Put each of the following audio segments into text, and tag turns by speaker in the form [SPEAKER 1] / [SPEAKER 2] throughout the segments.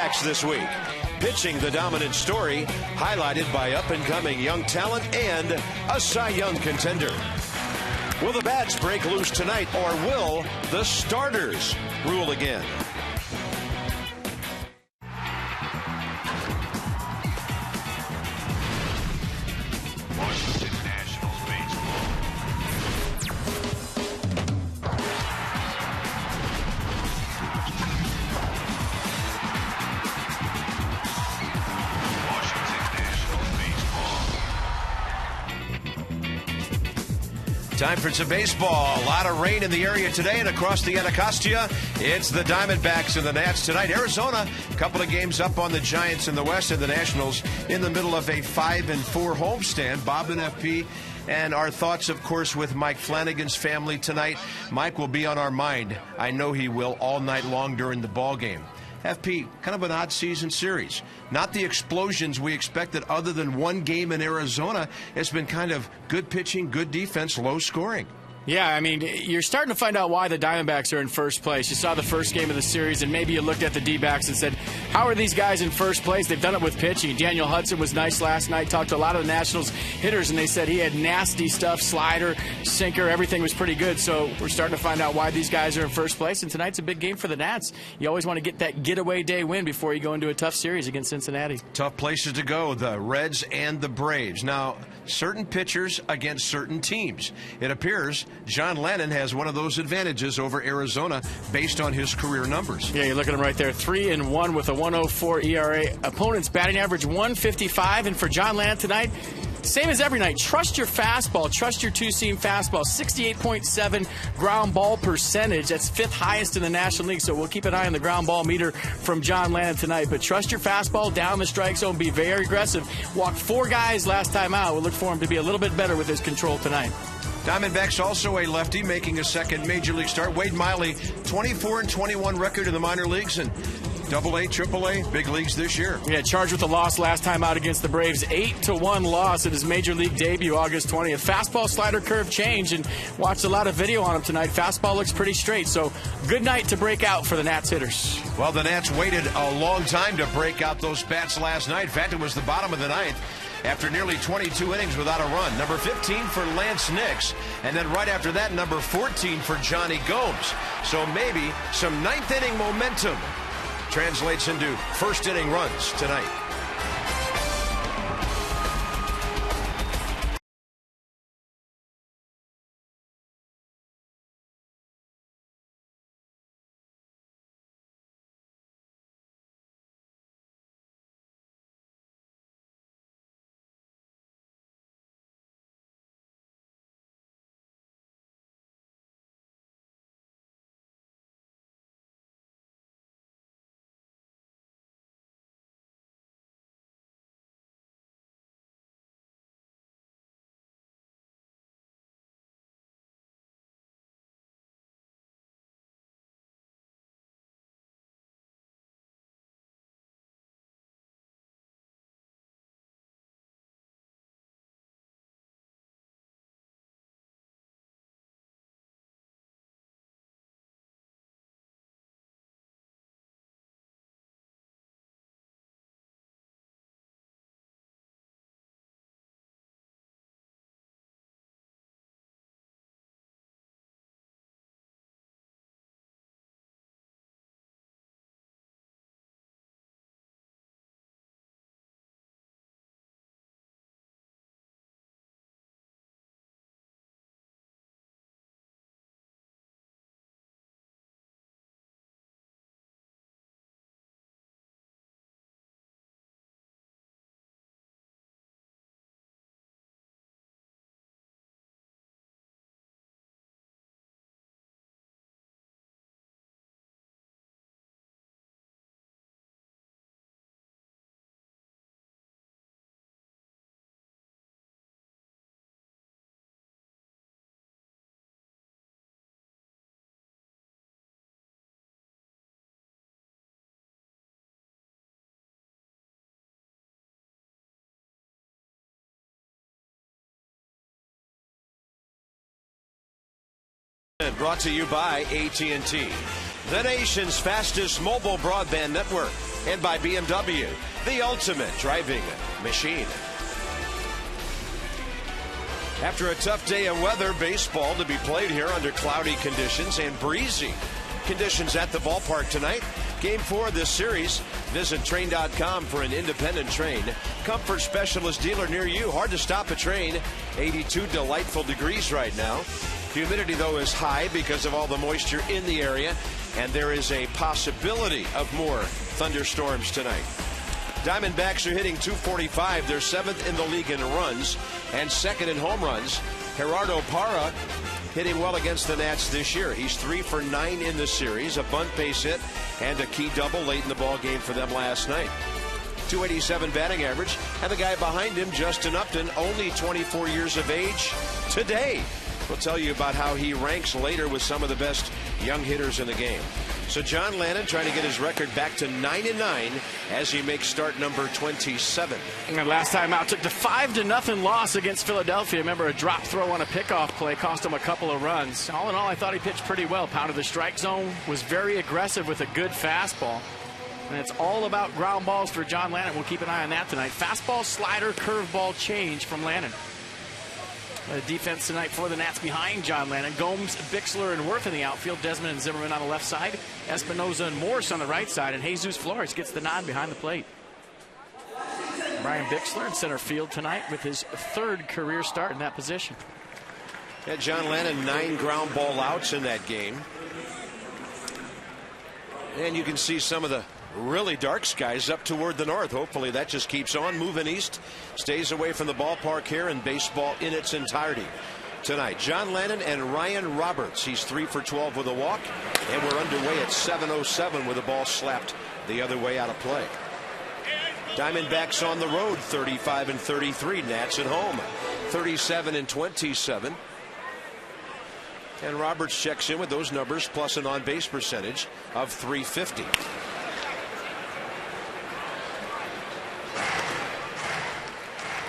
[SPEAKER 1] Diamondbacks this week. Pitching the dominant story, highlighted by up-and-coming young talent and a Cy Young contender. Will the bats break loose tonight, or will the starters rule again?
[SPEAKER 2] Washington Nationals baseball.
[SPEAKER 1] Time for some baseball. A lot of rain in the area today and across the Anacostia. It's the Diamondbacks and the Nats tonight. Arizona, a couple of games up on the Giants in the West, and the Nationals in the middle of a 5-4 homestand. Bob and FP, and our thoughts, of course, with Mike Flanagan's family tonight. Mike will be on our mind. I know he will all night long during the ball game. FP, kind of an odd season series. Not the explosions we expected other than one game in Arizona. It's been kind of good pitching, good defense, low scoring.
[SPEAKER 3] Yeah, I mean, you're starting to find out why the Diamondbacks are in first place. You saw the first game of the series, and maybe you looked at the D-backs and said, how are these guys in first place? They've done it with pitching. Daniel Hudson was nice last night. Talked to a lot of the Nationals hitters, and they said he had nasty stuff, slider, sinker, everything was pretty good. So we're starting to find out why these guys are in first place, and tonight's a big game for the Nats. You always want to get that getaway day win before you go into a tough series against Cincinnati.
[SPEAKER 1] Tough places to go, the Reds and the Braves. Now, certain pitchers against certain teams. It appears John Lennon has one of those advantages over Arizona based on his career numbers.
[SPEAKER 3] Yeah, you look at him right there, 3-1 with a 1.04 ERA. Opponent's batting average 155, and for John Lennon tonight, same as every night. Trust your fastball. Trust your two-seam fastball. 68.7 ground ball percentage. That's fifth highest in the National League, so we'll keep an eye on the ground ball meter from John Lennon tonight. But trust your fastball down the strike zone. Be very aggressive. Walked 4 guys last time out. We'll look for him to be a little bit better with his control tonight.
[SPEAKER 1] Diamondbacks also a lefty making a second major league start. Wade Miley, 24-21 record in the minor leagues and AA, AAA, big leagues this year.
[SPEAKER 3] Yeah, charged with a loss last time out against the Braves. 8-1 loss in his major league debut August 20th. Fastball slider curve change, and watched a lot of video on him tonight. Fastball looks pretty straight, so good night to break out for the Nats hitters.
[SPEAKER 1] Well, the Nats waited a long time to break out those bats last night. In fact, it was the bottom of the ninth after nearly 22 innings without a run. Number 15 for Lance Nix, and then right after that, number 14 for Johnny Gomes. So maybe some ninth inning momentum translates into first inning runs tonight. Brought to you by AT&T. the nation's fastest mobile broadband network, and by BMW, the ultimate driving machine. After a tough day of weather, baseball to be played here under cloudy conditions and breezy conditions at the ballpark tonight. Game 4 of this series. Visit train.com for an independent train comfort specialist dealer near you. Hard to stop a train. 82 delightful degrees right now. Humidity, though, is high because of all the moisture in the area, and there is a possibility of more thunderstorms tonight. Diamondbacks are hitting .245. They're 7th in the league in runs and 2nd in home runs. Gerardo Parra hitting well against the Nats this year. He's 3 for 9 in the series, a bunt base hit and a key double late in the ball game for them last night. .287 batting average, and the guy behind him, Justin Upton, only 24 years of age today. We'll tell you about how he ranks later with some of the best young hitters in the game. So John Lannon trying to get his record back to 9-9 as he makes start number 27.
[SPEAKER 3] And last time out, took the 5-0 loss against Philadelphia. Remember, a drop throw on a pickoff play cost him a couple of runs. All in all, I thought he pitched pretty well. Pounded the strike zone, was very aggressive with a good fastball. And it's all about ground balls for John Lannon. We'll keep an eye on that tonight. Fastball, slider, curveball change from Lannon. Defense tonight for the Nats behind John Lannon. Gomes, Bixler, and Worth in the outfield. Desmond and Zimmerman on the left side. Espinoza and Morse on the right side. And Jesus Flores gets the nod behind the plate. Brian Bixler in center field tonight with his 3rd career start in that position.
[SPEAKER 1] Yeah, John Lannon, 9 ground ball outs in that game. And you can see some of the really dark skies up toward the north. Hopefully that just keeps on moving east, stays away from the ballpark here, and baseball in its entirety tonight. John Lannon and Ryan Roberts. He's 3 for 12 with a walk, and we're underway at 7:07 with the ball slapped the other way out of play. Diamondbacks on the road, 35-33. Nats at home, 37-27. And Roberts checks in with those numbers plus an on-base percentage of .350.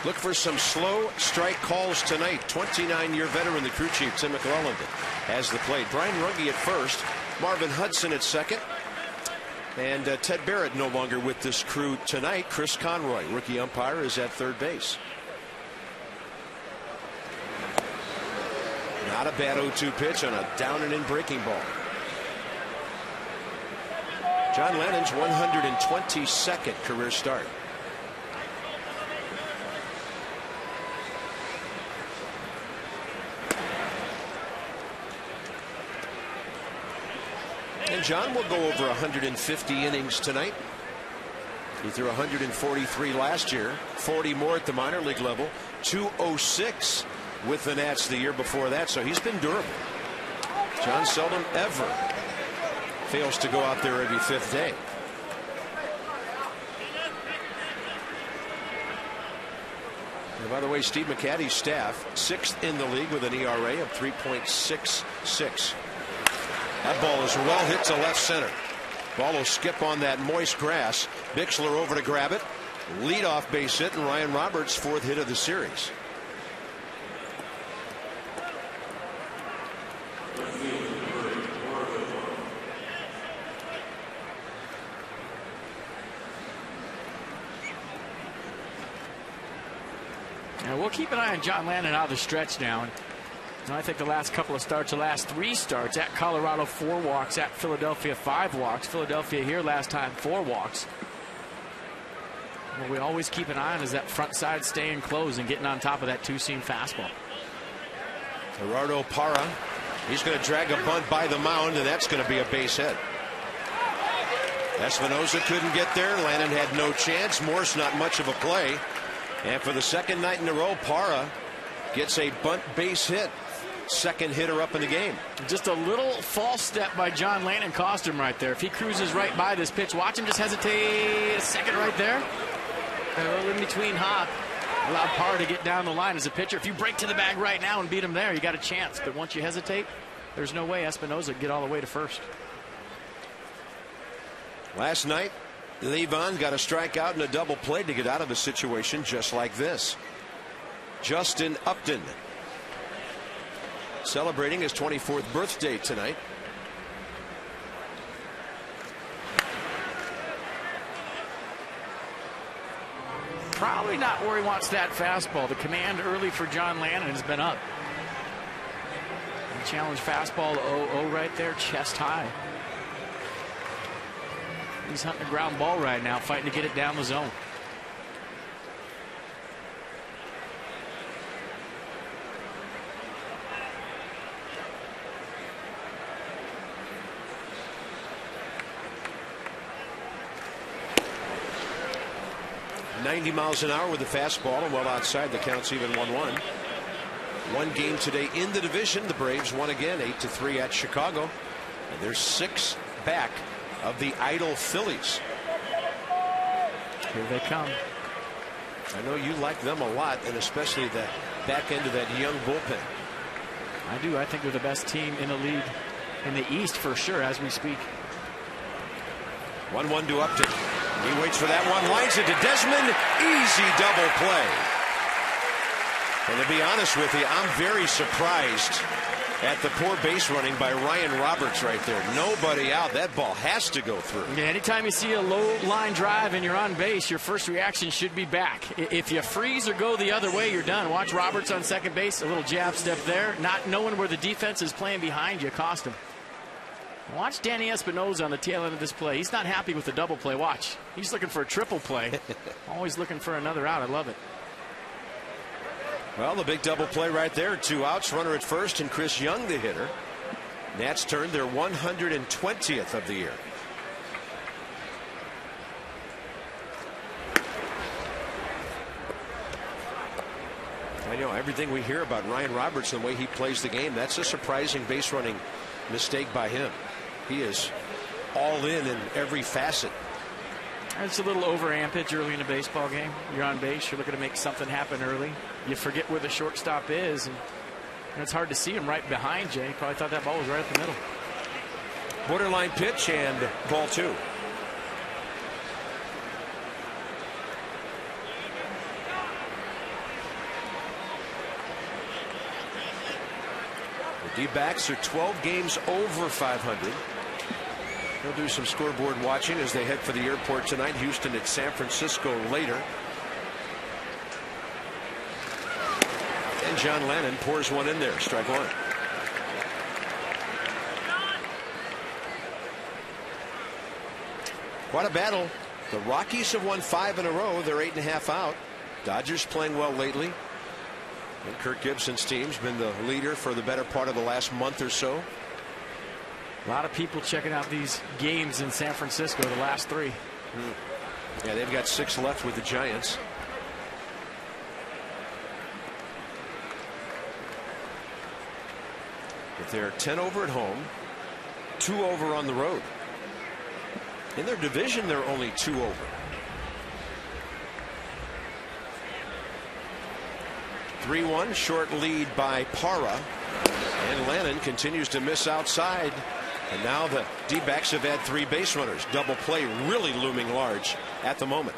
[SPEAKER 1] Look for some slow strike calls tonight. 29-year veteran, the crew chief, Tim McClelland, has the plate. Brian Runge at first, Marvin Hudson at second, and Ted Barrett no longer with this crew tonight. Chris Conroy, rookie umpire, is at third base. Not a bad 0-2 pitch on a down and in breaking ball. John Lannon's 122nd career start. And John will go over 150 innings tonight. He threw 143 last year, 40 more at the minor league level, 206 with the Nats the year before that, so he's been durable. John seldom ever fails to go out there every 5th day. And by the way, Steve McCaddy's staff, 6th in the league with an ERA of 3.66. That ball is well hit to left center. Ball will skip on that moist grass. Bixler over to grab it. Leadoff base hit, and Ryan Roberts' 4th hit of the series.
[SPEAKER 3] And we'll keep an eye on John Lannon out of the stretch now. And I think the last couple of starts, the last 3 starts, at Colorado 4 walks, at Philadelphia 5 walks. Philadelphia here last time 4 walks. What we always keep an eye on is that front side staying close and getting on top of that 2-seam fastball.
[SPEAKER 1] Gerardo Parra, he's going to drag a bunt by the mound, and that's going to be a base hit. Espinoza couldn't get there. Lannon had no chance. Morse not much of a play. And for the 2nd night in a row, Parra gets a bunt base hit. 2nd hitter up in the game.
[SPEAKER 3] Just a little false step by John Lannon cost him right there. If he cruises right by this pitch, watch him just hesitate a second right there. A little in between hop. Allowed Parra to get down the line as a pitcher. If you break to the bag right now and beat him there, you got a chance. But once you hesitate, there's no way Espinoza can get all the way to first.
[SPEAKER 1] Last night, Levon got a strikeout and a double play to get out of a situation just like this. Justin Upton celebrating his 24th birthday tonight.
[SPEAKER 3] Probably not where he wants that fastball. The command early for John Lannon has been up. Challenge fastball 0-0 right there, chest high. He's hunting a ground ball right now, fighting to get it down the zone.
[SPEAKER 1] .90 miles an hour with the fastball, and well outside. The count's even 1-1. One game today in the division. The Braves won again, 8-3 at Chicago. And they're 6 back of the idle Phillies.
[SPEAKER 3] Here they come.
[SPEAKER 1] I know you like them a lot, and especially the back end of that young bullpen.
[SPEAKER 3] I do. I think they're the best team in the league in the East for sure as we speak.
[SPEAKER 1] 1-1 to Upton. He waits for that one, lines it to Desmond. Easy double play. And to be honest with you, I'm very surprised at the poor base running by Ryan Roberts right there. Nobody out. That ball has to go through.
[SPEAKER 3] Yeah, anytime you see a low line drive and you're on base, your first reaction should be back. If you freeze or go the other way, you're done. Watch Roberts on second base. A little jab step there. Not knowing where the defense is playing behind you cost him. Watch Danny Espinosa on the tail end of this play. He's not happy with the double play. Watch. He's looking for a triple play. Always looking for another out. I love it.
[SPEAKER 1] Well, the big double play right there. 2 outs, runner at first, and Chris Young, the hitter. Nats turned their 120th of the year. I know everything we hear about Ryan Roberts and the way he plays the game. That's a surprising base running mistake by him. He is all in every facet.
[SPEAKER 3] It's a little over ampage early in a baseball game. You're on base. You're looking to make something happen early. You forget where the shortstop is, and it's hard to see him right behind you. He probably thought that ball was right up the middle.
[SPEAKER 1] Borderline pitch and ball 2. The D-backs are 12 games over 500. They'll do some scoreboard watching as they head for the airport tonight. Houston at San Francisco later. And John Lannon pours one in there. Strike 1. Quite a battle. The Rockies have won 5 in a row. They're 8.5 out. Dodgers playing well lately. And Kirk Gibson's team's been the leader for the better part of the last month or so.
[SPEAKER 3] A lot of people checking out these games in San Francisco, the last 3.
[SPEAKER 1] Yeah, they've got 6 left with the Giants. But they're 10 over at home, 2 over on the road. In their division, they're only 2 over. (3-1) short lead by Parra. And Lannon continues to miss outside. And now the D-backs have had 3 base runners. Double play really looming large at the moment.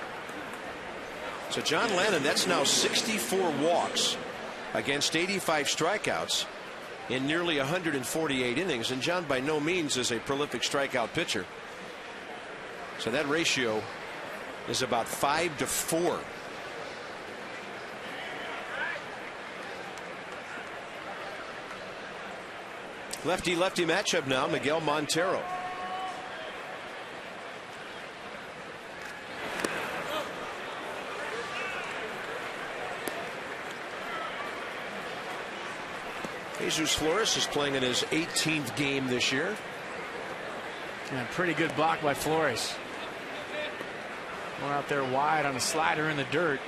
[SPEAKER 1] So John Lannon, that's now 64 walks against 85 strikeouts in nearly 148 innings. And John by no means is a prolific strikeout pitcher. So that ratio is about 5-4. Lefty-lefty matchup now. Miguel Montero. Jesus Flores is playing in his 18th game this year.
[SPEAKER 3] Yeah, pretty good block by Flores. One out there wide on a slider in the dirt.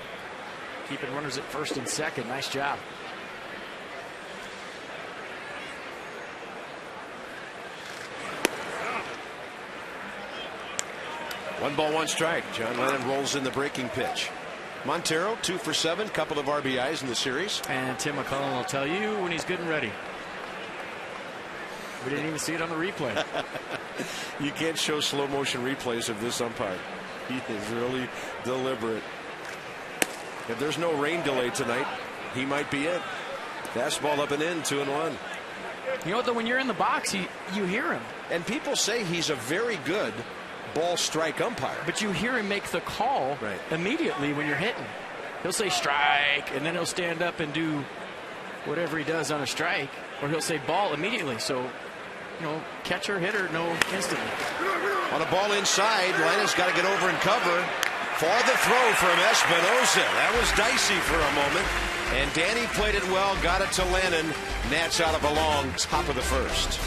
[SPEAKER 3] Keeping runners at first and second. Nice job.
[SPEAKER 1] 1-1 strike. John Lannon rolls in the breaking pitch. Montero 2 for 7, couple of RBIs in the series.
[SPEAKER 3] And Tim McCullough will tell you when he's good and ready. We didn't even see it on the replay.
[SPEAKER 1] You can't show slow motion replays of this umpire. He is really deliberate. If there's no rain delay tonight, he might be it. Fastball up and in, 2-1.
[SPEAKER 3] You know what, though, when you're in the box, you hear him.
[SPEAKER 1] And people say he's a very good ball strike umpire.
[SPEAKER 3] But you hear him make the call
[SPEAKER 1] right
[SPEAKER 3] immediately when you're hitting. he'll say strike, and then he'll stand up and do whatever he does on a strike, or he'll say ball immediately. So, catcher, hitter, no instantly.
[SPEAKER 1] On a ball inside, Lena's got to get over and cover for the throw from Espinosa. That was dicey for a moment, and Danny played it well, got it to Lennon. Nats out of a long top of the first.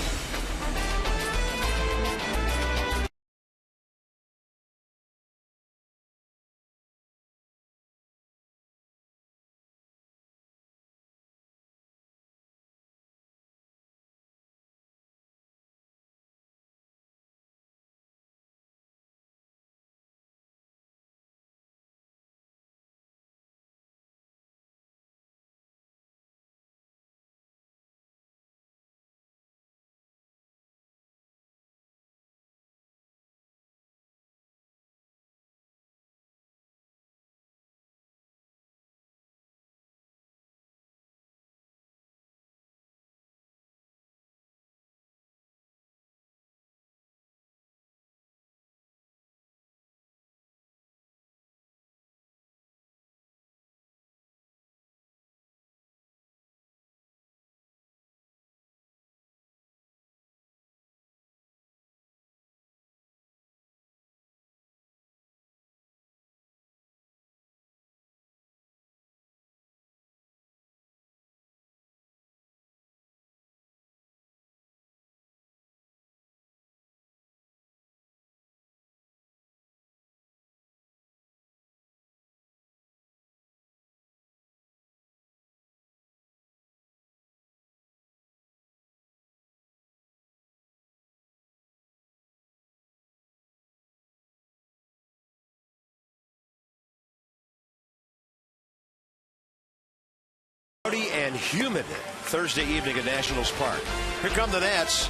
[SPEAKER 1] And humid Thursday evening at Nationals Park. Here come the Nats,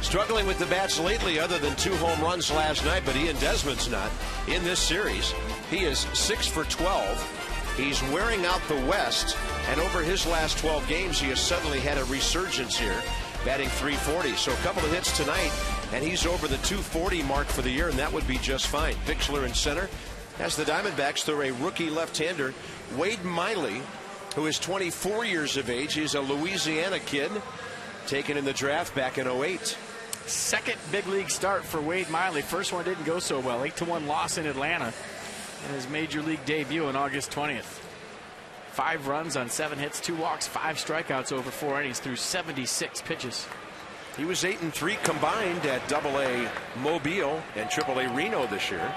[SPEAKER 1] struggling with the bats lately other than 2 home runs last night, but Ian Desmond's not in this series. He is 6 for 12. He's wearing out the West, and over his last 12 games, he has suddenly had a resurgence here, batting .340. So a couple of hits tonight, and he's over the .240 mark for the year, and that would be just fine. Bixler in center. As the Diamondbacks throw a rookie left-hander, Wade Miley, who is 24 years of age. He's a Louisiana kid, taken in the draft back in '08.
[SPEAKER 3] Second big league start for Wade Miley. First one didn't go so well. 8-1 loss in Atlanta in his major league debut on August 20th. 5 runs on 7 hits, 2 walks, 5 strikeouts over 4 innings through 76 pitches.
[SPEAKER 1] He was 8-3 combined at AA Mobile and AAA Reno this year.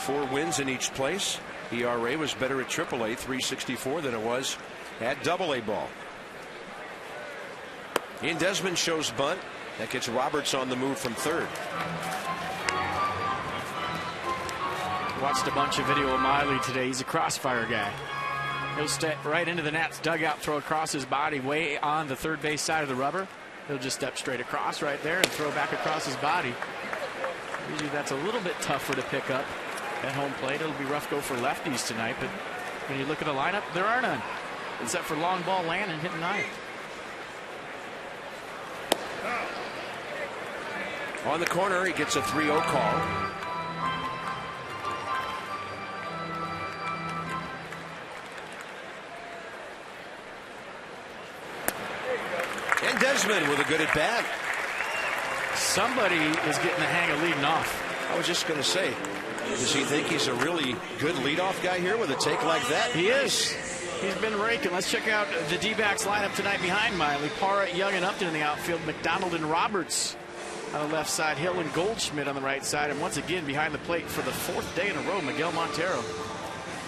[SPEAKER 1] 4 wins in each place. ERA was better at AAA, 3.64, than it was at AA ball. Ian Desmond shows bunt. That gets Roberts on the move from third.
[SPEAKER 3] Watched a bunch of video of Miley today. He's a crossfire guy. He'll step right into the Nats dugout, throw across his body way on the third base side of the rubber. He'll just step straight across right there and throw back across his body. Usually that's a little bit tougher to pick up at home plate. It'll be rough go for lefties tonight, but when you look at the lineup, there are none, except for long ball Landon hitting ninth.
[SPEAKER 1] On the corner, he gets a 3-0 call. And Desmond with a good at bat.
[SPEAKER 3] Somebody is getting the hang of leading off.
[SPEAKER 1] I was just going to say, does he think he's a really good leadoff guy here with a take like that?
[SPEAKER 3] He is. He's been raking. Let's check out the D-backs lineup tonight behind Miley. Parra, Young, and Upton in the outfield. McDonald and Roberts on the left side. Hill and Goldschmidt on the right side. And once again behind the plate for the 4th day in a row, Miguel Montero.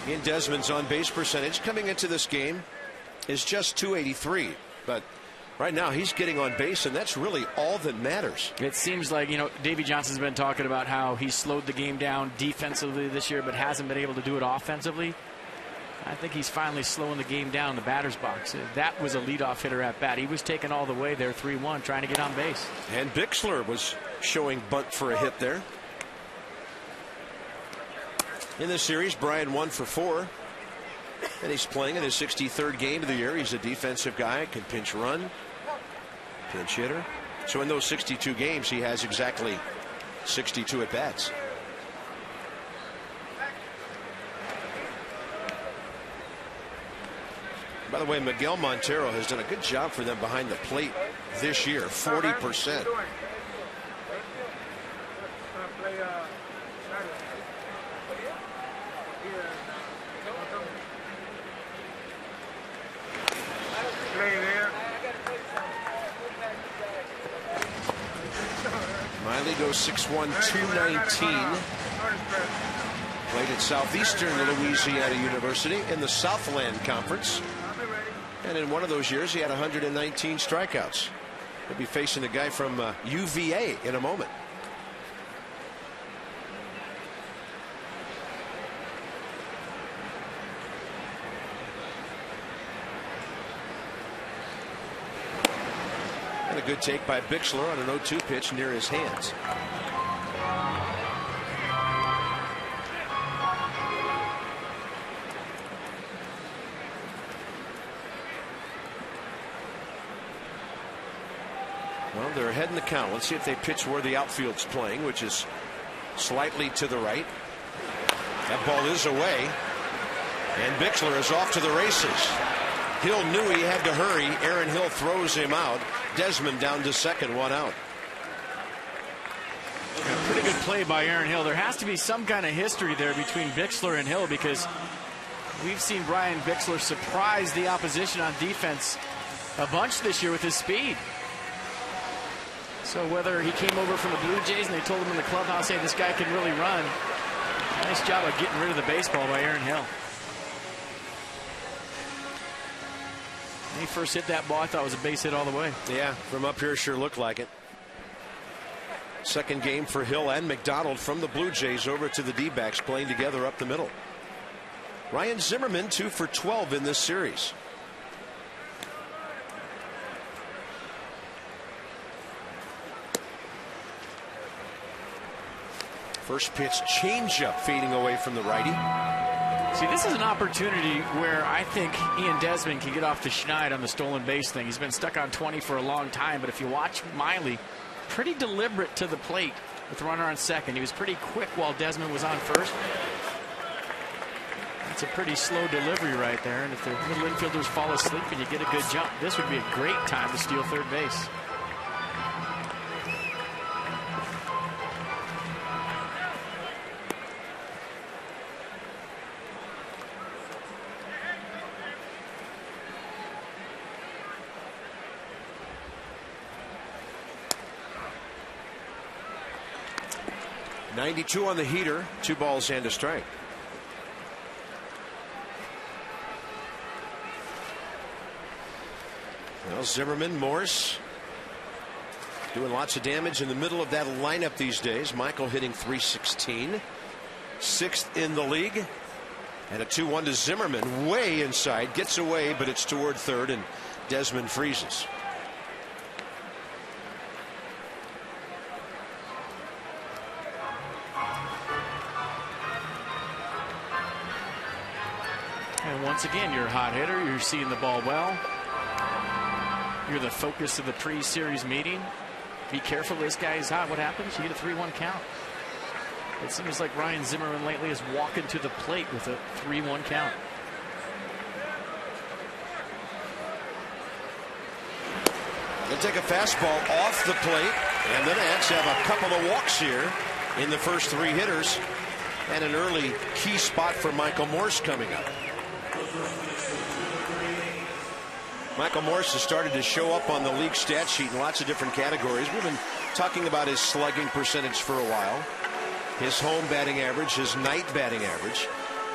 [SPEAKER 1] Ian Desmond's on-base percentage coming into this game is just .283. But right now he's getting on base, and that's really all that matters.
[SPEAKER 3] It seems like, Davey Johnson's been talking about how he slowed the game down defensively this year, but hasn't been able to do it offensively. I think he's finally slowing the game down in the batter's box. That was a leadoff hitter at bat. He was taken all the way there, 3-1, trying to get on base.
[SPEAKER 1] And Bixler was showing bunt for a hit there. In this series, Brian 1 for 4. And he's playing in his 63rd game of the year. He's a defensive guy, can pinch run, pinch hitter. So in those 62 games, he has exactly 62 at bats. By the way, Miguel Montero has done a good job for them behind the plate this year, 40%. Miley goes 6'1", 219. Played at Southeastern Louisiana University in the Southland Conference. And in one of those years, he had 119 strikeouts. He'll be facing a guy from UVA in a moment. And a good take by Bixler on an 0-2 pitch near his hands. Well, they're ahead in the count. Let's see if they pitch where the outfield's playing, which is slightly to the right. That ball is away. And Bixler is off to the races. Hill knew he had to hurry. Aaron Hill throws him out. Desmond down to second, 1 out.
[SPEAKER 3] Yeah, pretty good play by Aaron Hill. There has to be some kind of history there between Bixler and Hill, because we've seen Brian Bixler surprise the opposition on defense a bunch this year with his speed. So whether he came over from the Blue Jays and they told him in the clubhouse, hey, this guy can really run. Nice job of getting rid of the baseball by Aaron Hill. When he first hit that ball, I thought it was a base hit all the way.
[SPEAKER 1] Yeah, from up here sure looked like it. Second game for Hill and McDonald from the Blue Jays over to the D-backs, playing together up the middle. Ryan Zimmerman 2 for 12 in this series. First pitch changeup fading away from the righty.
[SPEAKER 3] See, this is an opportunity where I think Ian Desmond can get off the schneid on the stolen base thing. He's been stuck on 20 for a long time, but if you watch Miley, pretty deliberate to the plate with runner on second. He was pretty quick while Desmond was on first. It's a pretty slow delivery right there, and if the middle infielders fall asleep and you get a good jump, this would be a great time to steal third base.
[SPEAKER 1] .92 on the heater, 2 balls and a strike. Well, Zimmerman, Morse doing lots of damage in the middle of that lineup these days. Michael hitting .316, 6th in the league, and a 2-1 to Zimmerman, way inside, gets away, but it's toward third, and Desmond freezes.
[SPEAKER 3] And once again, you're a hot hitter. You're seeing the ball well. You're the focus of the pre-series meeting. Be careful, this guy is hot. What happens? You get a 3-1 count. It seems like Ryan Zimmerman lately is walking to the plate with a 3-1 count.
[SPEAKER 1] They'll take a fastball off the plate, and the Nats have a couple of walks here in the first 3 hitters, and an early key spot for Michael Morse coming up. Michael Morse has started to show up on the league stat sheet in lots of different categories. We've been talking about his slugging percentage for a while, his home batting average, his night batting average.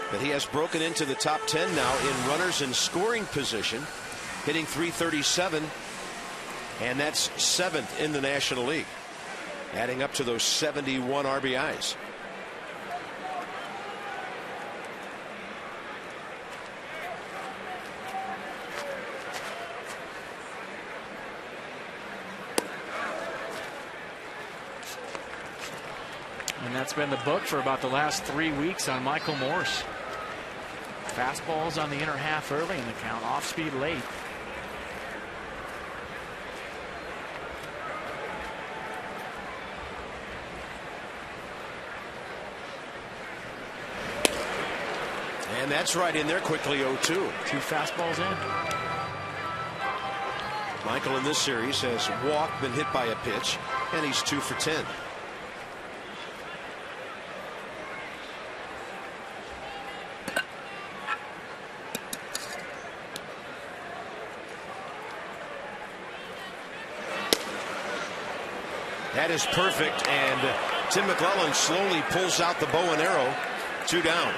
[SPEAKER 1] But he has broken into the top 10 now in runners in scoring position, hitting .337, and that's 7th in the National League, adding up to those 71 RBIs.
[SPEAKER 3] And that's been the book for about the last 3 weeks on Michael Morse. Fastballs on the inner half early in the count, off speed late.
[SPEAKER 1] And that's right in there quickly, 0-2.
[SPEAKER 3] 2 fastballs in.
[SPEAKER 1] Michael in this series has walked, been hit by a pitch, and he's 2 for 10. That is perfect, and Tim McClellan slowly pulls out the bow and arrow. 2 down.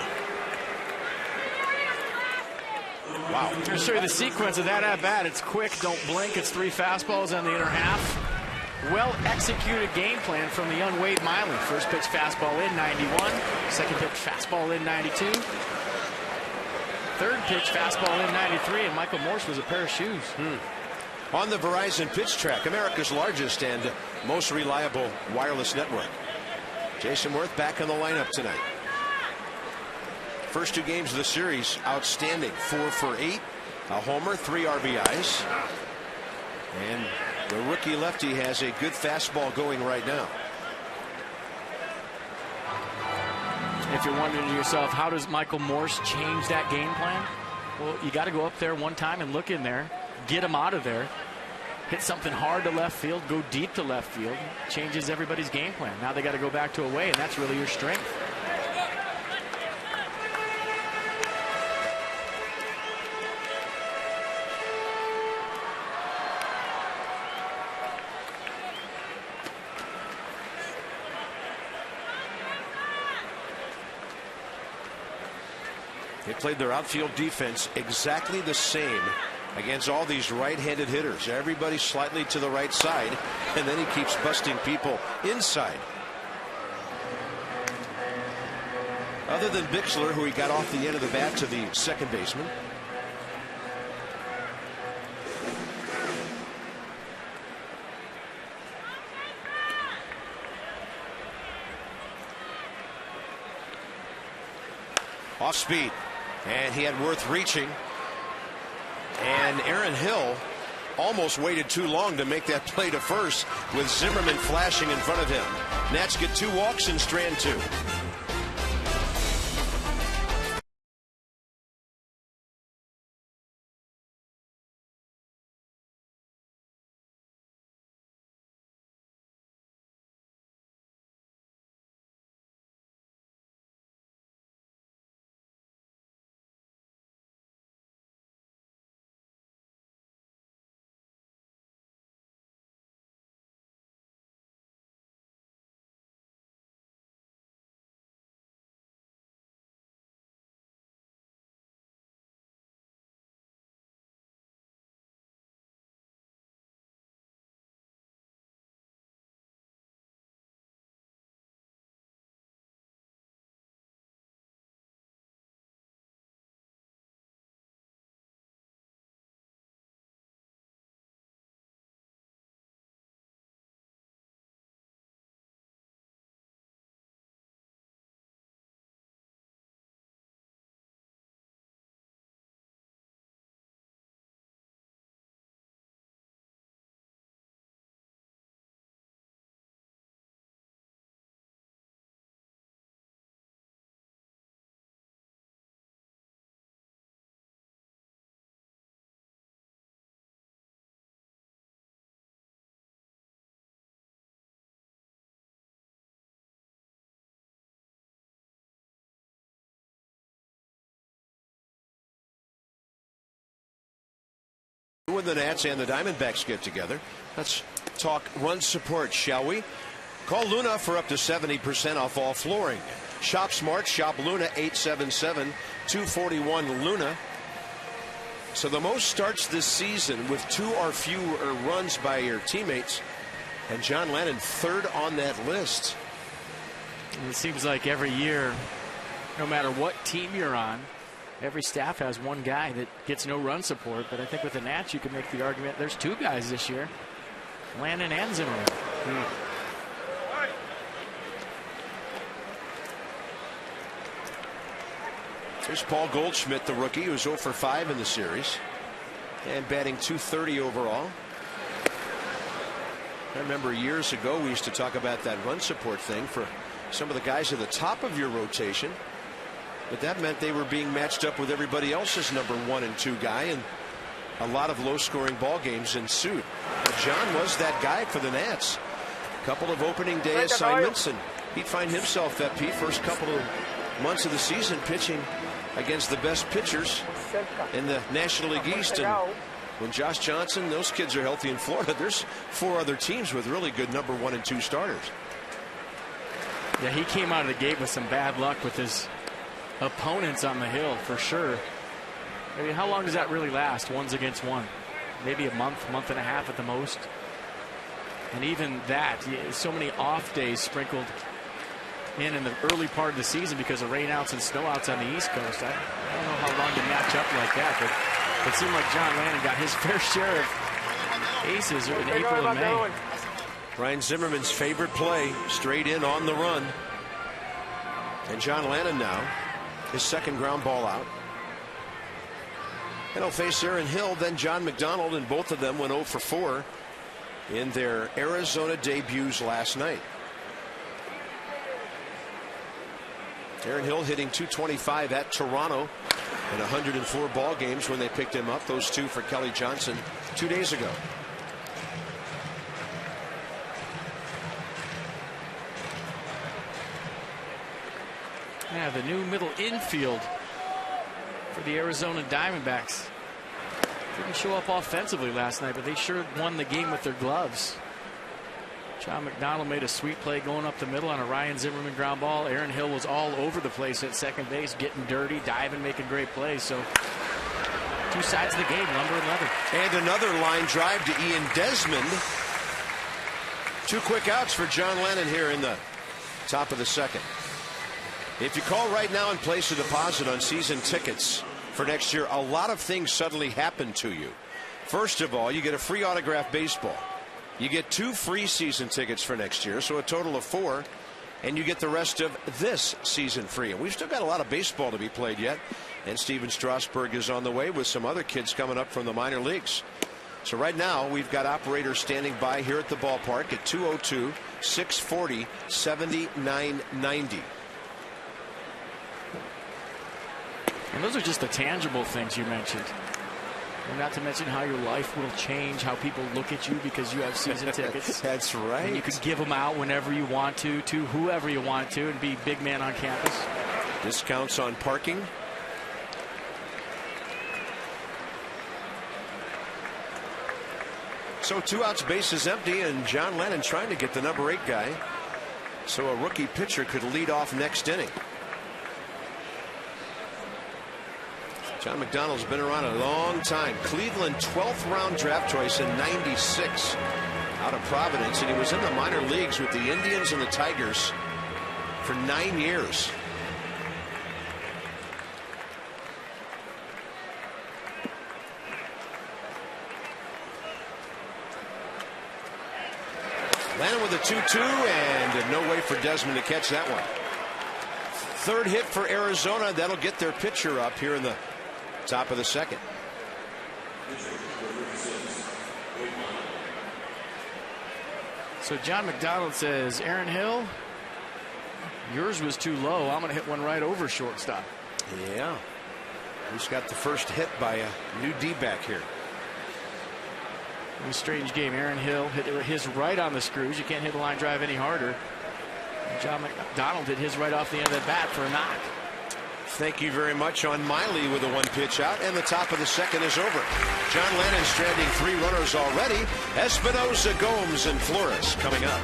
[SPEAKER 1] Wow.
[SPEAKER 3] I'm going to show you the sequence of that at bat. It's quick, don't blink. It's 3 fastballs on the inner half. Well executed game plan from the young Wade Miley. First pitch fastball in 91. Second pitch fastball in 92. Third pitch fastball in 93, and Michael Morse was a pair of shoes.
[SPEAKER 1] On the Verizon Pitch Track, America's largest and most reliable wireless network. Jason Worth back in the lineup tonight. First 2 games of the series, outstanding. 4 for 8, a homer, 3 RBIs. And the rookie lefty has a good fastball going right now.
[SPEAKER 3] If you're wondering to yourself, how does Michael Morse change that game plan? Well, you got to go up there one time and look in there, get him out of there, hit something hard to left field, go deep to left field. Changes everybody's game plan. Now they got to go back to away, and that's really your strength.
[SPEAKER 1] They played their outfield defense exactly the same against all these right-handed hitters. Everybody slightly to the right side, and then he keeps busting people inside. Other than Bixler, who he got off the end of the bat to the second baseman. Off speed, and he had Worth reaching, and Aaron Hill almost waited too long to make that play to first with Zimmerman flashing in front of him. Nats get 2 walks in strand 2. When the Nats and the Diamondbacks get together, let's talk run support, shall we? Call Luna for up to 70% off all flooring. Shop Smart, shop Luna, 877-241 Luna. So the most starts this season with 2 or fewer runs by your teammates, and John Lennon 3rd on that list.
[SPEAKER 3] It seems like every year, no matter what team you're on, every staff has one guy that gets no run support. But I think with the Nats, you can make the argument there's 2 guys this year, Landon and Zimmerman.
[SPEAKER 1] Here's Paul Goldschmidt, the rookie, who's 0 for 5 in the series and batting .230 overall. I remember years ago we used to talk about that run support thing for some of the guys at the top of your rotation. but that meant they were being matched up with everybody else's number 1 and 2 guy, and a lot of low-scoring ball games ensued. But John was that guy for the Nats. A couple of opening day assignments, and he'd find himself at Pete first couple of months of the season pitching against the best pitchers in the National League East. And when Josh Johnson, those kids are healthy in Florida, there's 4 other teams with really good number 1 and 2 starters.
[SPEAKER 3] Yeah, he came out of the gate with some bad luck with his opponents on the hill for sure. I mean, how long does that really last? 1s against 1, maybe a month, month and a half at the most. And even that, so many off days sprinkled in the early part of the season because of rainouts and snowouts on the East Coast. I don't know how long to match up like that, but it seemed like John Lannon got his fair share of aces in April and May.
[SPEAKER 1] Ryan Zimmerman's favorite play, straight in on the run. And John Lannon now, his second ground ball out. And he'll face Aaron Hill, then John McDonald, and both of them went 0 for 4 in their Arizona debuts last night. Aaron Hill hitting .225 at Toronto in 104 ball games when they picked him up. Those 2 for Kelly Johnson 2 days ago.
[SPEAKER 3] Yeah, the new middle infield for the Arizona Diamondbacks. Didn't show up offensively last night, but they sure won the game with their gloves. John McDonald made a sweet play going up the middle on a Ryan Zimmerman ground ball. Aaron Hill was all over the place at second base, getting dirty, diving, making great plays. So 2 sides of the game, number 11.
[SPEAKER 1] And another line drive to Ian Desmond. 2 quick outs for John Lannon here in the top of the second. If you call right now and place a deposit on season tickets for next year, a lot of things suddenly happen to you. First of all, you get a free autographed baseball. You get 2 free season tickets for next year, so a total of 4, and you get the rest of this season free. And we've still got a lot of baseball to be played yet, and Steven Strasburg is on the way with some other kids coming up from the minor leagues. So right now we've got operators standing by here at the ballpark at 202-640-7990.
[SPEAKER 3] And those are just the tangible things you mentioned. And not to mention how your life will change, how people look at you because you have season tickets.
[SPEAKER 1] That's right.
[SPEAKER 3] And you can give them out whenever you want to whoever you want to, and be big man on campus.
[SPEAKER 1] Discounts on parking. So 2 outs, bases empty, and John Lannon trying to get the number 8 guy so a rookie pitcher could lead off next inning. John McDonald's been around a long time. Cleveland 12th round draft choice in '96 out of Providence, and he was in the minor leagues with the Indians and the Tigers for 9 years. Lannon with a 2-2, and no way for Desmond to catch that one. 3rd hit for Arizona. That'll get their pitcher up here in the top of the second.
[SPEAKER 3] So John McDonald says, Aaron Hill, yours was too low. I'm going to hit one right over shortstop.
[SPEAKER 1] Yeah. He's got the first hit by a new D-back here.
[SPEAKER 3] It was a strange game. Aaron Hill hit his right on the screws. You can't hit a line drive any harder. And John McDonald did his right off the end of the bat for a knock.
[SPEAKER 1] Thank you very much on Miley with a 1-pitch out, and the top of the second is over. John Lannon stranding 3 runners already. Espinosa, Gomes, and Flores coming up.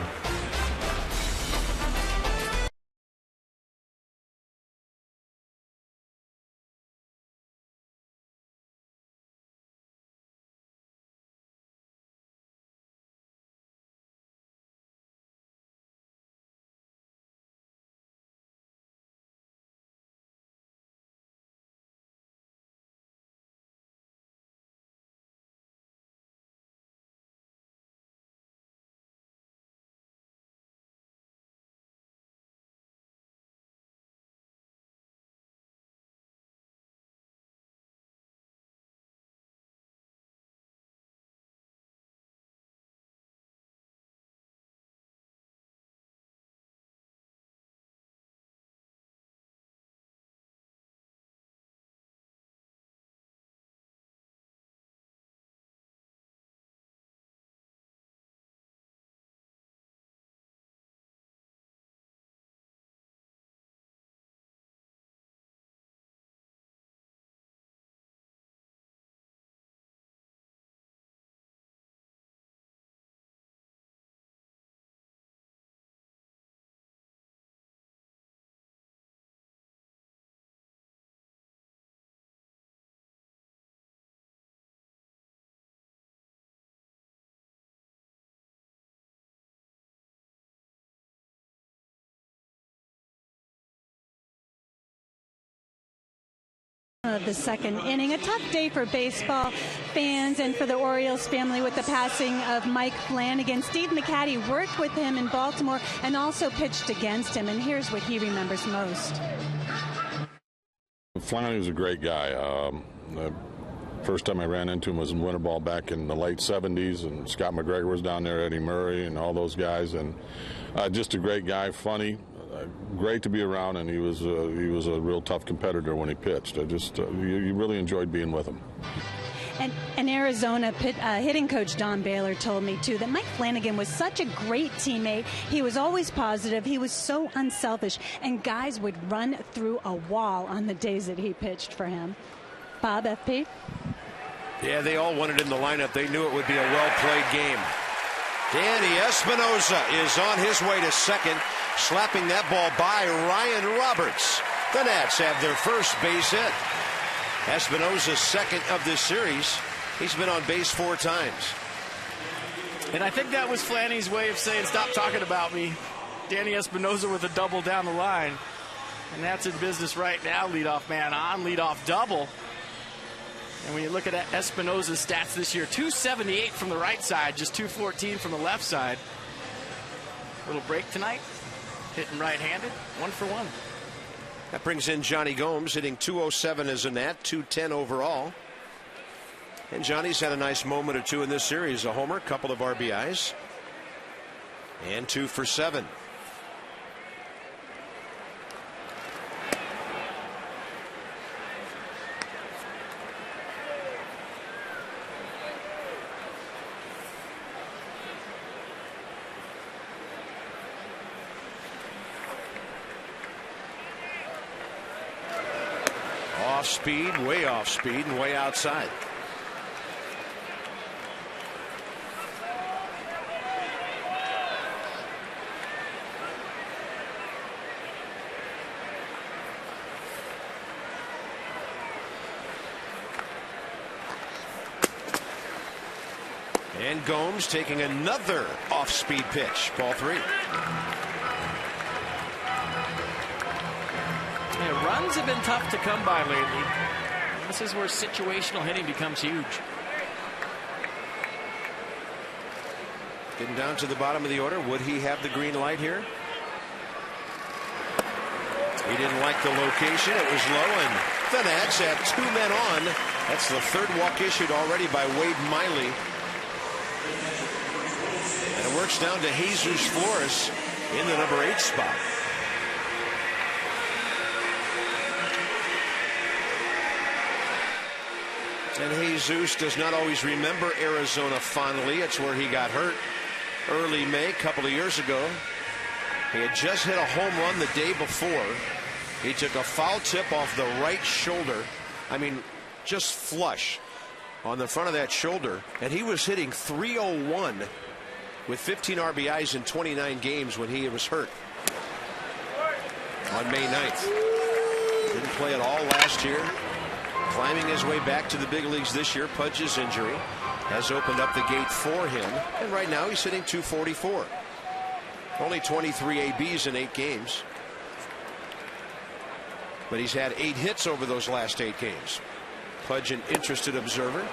[SPEAKER 2] of the second inning. A tough day for baseball fans and for the Orioles family with the passing of Mike Flanagan. Steve McCatty worked with him in Baltimore and also pitched against him, and here's what he remembers most.
[SPEAKER 4] Flanagan was a great guy. The first time I ran into him was in winter ball back in the late 70s, and Scott McGregor was down there, Eddie Murray, and all those guys, and just a great guy, funny, great to be around, and he was a real tough competitor when he pitched. You really enjoyed being with him.
[SPEAKER 2] And Arizona hitting coach Don Baylor told me, too, that Mike Flanagan was such a great teammate. He was always positive. He was so unselfish. And guys would run through a wall on the days that he pitched for him. Bob, FP?
[SPEAKER 1] Yeah, they all wanted in the lineup. They knew it would be a well-played game. Danny Espinosa is on his way to second, slapping that ball by Ryan Roberts. The Nats have their first base hit. Espinosa's second of this series. He's been on base 4 times.
[SPEAKER 3] And I think that was Flanny's way of saying, stop talking about me. Danny Espinosa with a double down the line. And that's in business right now. Leadoff man on, leadoff double. And when you look at Espinosa's stats this year, 278 from the right side, just 214 from the left side. Little break tonight. Hitting right-handed, 1 for 1.
[SPEAKER 1] That brings in Johnny Gomes, hitting 207 as a Nat, 210 overall. And Johnny's had a nice moment or two in this series. A homer, couple of RBIs, and 2 for 7. Off speed, way off speed, and way outside. And Gomes taking another off-speed pitch. Ball 3.
[SPEAKER 3] Yeah, runs have been tough to come by lately. This is where situational hitting becomes huge.
[SPEAKER 1] Getting down to the bottom of the order. Would he have the green light here? He didn't like the location. It was low, and the Nats have 2 men on. That's the 3rd walk issued already by Wade Miley. And it works down to Jesus Flores in the number 8 spot. And Jesus does not always remember Arizona fondly. It's where he got hurt early May, a couple of years ago. He had just hit a home run the day before. He took a foul tip off the right shoulder. I mean, just flush on the front of that shoulder. And he was hitting .301 with 15 RBIs in 29 games when he was hurt on May 9th. Didn't play at all last year. Climbing his way back to the big leagues this year. Pudge's injury has opened up the gate for him. And right now he's hitting .244. Only 23 ABs in 8 games. But he's had 8 hits over those last 8 games. Pudge, an interested observer.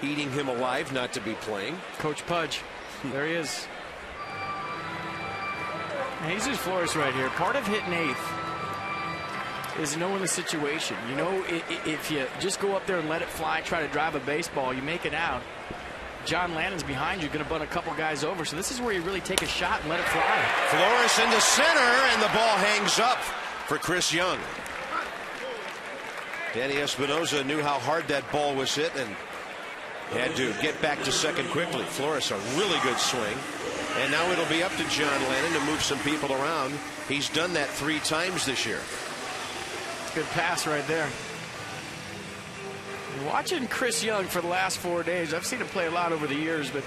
[SPEAKER 1] Eating him alive not to be playing.
[SPEAKER 3] Coach Pudge. There he is. Jesus Flores right here. Part of hitting 8th is knowing the situation. You know, if you just go up there and let it fly, try to drive a baseball, you make it out. John Lannon's behind you, going to bunt a couple guys over. So this is where you really take a shot and let it fly.
[SPEAKER 1] Flores into center, and the ball hangs up for Chris Young. Danny Espinosa knew how hard that ball was hit and had to get back to second quickly. Flores, a really good swing. And now it'll be up to John Lannon to move some people around. He's done that 3 times this year.
[SPEAKER 3] Good pass right there. Watching Chris Young for the last 4 days, I've seen him play a lot over the years, but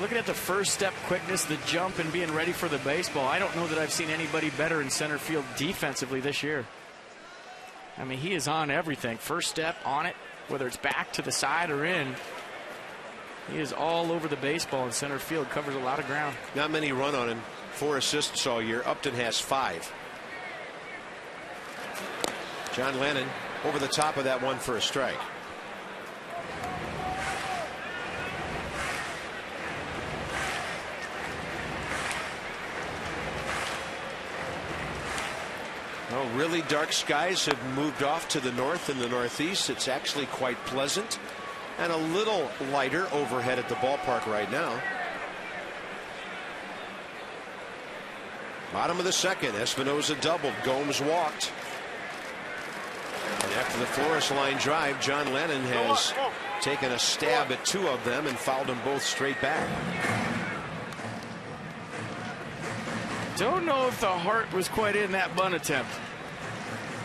[SPEAKER 3] looking at the first step quickness, the jump, and being ready for the baseball, I don't know that I've seen anybody better in center field defensively this year. I mean, he is on everything. First step on it, whether it's back to the side or in. He is all over the baseball in center field, covers a lot of ground.
[SPEAKER 1] Not many run on him. 4 assists all year. Upton has 5. John Lennon over the top of that one for a strike. Well, really dark skies have moved off to the north and the northeast. It's actually quite pleasant and a little lighter overhead at the ballpark right now. Bottom of the second, Espinosa doubled, Gomes walked. And after the Flores line drive, John Lennon has taken a stab at two of them and fouled them both straight back.
[SPEAKER 3] Don't know if the heart was quite in that bunt attempt.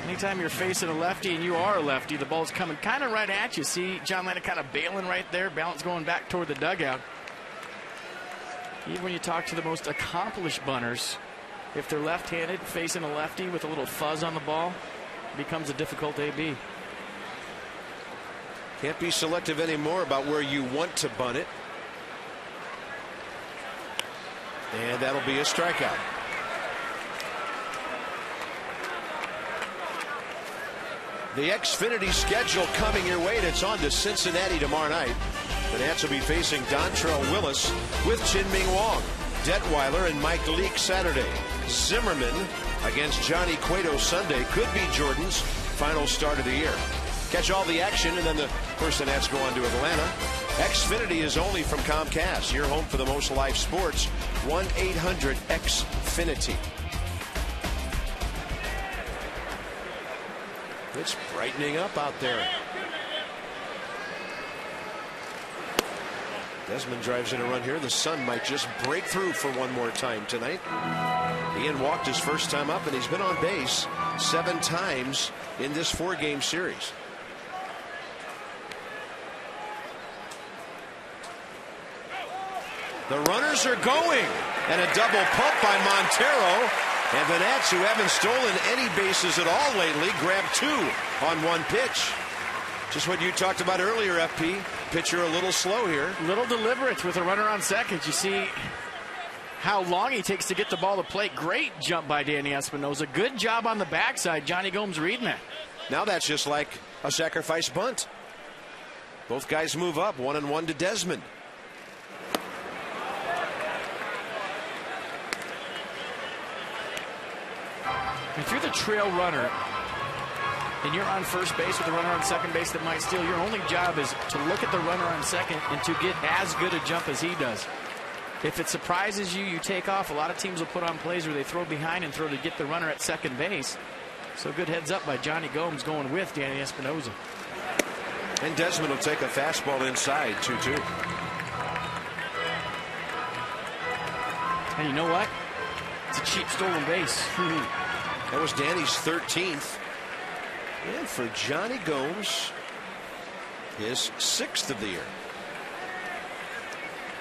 [SPEAKER 3] Anytime you're facing a lefty and you are a lefty, the ball's coming kind of right at you. See John Lennon kind of bailing right there, balance going back toward the dugout. Even when you talk to the most accomplished bunters, if they're left-handed facing a lefty with a little fuzz on the ball, it becomes a difficult AB.
[SPEAKER 1] Can't be selective anymore about where you want to bunt it. And that'll be a strikeout. The Xfinity schedule coming your way, and it's on to Cincinnati tomorrow night. The Nats will be facing Dontrell Willis with Chin-Ming Wong. Detweiler and Mike Leake Saturday. Zimmerman against Johnny Cueto Sunday. Could be Jordan's final start of the year. Catch all the action, and then the first the Nats go on to Atlanta. Xfinity is only from Comcast. Your home for the most live sports. 1-800-XFINITY. It's brightening up out there. Desmond drives in a run here. The sun might just break through for one more time tonight. Ian walked his first time up, and he's been on base 7 times in this 4-game series. The runners are going, and a double pump by Montero. And the Nats, who haven't stolen any bases at all lately, grab 2 on one pitch. Just what you talked about earlier, FP. Pitcher a little slow here.
[SPEAKER 3] A little deliberate with a runner on second. You see how long he takes to get the ball to plate. Great jump by Danny Espinosa. Good job on the backside. Johnny Gomes reading that.
[SPEAKER 1] Now that's just like a sacrifice bunt. Both guys move up, 1-1 to Desmond.
[SPEAKER 3] If you're the trail runner and you're on first base with a runner on second base that might steal, your only job is to look at the runner on second and to get as good a jump as he does. If it surprises you, you take off. A lot of teams will put on plays where they throw behind and throw to get the runner at second base. So good heads up by Johnny Gomes going with Danny Espinosa.
[SPEAKER 1] And Desmond will take a fastball inside, 2-2.
[SPEAKER 3] And you know what? It's a cheap stolen base.
[SPEAKER 1] That was Danny's 13th. And for Johnny Gomes, his 6th of the year.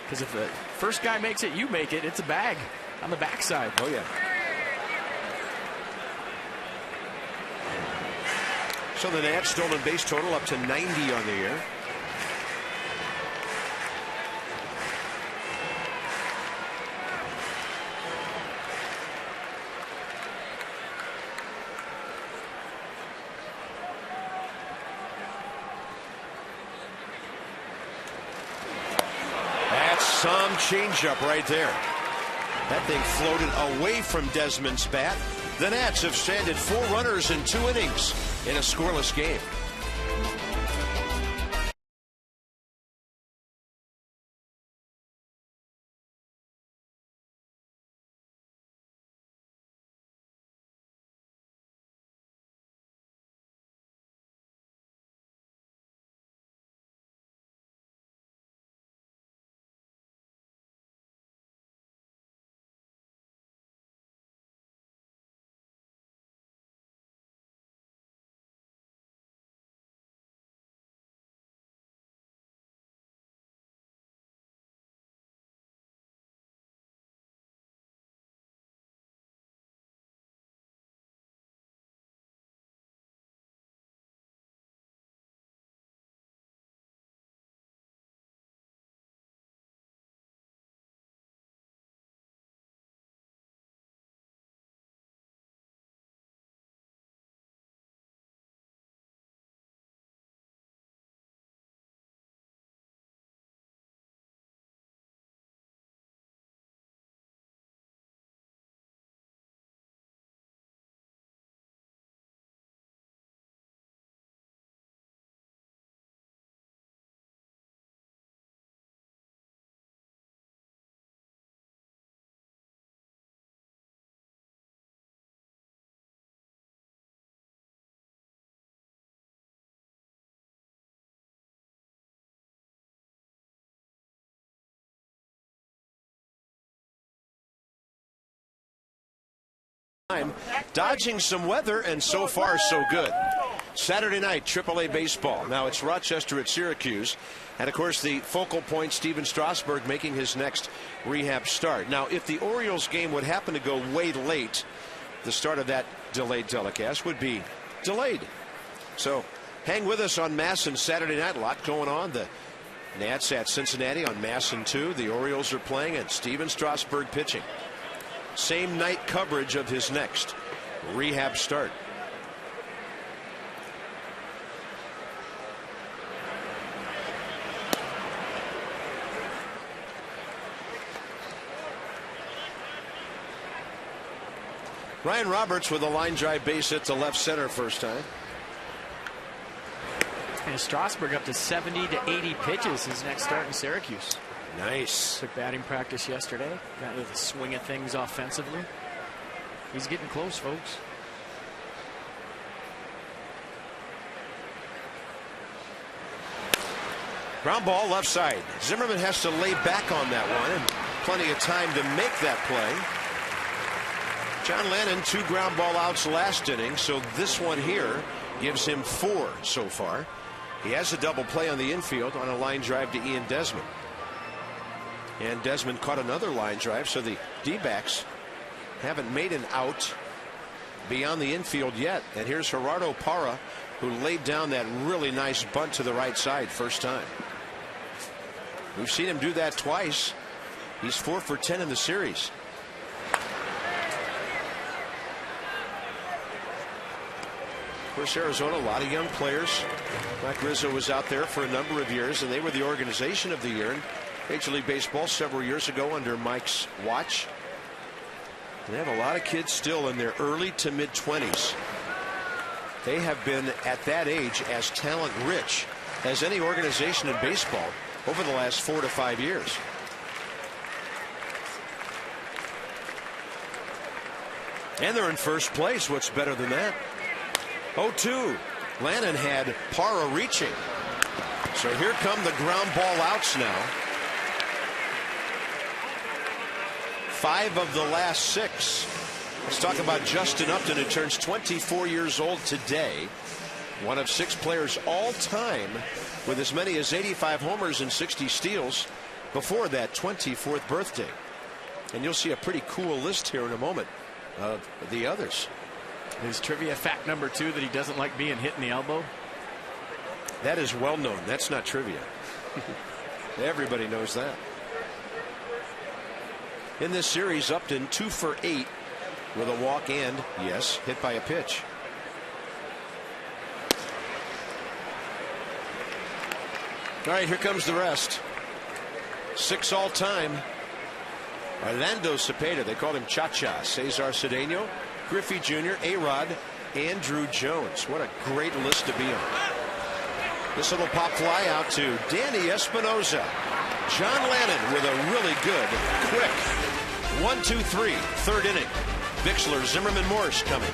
[SPEAKER 3] Because if the first guy makes it, you make it. It's a bag on the backside.
[SPEAKER 1] Oh, yeah. So the Nats stolen base total up to 90 on the year. Some changeup right there. That thing floated away from Desmond's bat. The Nats have stranded 4 runners in 2 innings in a scoreless game. time, dodging some weather, and so far so good. Saturday night, AAA baseball. Now it's Rochester at Syracuse. And of course the focal point, Steven Strasburg, making his next rehab start. Now if the Orioles game would happen to go way late, the start of that delayed telecast would be delayed. So hang with us on MASN Saturday night. A lot going on. The Nats at Cincinnati on MASN 2. The Orioles are playing, and Steven Strasburg pitching. Same night coverage of his next rehab start. Ryan Roberts with a line drive base hit to left center first time.
[SPEAKER 3] And Strasburg up to 70 to 80 pitches his next start in Syracuse.
[SPEAKER 1] Nice.
[SPEAKER 3] Took batting practice yesterday. Got into the swing of things offensively. He's getting close, folks.
[SPEAKER 1] Ground ball left side. Zimmerman has to lay back on that one, and plenty of time to make that play. John Lannon, 2 ground ball outs last inning, so this one here gives him 4 so far. He has a double play on the infield on a line drive to Ian Desmond. And Desmond caught another line drive, so the D-backs haven't made an out beyond the infield yet. And here's Gerardo Parra, who laid down that really nice bunt to the right side first time. We've seen him do that twice. He's 4 for 10 in the series. Of course, Arizona, a lot of young players. Mike Rizzo was out there for a number of years, and they were the organization of the year in Major League Baseball several years ago under Mike's watch. They have a lot of kids still in their early to mid 20s. They have been at that age as talent rich as any organization in baseball over the last 4 to 5 years. And they're in first place. What's better than that? 0-2. Lannon had Parra reaching. So here come the ground ball outs now. 5 of the last 6. Let's talk about Justin Upton, who turns 24 years old today. One of 6 players all time with as many as 85 homers and 60 steals before that 24th birthday. And you'll see a pretty cool list here in a moment of the others.
[SPEAKER 3] His trivia fact number 2 that he doesn't like being hit in the elbow.
[SPEAKER 1] That is well known. That's not trivia. Everybody knows that. In this series, Upton 2 for 8 with a walk and, yes, hit by a pitch. All right, here comes the rest. 6 all time. Orlando Cepeda, they called him Cha-Cha. Cesar Cedeno, Griffey Jr., A-Rod, Andrew Jones. What a great list to be on. This little pop fly out to Danny Espinosa. John Lannon with a really good, quick 1-2-3, 3rd inning. Bixler, Zimmerman, Morse coming.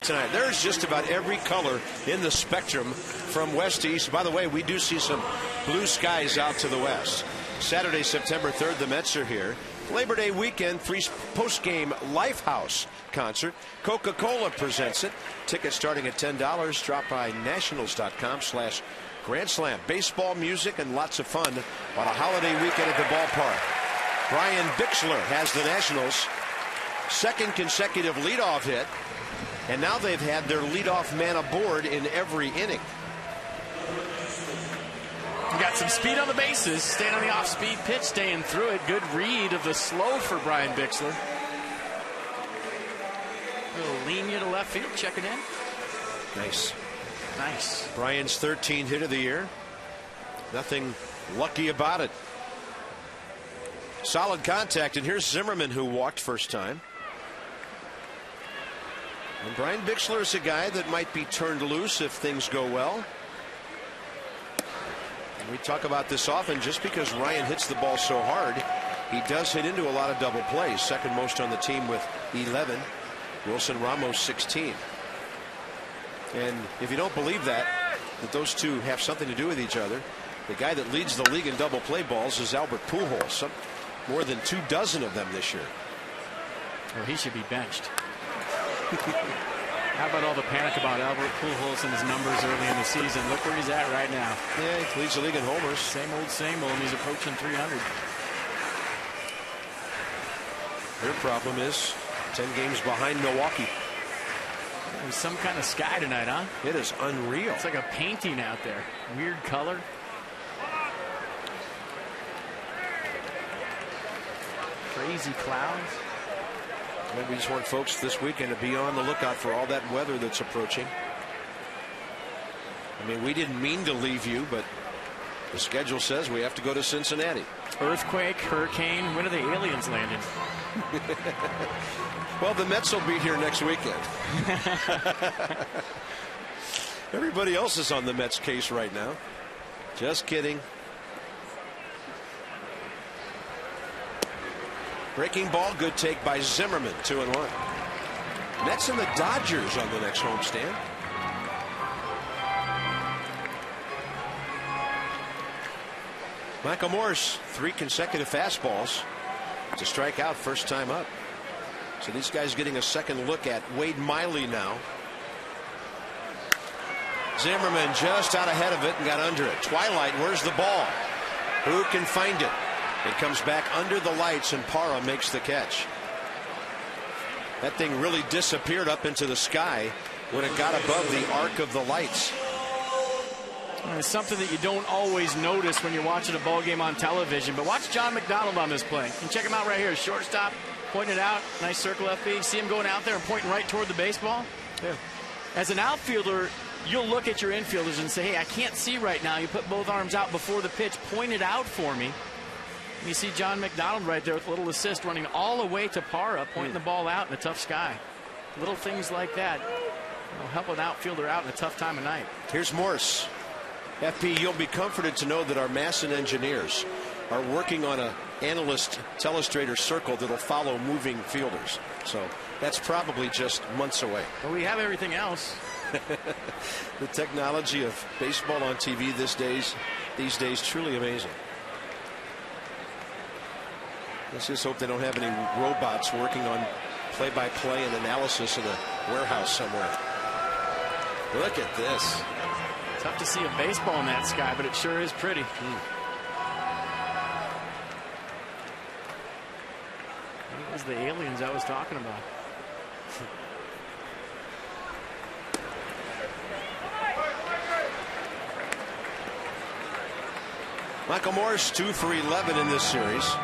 [SPEAKER 1] tonight. There's just about every color in the spectrum from west to east. By the way, we do see some blue skies out to the west. Saturday, September 3rd, the Mets are here. Labor Day weekend, free post-game Lifehouse concert. Coca-Cola presents it. Tickets starting at $10. Drop by nationals.com/Grand Slam. Baseball, music, and lots of fun on a holiday weekend at the ballpark. Brian Bixler has the Nationals' second consecutive leadoff hit, and now they've had their leadoff man aboard in every inning.
[SPEAKER 3] Got some speed on the bases, staying on the off-speed pitch, staying through it. Good read of the slow for Brian Bixler. A little lean you to left field, checking in.
[SPEAKER 1] Nice.
[SPEAKER 3] Nice.
[SPEAKER 1] Brian's 13th hit of the year. Nothing lucky about it. Solid contact, and here's Zimmerman, who walked first time. And Brian Bixler is a guy that might be turned loose if things go well. We talk about this often. Just because Ryan hits the ball so hard, he does hit into a lot of double plays. Second most on the team with 11. Wilson Ramos 16. And if you don't believe that those two have something to do with each other, the guy that leads the league in double play balls is Albert Pujols. More than 24 of them this year.
[SPEAKER 3] Well, he should be benched. How about all the panic about Albert Pujols and his numbers early in the season? Look where he's at right now.
[SPEAKER 1] Yeah, he leads the league in homers.
[SPEAKER 3] Same old, and he's approaching 300.
[SPEAKER 1] Their problem is 10 games behind Milwaukee.
[SPEAKER 3] There's some kind of sky tonight, huh?
[SPEAKER 1] It is unreal.
[SPEAKER 3] It's like a painting out there. Weird color. Crazy clouds.
[SPEAKER 1] We just want folks this weekend to be on the lookout for all that weather that's approaching. I mean, we didn't mean to leave you, but the schedule says we have to go to Cincinnati.
[SPEAKER 3] Earthquake, hurricane. When are the aliens landing?
[SPEAKER 1] Well, the Mets will be here next weekend. Everybody else is on the Mets case right now. Just kidding. Breaking ball, good take by Zimmerman, 2-1. Mets and the Dodgers on the next homestand. Michael Morse, 3 consecutive fastballs to strike out first time up. So these guys getting a second look at Wade Miley now. Zimmerman just out ahead of it and got under it. Twilight, where's the ball? Who can find it? It comes back under the lights, and Parra makes the catch. That thing really disappeared up into the sky when it got above the arc of the lights.
[SPEAKER 3] It's something that you don't always notice when you're watching a ball game on television. But watch John McDonald on this play. And check him out right here. Shortstop, pointing it out. Nice circle FB. See him going out there and pointing right toward the baseball?
[SPEAKER 1] Yeah.
[SPEAKER 3] As an outfielder, you'll look at your infielders and say, hey, I can't see right now. You put both arms out before the pitch. Point it out for me. You see John McDonald right there with a little assist running all the way to Parra, pointing the ball out in a tough sky. Little things like that will help an outfielder out in a tough time of night.
[SPEAKER 1] Here's Morse. FP, you'll be comforted to know that our Masson engineers are working on an analyst telestrator circle that'll follow moving fielders. So that's probably just months away.
[SPEAKER 3] But we have everything else.
[SPEAKER 1] The technology of baseball on TV these days, truly amazing. Let's just hope they don't have any robots working on play-by-play and analysis in a warehouse somewhere. Look at this.
[SPEAKER 3] Tough to see a baseball in that sky, but it sure is pretty. It was the aliens I was talking about.
[SPEAKER 1] Michael Morse 2 for 11 in this series.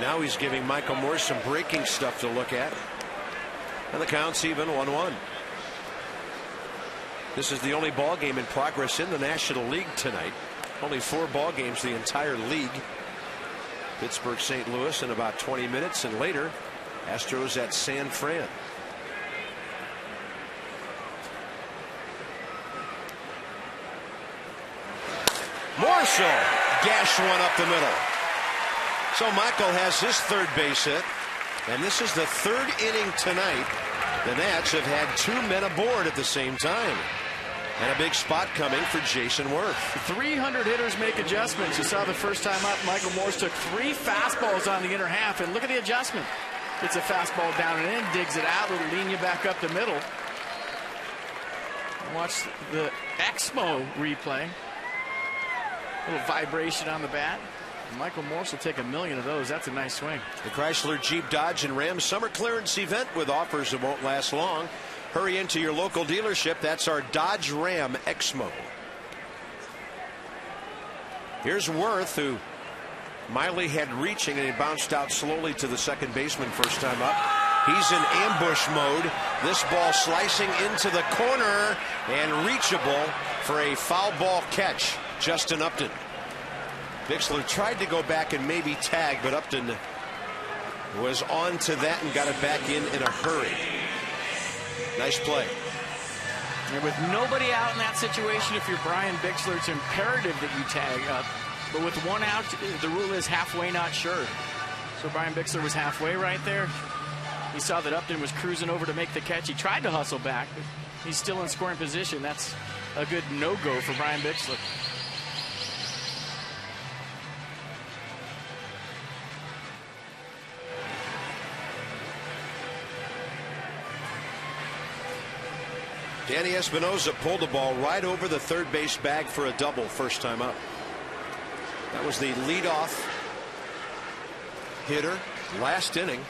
[SPEAKER 1] Now he's giving Michael Morse some breaking stuff to look at. And the count's even 1-1. This is the only ball game in progress in the National League tonight. Only 4 ball games the entire league. Pittsburgh, St. Louis in about 20 minutes, and later Astros at San Fran. Morsel gashed one up the middle. So Michael has his third base hit, and this is the third inning tonight. The Nats have had 2 men aboard at the same time. And a big spot coming for Jason Worth.
[SPEAKER 3] 300 hitters make adjustments. You saw the first time up, Michael Morse took 3 fastballs on the inner half, and look at the adjustment. Gets a fastball down and in, digs it out, little linear back up the middle. Watch the Exmo replay. Little vibration on the bat. Michael Morse will take 1 million of those. That's a nice swing.
[SPEAKER 1] The Chrysler Jeep Dodge and Ram summer clearance event with offers that won't last long. Hurry into your local dealership. That's our Dodge Ram Exmo. Here's Worth, who Miley had reaching, and he bounced out slowly to the second baseman first time up. He's in ambush mode. This ball slicing into the corner and reachable for a foul ball catch. Justin Upton. Bixler tried to go back and maybe tag, but Upton was on to that and got it back in a hurry. Nice play.
[SPEAKER 3] And with nobody out in that situation, if you're Brian Bixler, it's imperative that you tag up. But with 1 out, the rule is halfway, not sure. So Brian Bixler was halfway right there. He saw that Upton was cruising over to make the catch. He tried to hustle back, but he's still in scoring position. That's a good no-go for Brian Bixler.
[SPEAKER 1] Danny Espinosa pulled the ball right over the third base bag for a double first time up. That was the leadoff hitter last inning.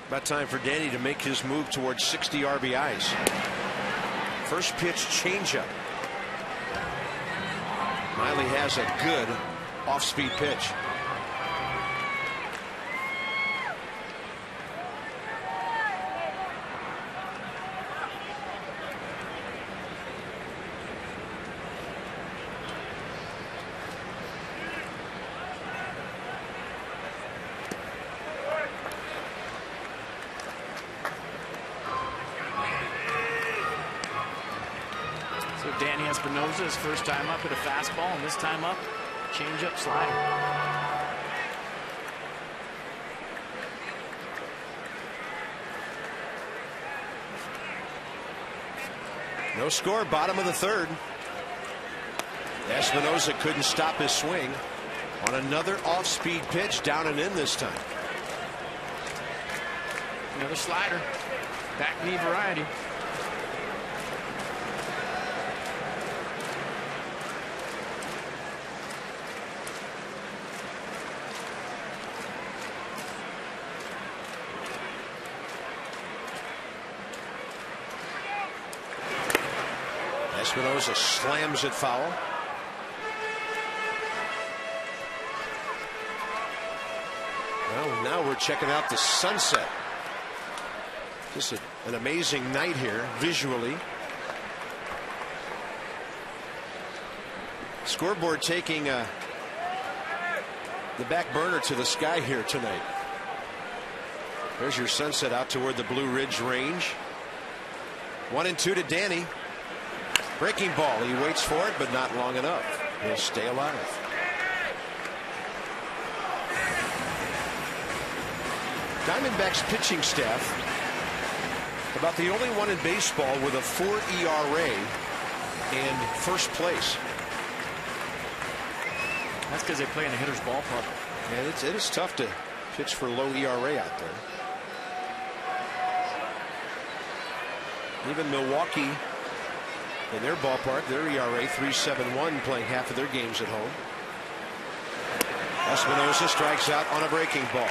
[SPEAKER 1] About time for Danny to make his move towards 60 RBIs. First pitch changeup. Miley has a good off-speed pitch.
[SPEAKER 3] Danny Espinosa, his first time up, hit a fastball, and this time up, change-up slider.
[SPEAKER 1] No score, bottom of the third. Espinosa couldn't stop his swing on another off-speed pitch, down and in this time.
[SPEAKER 3] Another slider, back knee variety.
[SPEAKER 1] Espinosa slams it foul. Well, now we're checking out the sunset. Just an amazing night here visually. Scoreboard taking the back burner to the sky here tonight. There's your sunset out toward the Blue Ridge Range. 1-2 to Danny. Breaking ball. He waits for it, but not long enough. He'll stay alive. Diamondbacks pitching staff, about the only one in baseball with a 4 ERA and first place.
[SPEAKER 3] That's because they play in a hitter's ballpark.
[SPEAKER 1] And it is tough to pitch for low ERA out there. Even Milwaukee, in their ballpark, their ERA 3.71, playing half of their games at home. Espinosa strikes out on a breaking ball.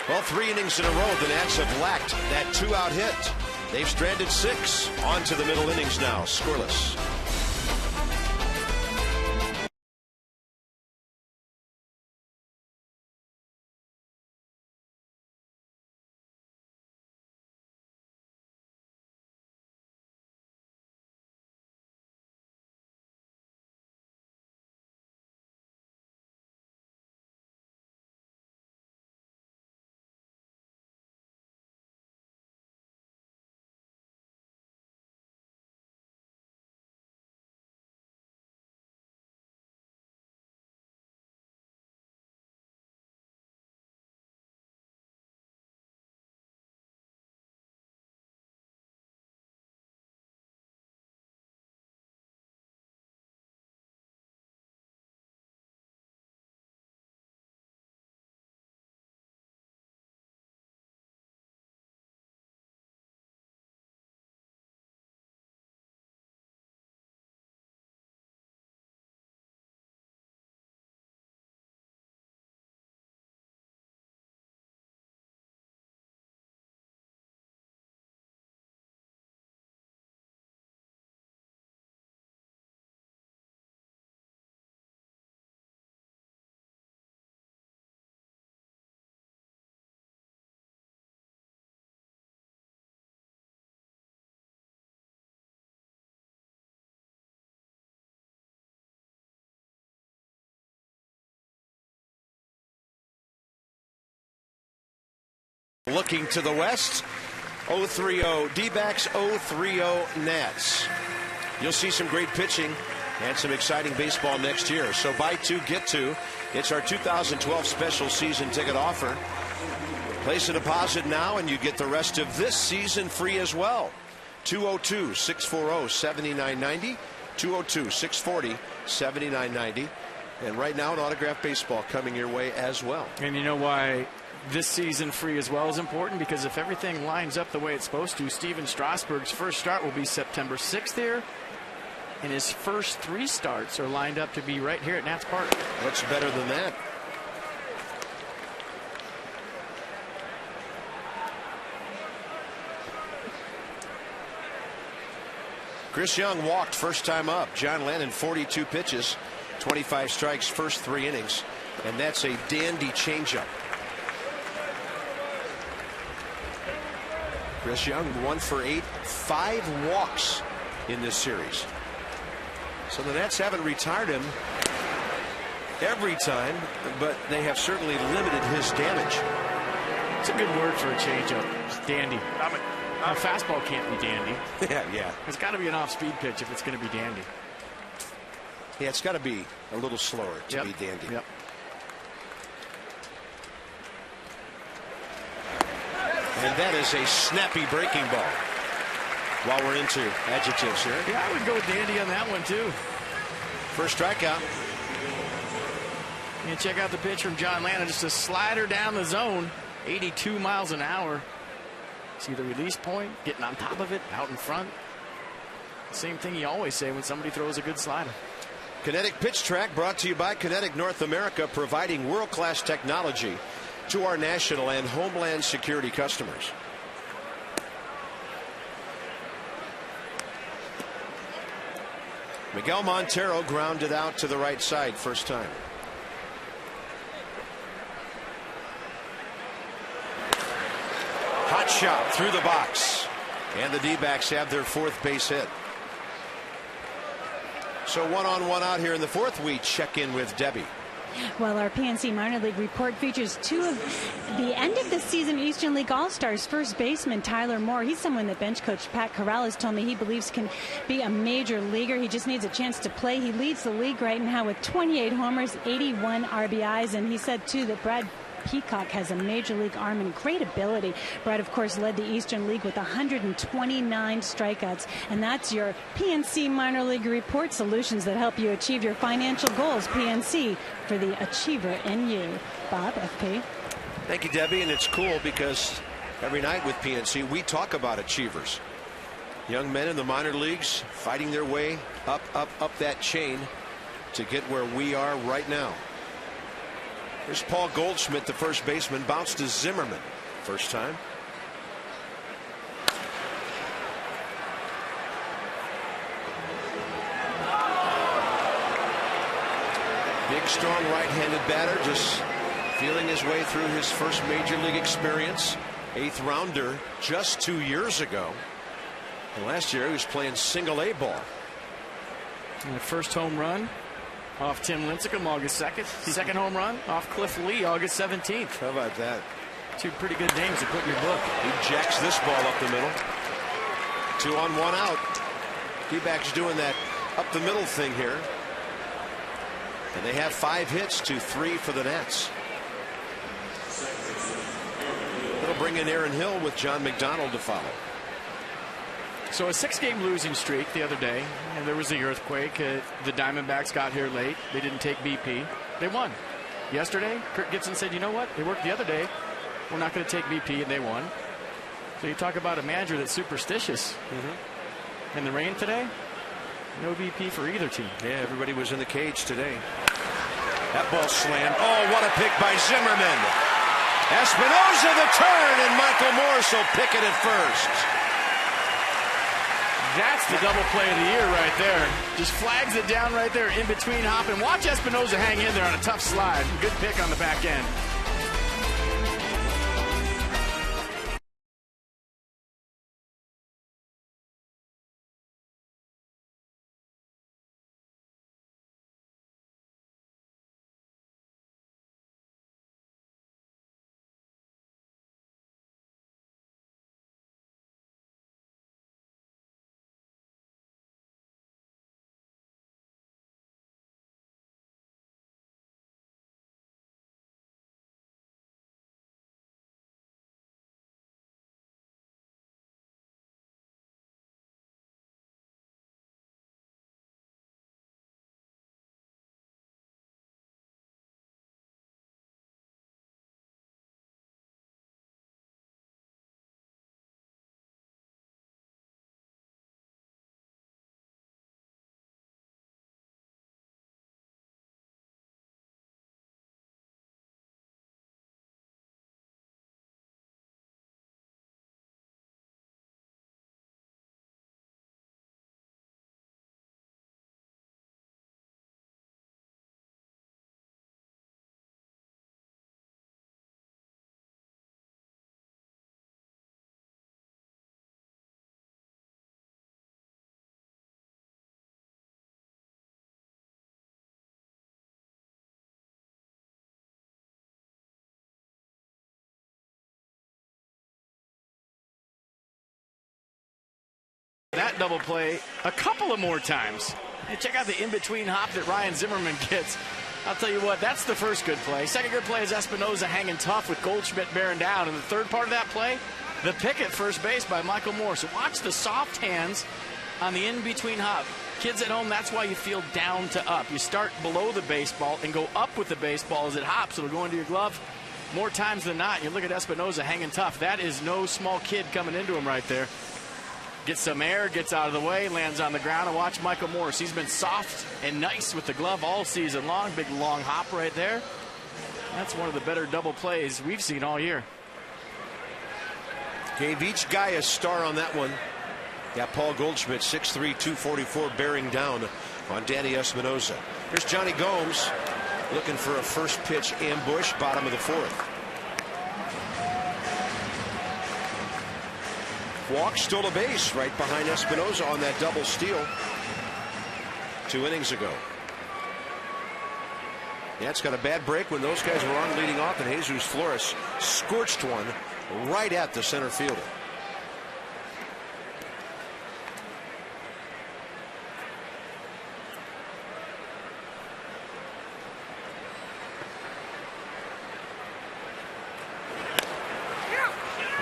[SPEAKER 1] Well, 3 innings in a row, the Nats have lacked that 2-out hit. They've stranded 6. On to the middle innings now, scoreless. Looking to the west, 0-3-0 D-backs, 0-3-0 Nats. You'll see some great pitching and some exciting baseball next year. So buy two, get two. It's our 2012 special season ticket offer. Place a deposit now and you get the rest of this season free as well. 202-640-7990, 202-640-7990. And right now, an autographed baseball coming your way as well.
[SPEAKER 3] And you know why this season free as well is important? Because if everything lines up the way it's supposed to, Steven Strasburg's first start will be September 6th here. And his first 3 starts are lined up to be right here at Nats Park.
[SPEAKER 1] What's better than that? Chris Young walked first time up. John Lennon 42 pitches, 25 strikes, first 3 innings. And that's a dandy changeup. Chris Young 1 for 8, 5 walks in this series. So the Nats haven't retired him every time, but they have certainly limited his damage.
[SPEAKER 3] It's a good word for a changeup. It's dandy. A fastball can't be dandy.
[SPEAKER 1] Yeah.
[SPEAKER 3] It's got to be an off-speed pitch if it's going to be dandy.
[SPEAKER 1] Yeah, it's got to be a little slower to be dandy.
[SPEAKER 3] Yep.
[SPEAKER 1] And that is a snappy breaking ball. While we're into adjectives here.
[SPEAKER 3] Yeah, I would go dandy on that one, too.
[SPEAKER 1] First strikeout.
[SPEAKER 3] And check out the pitch from John Lannon. Just a slider down the zone. 82 miles an hour. See the release point, getting on top of it, out in front. Same thing you always say when somebody throws a good slider.
[SPEAKER 1] Kinetic Pitch Track brought to you by Kinetic North America, providing world-class technology to our national and homeland security customers. Miguel Montero grounded out to the right side first time. Hot shot through the box. And the D-backs have their 4th base hit. So 1-on-1 out here in the 4th. We check in with Debbie.
[SPEAKER 2] Well, our PNC minor league report features 2 of the end of the season Eastern League All-Stars. First baseman Tyler Moore. He's someone that bench coach Pat Corrales told me he believes can be a major leaguer. He just needs a chance to play. He leads the league right now with 28 homers, 81 RBIs, and he said too that Brad Peacock has a major league arm and great ability. Brad, of course, led the Eastern League with 129 strikeouts. And that's your PNC minor league report, solutions that help you achieve your financial goals. PNC, for the achiever in you. Bob, FP.
[SPEAKER 1] Thank you, Debbie. And it's cool because every night with PNC, we talk about achievers. Young men in the minor leagues fighting their way up that chain to get where we are right now. Here's Paul Goldschmidt, the first baseman, bounced to Zimmerman first time. Big, strong right-handed batter, just feeling his way through his first major league experience. 8th rounder just 2 years ago. And last year he was playing single A ball.
[SPEAKER 3] And the first home run off Tim Lincecum August 2nd. Second home run off Cliff Lee August 17th.
[SPEAKER 1] How about that?
[SPEAKER 3] 2 pretty good names to put in your book.
[SPEAKER 1] He jacks this ball up the middle. 2 on, 1 out. D-backs doing that up the middle thing here. And they have 5 hits to 3 for the Nats. It'll bring in Aaron Hill with John McDonald to follow.
[SPEAKER 3] So a 6-game losing streak the other day, and there was the earthquake. The Diamondbacks got here late. They didn't take BP. They won. Yesterday, Kirk Gibson said, you know what? They worked the other day. We're not going to take BP, and they won. So you talk about a manager that's superstitious. And the rain today, no BP for either team.
[SPEAKER 1] Yeah, everybody was in the cage today. That ball slammed. Oh, what a pick by Zimmerman. Espinosa the turn, and Michael Morris will pick it at first.
[SPEAKER 3] That's the double play of the year right there. Just flags it down right there in between hopping. Watch Espinosa hang in there on a tough slide. Good pick on the back end. that double play a couple of more times. And check out the in-between hop that Ryan Zimmerman gets. I'll tell you what, that's the first good play. Second good play is Espinoza hanging tough with Goldschmidt bearing down. And the third part of that play, the pick at first base by Michael Moore. So watch the soft hands on the in-between hop. Kids at home, that's why you feel down to up. You start below the baseball and go up with the baseball as it hops. It'll go into your glove more times than not. You look at Espinoza hanging tough. That is no small kid coming into him right there. Gets some air, gets out of the way, lands on the ground, and watch Michael Morris. He's been soft and nice with the glove all season long. Big long hop right there. That's one of the better double plays we've seen all year.
[SPEAKER 1] Gave each guy a star on that one. Got Paul Goldschmidt, 6'3", 244, bearing down on Danny Espinoza. Here's Johnny Gomes looking for a first pitch ambush, bottom of the fourth. Walk, stole a base right behind Espinoza on that double steal 2 innings ago. Yeah, it's got a bad break when those guys were on leading off, and Jesus Flores scorched one right at the center fielder.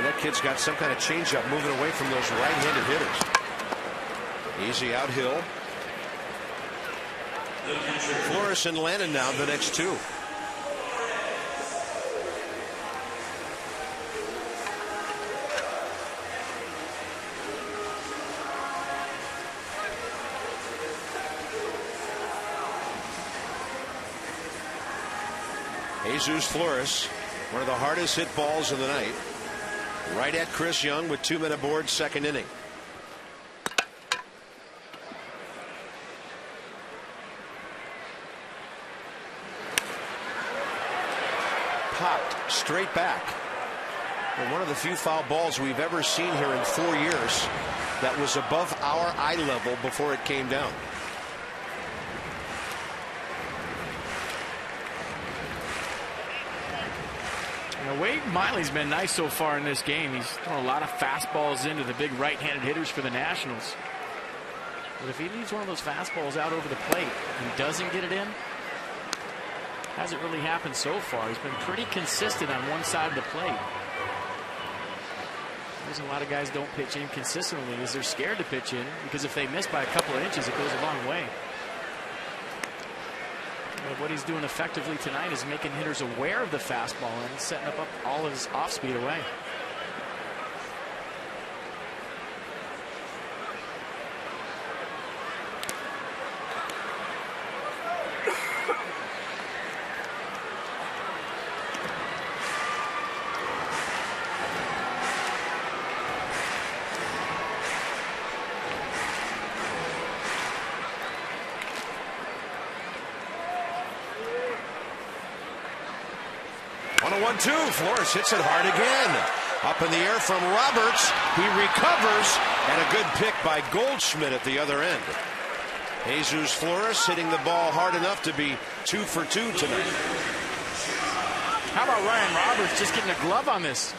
[SPEAKER 1] That kid's got some kind of changeup moving away from those right-handed hitters. Easy out Hill. Flores and Lannon now the next two. Jesus Flores, one of the hardest hit balls of the night. Right at Chris Young with 2 men aboard, second inning. Popped straight back. And one of the few foul balls we've ever seen here in 4 years that was above our eye level before it came down.
[SPEAKER 3] Wade Miley's been nice so far in this game. He's thrown a lot of fastballs into the big right-handed hitters for the Nationals. But if he leaves one of those fastballs out over the plate and doesn't get it in, hasn't really happened so far. He's been pretty consistent on one side of the plate. The reason a lot of guys don't pitch in consistently is they're scared to pitch in, because if they miss by a couple of inches, it goes a long way. But what he's doing effectively tonight is making hitters aware of the fastball and setting up all of his off-speed away.
[SPEAKER 1] On a 1-2, Flores hits it hard again. Up in the air from Roberts. He recovers, and a good pick by Goldschmidt at the other end. Jesus Flores hitting the ball hard enough to be 2 for 2 tonight.
[SPEAKER 3] How about Ryan Roberts just getting a glove on this?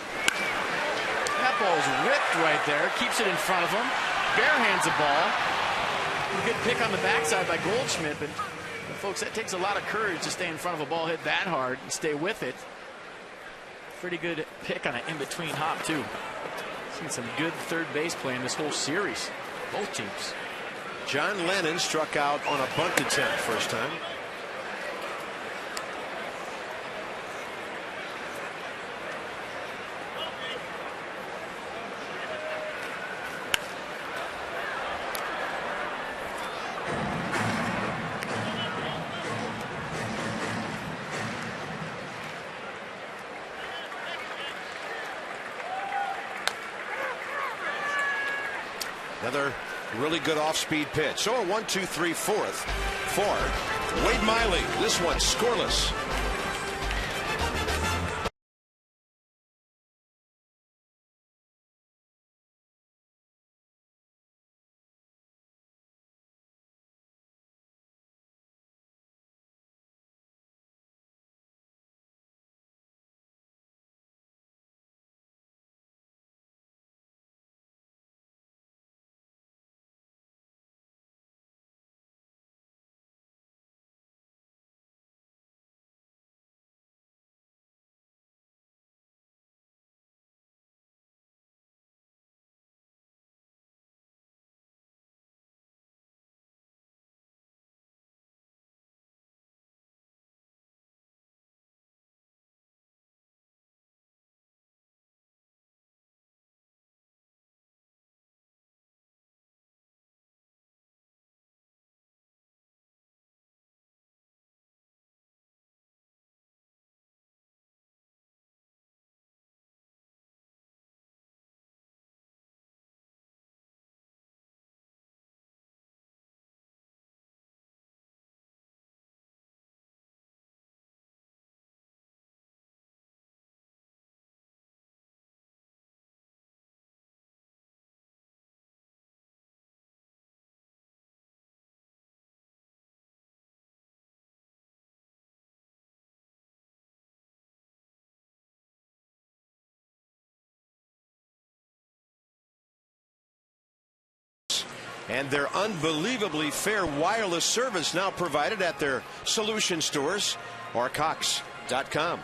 [SPEAKER 3] That ball's whipped right there. Keeps it in front of him. Barehands the ball. A good pick on the backside by Goldschmidt, but folks, that takes a lot of courage to stay in front of a ball hit that hard and stay with it. Pretty good pick on an in-between hop, too. Seen some good third base play in this whole series. Both teams.
[SPEAKER 1] John Lennon struck out on a bunt attempt first time. Another really good off-speed pitch. So a 1-2-3 fourth for Wade Miley. This one scoreless. and their unbelievably fair wireless service now provided at their solution stores or Cox.com.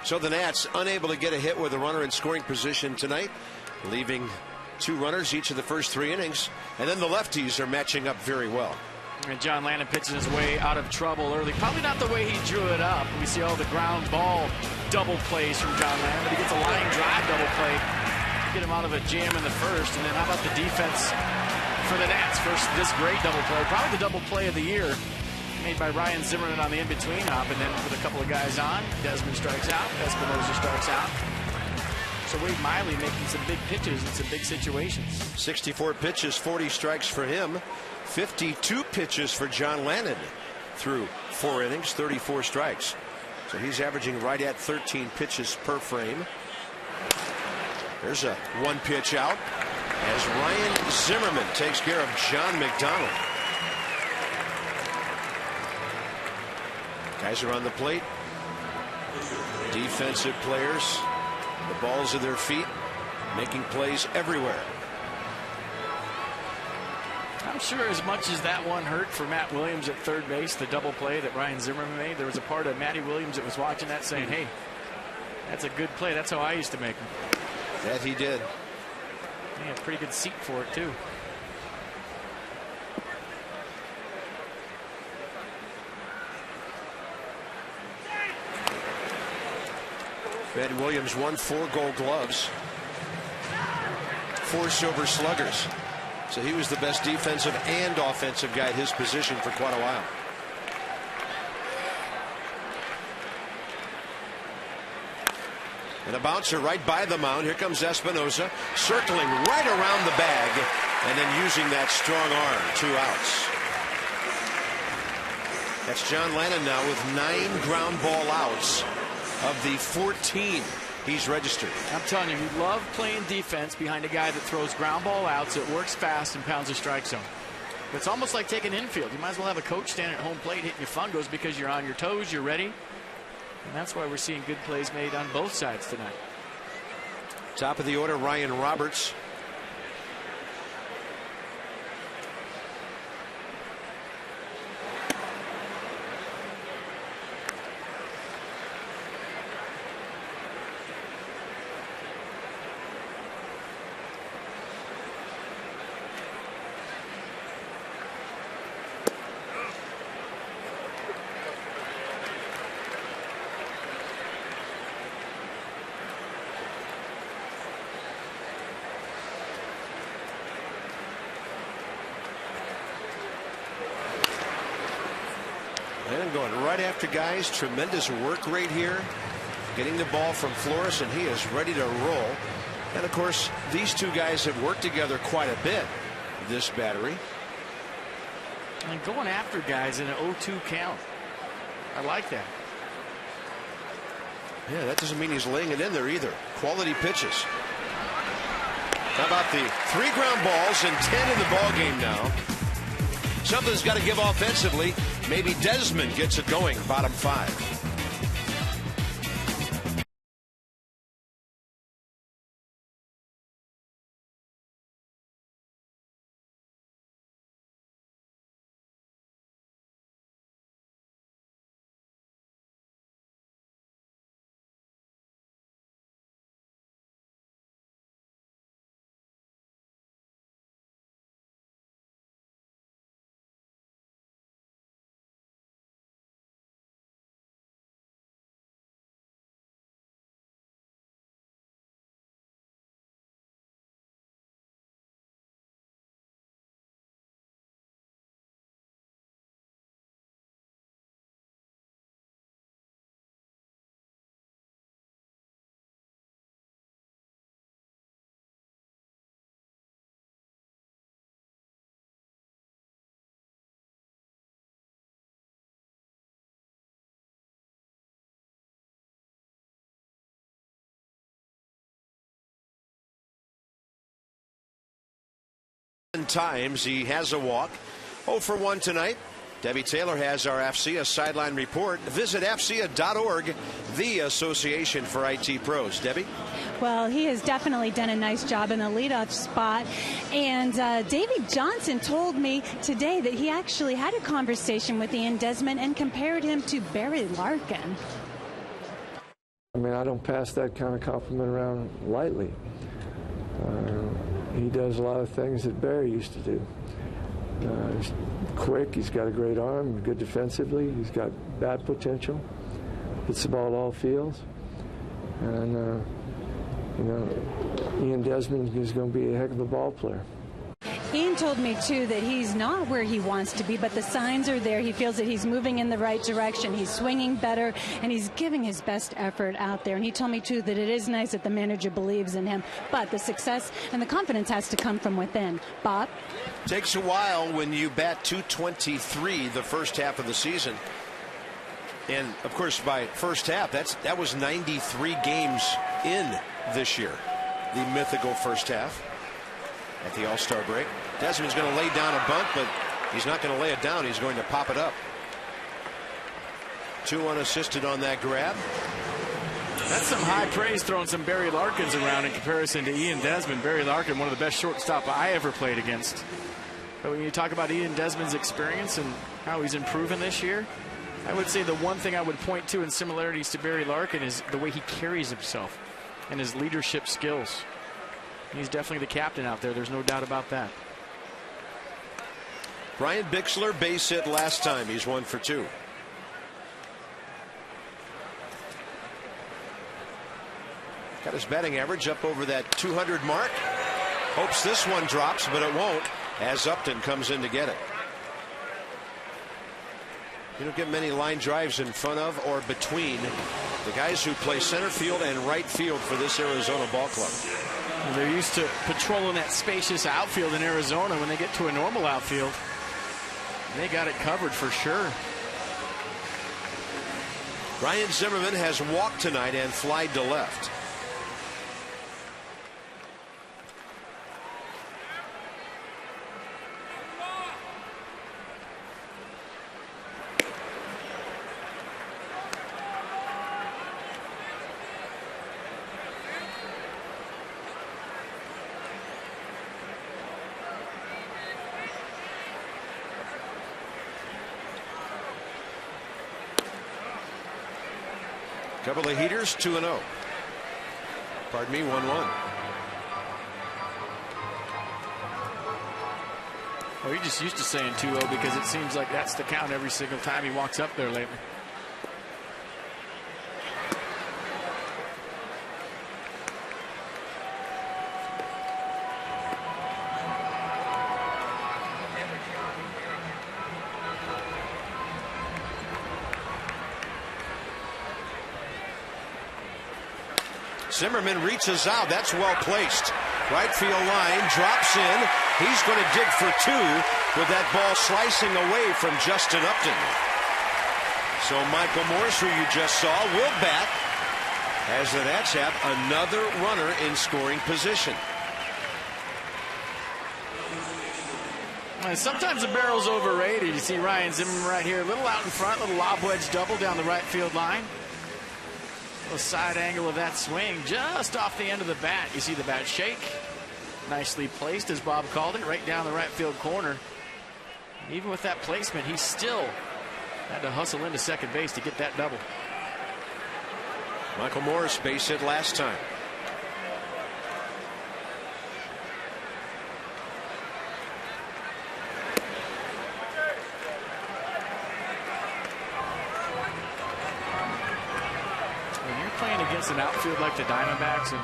[SPEAKER 1] So the Nats unable to get a hit with a runner in scoring position tonight, leaving 2 runners each of the first 3 innings, and then the lefties are matching up very well.
[SPEAKER 3] And John Lannon pitches his way out of trouble early. Probably not the way he drew it up. We see all the ground ball double plays from John Lannon, but he gets a line drive double play to get him out of a jam in the first. And then how about the defense for the Nats? First, this great double play, probably the double play of the year, made by Ryan Zimmerman on the in-between hop, and then with a couple of guys on, Desmond strikes out, Espinosa strikes out. So Wade Miley making some big pitches in some big situations.
[SPEAKER 1] 64 pitches, 40 strikes for him. 52 pitches for John Lannon through 4 innings, 34 strikes. So he's averaging right at 13 pitches per frame. There's a 1 pitch out as Ryan Zimmerman takes care of John McDonald. Guys are on the plate. Defensive players, the balls of their feet, making plays everywhere.
[SPEAKER 3] I'm sure as much as that one hurt for Matt Williams at third base, the double play that Ryan Zimmerman made, there was a part of Matty Williams that was watching that saying, hey, that's a good play. That's how I used to make them.
[SPEAKER 1] That he did.
[SPEAKER 3] He had a pretty good seat for it, too.
[SPEAKER 1] Matt Williams won 4 Gold Gloves, 4 Silver Sluggers. So he was the best defensive and offensive guy at his position for quite a while. And a bouncer right by the mound. Here comes Espinosa, circling right around the bag and then using that strong arm. 2 outs. That's John Lannon now with 9 ground ball outs of the 14 he's registered.
[SPEAKER 3] I'm telling you, you love playing defense behind a guy that throws ground ball outs, it works fast and pounds the strike zone. It's almost like taking infield. You might as well have a coach standing at home plate hitting you fungos because you're on your toes, you're ready. And that's why we're seeing good plays made on both sides tonight.
[SPEAKER 1] Top of the order, Ryan Roberts. And going right after guys. Tremendous work rate here. Getting the ball from Flores, and he is ready to roll. And of course, these 2 guys have worked together quite a bit this battery.
[SPEAKER 3] And going after guys in an 0-2 count. I like that.
[SPEAKER 1] Yeah, that doesn't mean he's laying it in there either. Quality pitches. How about the 3 ground balls and 10 in the ball game now? Something's got to give offensively. Maybe Desmond gets it going. Bottom 5. Times he has a walk. 0 for 1 tonight. Debbie Taylor has our AFCIA sideline report. Visit AFCIA.org, the Association for IT Pros. Debbie?
[SPEAKER 2] Well, he has definitely done a nice job in the leadoff spot. And David Johnson told me today that he actually had a conversation with Ian Desmond and compared him to Barry Larkin.
[SPEAKER 5] I mean, I don't pass that kind of compliment around lightly. He does a lot of things that Barry used to do. He's quick, he's got a great arm, good defensively, he's got bat potential, hits the ball at all fields. And, you know, Ian Desmond is going to be a heck of a ball player.
[SPEAKER 2] Ian told me, too, that he's not where he wants to be, but the signs are there. He feels that he's moving in the right direction. He's swinging better, and he's giving his best effort out there. And he told me, too, that it is nice that the manager believes in him, but the success and the confidence has to come from within. Bob?
[SPEAKER 1] Takes a while when you bat .223 the first half of the season. And, of course, by first half, that was 93 games in this year, the mythical first half. At the All-Star break, Desmond's going to lay down a bunt, but he's not going to lay it down. He's going to pop it up. 2 unassisted on that grab.
[SPEAKER 3] That's some high praise, throwing some Barry Larkins around in comparison to Ian Desmond. Barry Larkin, one of the best shortstop I ever played against. But when you talk about Ian Desmond's experience and how he's improving this year, I would say the one thing I would point to in similarities to Barry Larkin is the way he carries himself and his leadership skills. He's definitely the captain out there. There's no doubt about that.
[SPEAKER 1] Brian Bixler base hit last time. He's 1 for 2. Got his batting average up over that 200 mark. Hopes this one drops, but it won't, as Upton comes in to get it. You don't get many line drives in front of or between the guys who play center field and right field for this Arizona ball club.
[SPEAKER 3] They're used to patrolling that spacious outfield in Arizona. When they get to a normal outfield, they got it covered for sure.
[SPEAKER 1] Ryan Zimmerman has walked tonight and flied to left. Couple of heaters, 2-0. Pardon me, 1-1.
[SPEAKER 3] Well, you're just used to saying 2-0 because it seems like that's the count every single time he walks up there lately.
[SPEAKER 1] Zimmerman reaches out. That's well placed. Right field line drops in. He's going to dig for 2 with that ball slicing away from Justin Upton. So Michael Morse, who you just saw, will bat as the Nats have another runner in scoring position.
[SPEAKER 3] Sometimes the barrel's overrated. You see Ryan Zimmerman right here, a little out in front, little lob wedge double down the right field line. A side angle of that swing just off the end of the bat. You see the bat shake. Nicely placed, as Bob called it, right down the right field corner. Even with that placement, he still had to hustle into second base to get that double.
[SPEAKER 1] Michael Morris base hit last time.
[SPEAKER 3] Against an outfield like the Diamondbacks and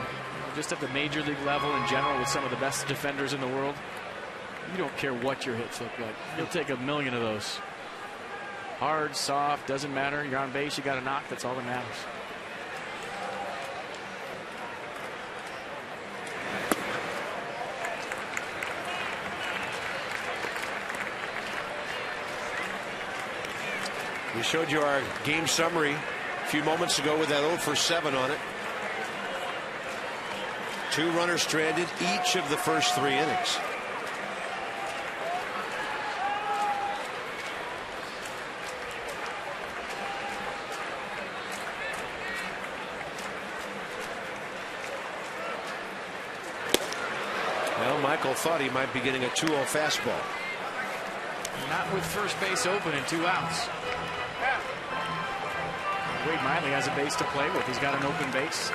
[SPEAKER 3] just at the major league level in general with some of the best defenders in the world, you don't care what your hits look like. You'll take a million of those. Hard, soft, doesn't matter. You're on base, you got a knock. That's all that matters.
[SPEAKER 1] We showed you our game summary a few moments ago with that 0 for 7 on it. 2 runners stranded each of the first 3 innings. Michael thought he might be getting a 2-0 fastball.
[SPEAKER 3] Not with first base open and 2 outs. Wade Miley has a base to play with. He's got an open base.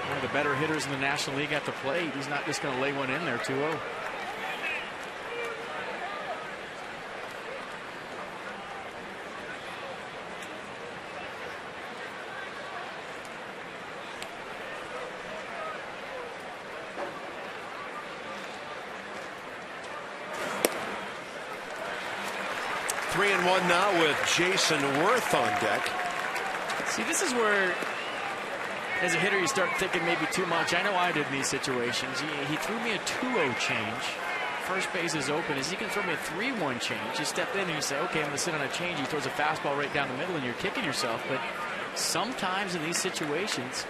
[SPEAKER 3] One of the better hitters in the National League at the plate. He's not just going to lay one in there 2-0.
[SPEAKER 1] Three and one now with Jason Worth on deck.
[SPEAKER 3] See, this is where, as a hitter, you start thinking maybe too much. I know I did in these situations. He threw me a 2-0 change. First base is open. Is he going to throw me a 3-1 change? You step in and you say, okay, I'm going to sit on a change. He throws a fastball right down the middle and you're kicking yourself. But sometimes in these situations,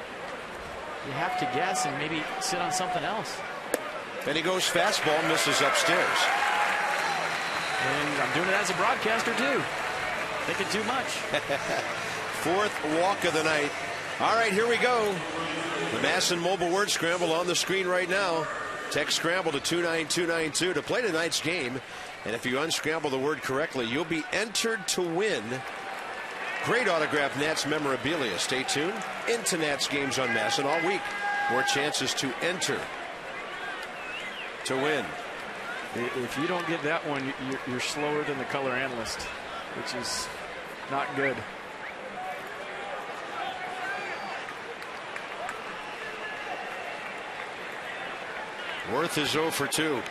[SPEAKER 3] you have to guess and maybe sit on something else.
[SPEAKER 1] And he goes fastball, misses upstairs.
[SPEAKER 3] And I'm doing it as a broadcaster, too. Thinking too much.
[SPEAKER 1] Fourth walk of the night. All right, here we go. The Masson Mobile Word Scramble on the screen right now. Text Scramble to 29292 to play tonight's game. And if you unscramble the word correctly, you'll be entered to win great autographed Nats memorabilia. Stay tuned. Into Nats games on Masson all week. More chances to enter to win.
[SPEAKER 3] If you don't get that one, you're slower than the color analyst, which is not good.
[SPEAKER 1] Worth is 0 for 2.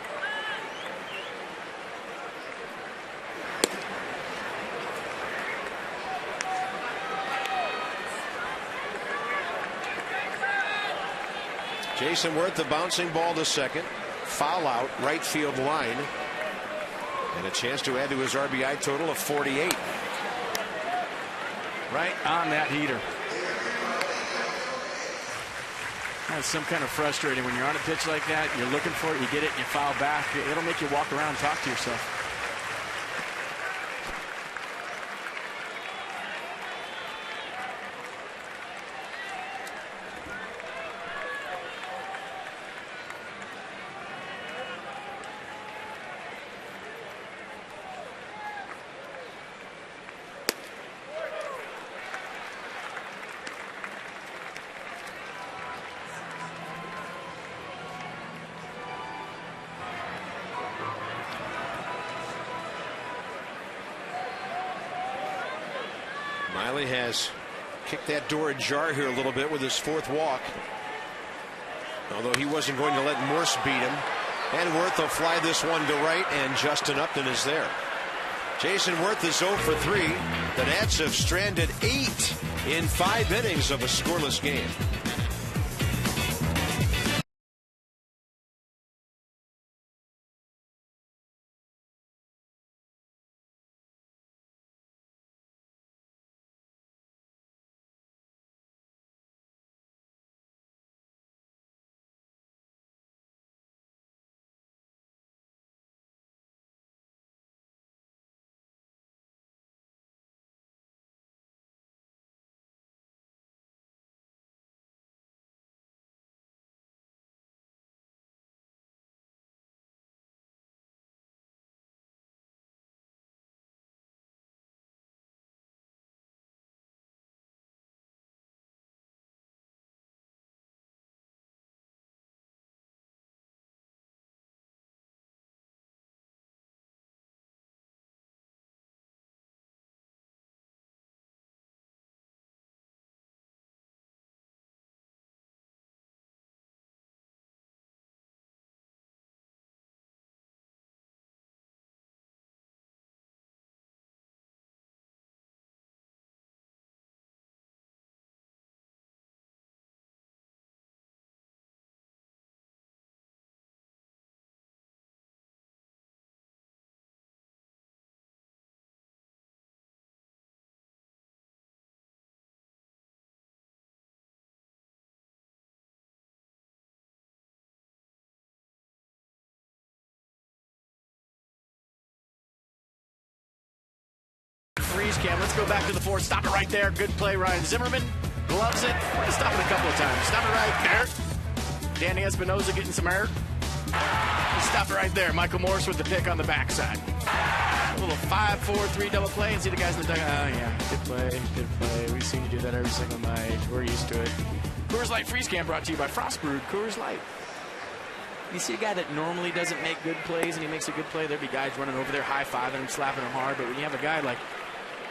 [SPEAKER 1] Jason Worth, the bouncing ball to second. Foul out, right field line. And a chance to add to his RBI total of 48.
[SPEAKER 3] Right on that heater. That's some kind of frustrating when you're on a pitch like that. You're looking for it, you get it, and you foul back. It'll make you walk around and talk to yourself.
[SPEAKER 1] Miley has kicked that door ajar here a little bit with his fourth walk. Although he wasn't going to let Morse beat him. And Worth will fly this one to right, and Justin Upton is there. Jason Worth is 0 for 3. The Nats have stranded 8 in 5 innings of a scoreless game.
[SPEAKER 3] Freeze cam. Let's go back to the fourth. Stop it right there. Good play, Ryan Zimmerman. Gloves it. We're going to stop it a couple of times. Stop it right there. Danny Espinosa getting some hurt. Stop it right there. Michael Morris with the pick on the backside. A little 5-4-3 double play and see the guys in the dugout. Oh, yeah. Good play. Good play. We've seen you do that every single night. We're used to it. Coors Light Freeze Can brought to you by Frost Brewed Coors Light. You see a guy that normally doesn't make good plays and he makes a good play, there'd be guys running over there high-fiving him, slapping him hard. But when you have a guy like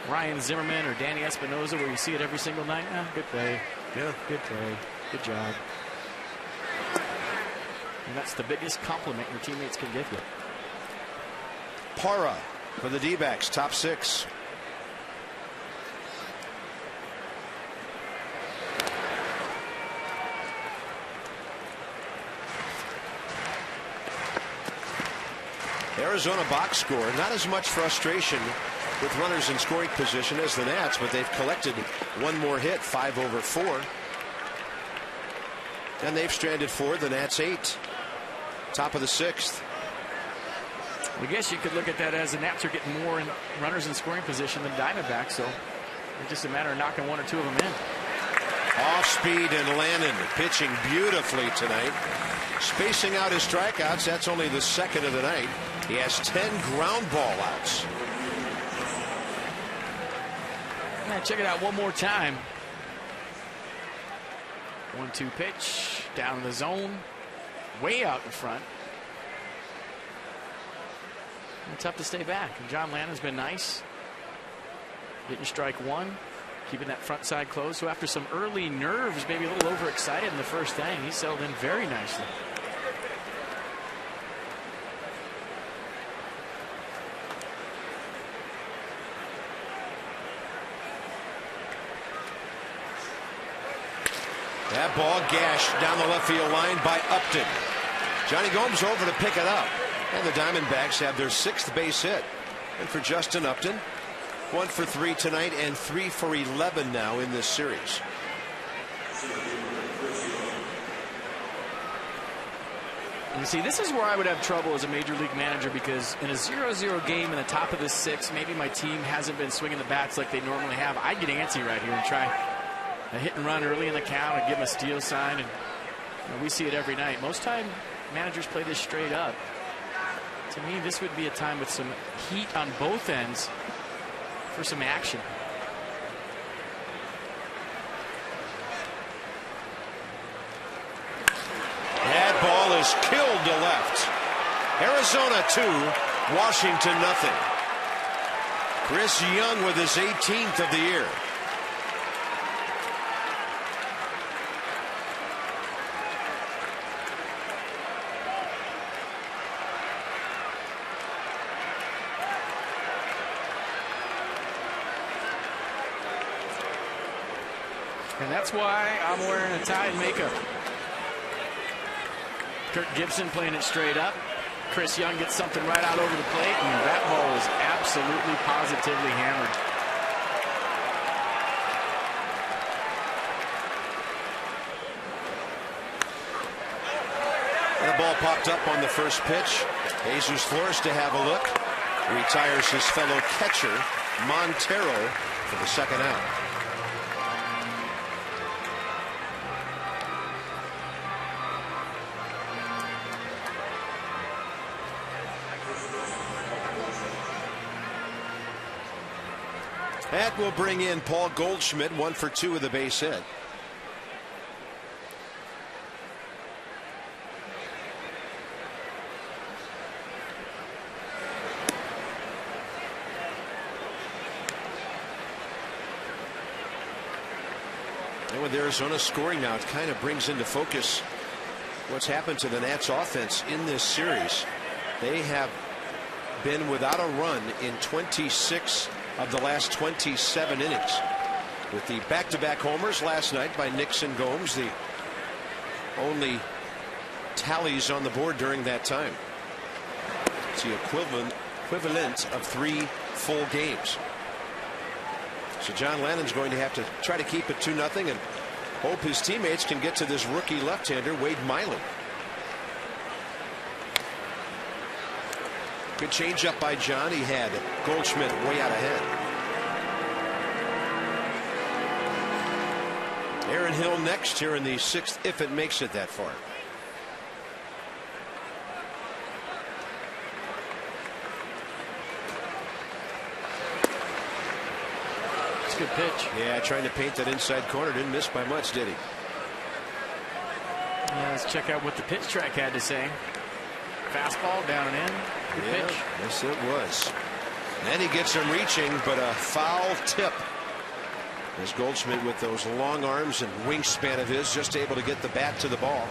[SPEAKER 3] Ryan Zimmerman or Danny Espinosa where you see it every single night, good play.
[SPEAKER 1] Yeah.
[SPEAKER 3] Good play. Good job. And that's the biggest compliment your teammates can give you.
[SPEAKER 1] Para for the D-backs, top 6. Arizona box score. Not as much frustration with runners in scoring position as the Nats, but they've collected one more hit, 5 over 4. And they've stranded 4, the Nats 8. Top of the 6th.
[SPEAKER 3] I guess you could look at that as the Nats are getting more runners in scoring position than Diamondbacks, so it's just a matter of knocking 1 or 2 of them in.
[SPEAKER 1] Off speed, and Lannon pitching beautifully tonight. Spacing out his strikeouts. That's only the 2nd of the night. He has 10 ground ball outs.
[SPEAKER 3] Check it out one more time. 1-2 pitch down in the zone, way out in front. And tough to stay back. And John Lannon's been nice. Getting strike 1, keeping that front side closed. So after some early nerves, maybe a little overexcited in the first inning, he settled in very nicely.
[SPEAKER 1] That ball gashed down the left field line by Upton. Johnny Gomes over to pick it up. And the Diamondbacks have their 6th base hit. And for Justin Upton, 1 for 3 tonight and 3 for 11 now in this series.
[SPEAKER 3] You see, this is where I would have trouble as a major league manager, because in a 0-0 game in the top of the 6th, maybe my team hasn't been swinging the bats like they normally have. I'd get antsy right here and try a hit and run early in the count and give him a steal sign. And we see it every night. Most time managers play this straight up. To me, this would be a time with some heat on both ends for some action.
[SPEAKER 1] That ball is killed to left. Arizona 2, Washington nothing. Chris Young with his 18th of the year.
[SPEAKER 3] And that's why I'm wearing a tie and makeup. Kirk Gibson playing it straight up. Chris Young gets something right out over the plate, and that ball is absolutely positively hammered.
[SPEAKER 1] And the ball popped up on the first pitch. Jesus Flores to have a look. Retires his fellow catcher, Montero, for the 2nd out. That will bring in Paul Goldschmidt, 1 for 2 with a base hit. And with Arizona scoring now, it kind of brings into focus what's happened to the Nats offense in this series. They have been without a run in 26 of the last 27 innings, with the back-to-back homers last night by Nix and Gomes, the only tallies on the board during that time. It's the equivalent of 3 full games. So John Lannon's going to have to try to keep it 2-0 and hope his teammates can get to this rookie left-hander, Wade Miley. Good changeup by John. He had Goldschmidt way out ahead. Aaron Hill next here in the 6th, if it makes it that far.
[SPEAKER 3] good pitch.
[SPEAKER 1] Yeah, trying to paint that inside corner. Didn't miss by much, did he?
[SPEAKER 3] Yeah, let's check out what the pitch track had to say. Fastball down and in. Good pitch.
[SPEAKER 1] Yes, it was. Then he gets him reaching, but a foul tip. As Goldschmidt, with those long arms and wingspan of his, just able to get the bat to the ball.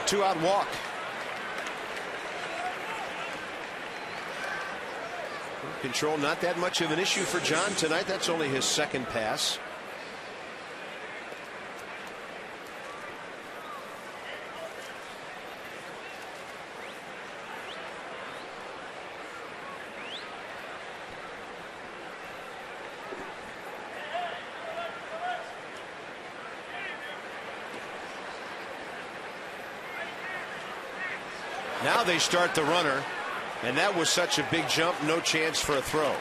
[SPEAKER 1] Two-out walk. Control not that much of an issue for John tonight. That's only his second pass. Now they start the runner, and that was such a big jump, no chance for a throw.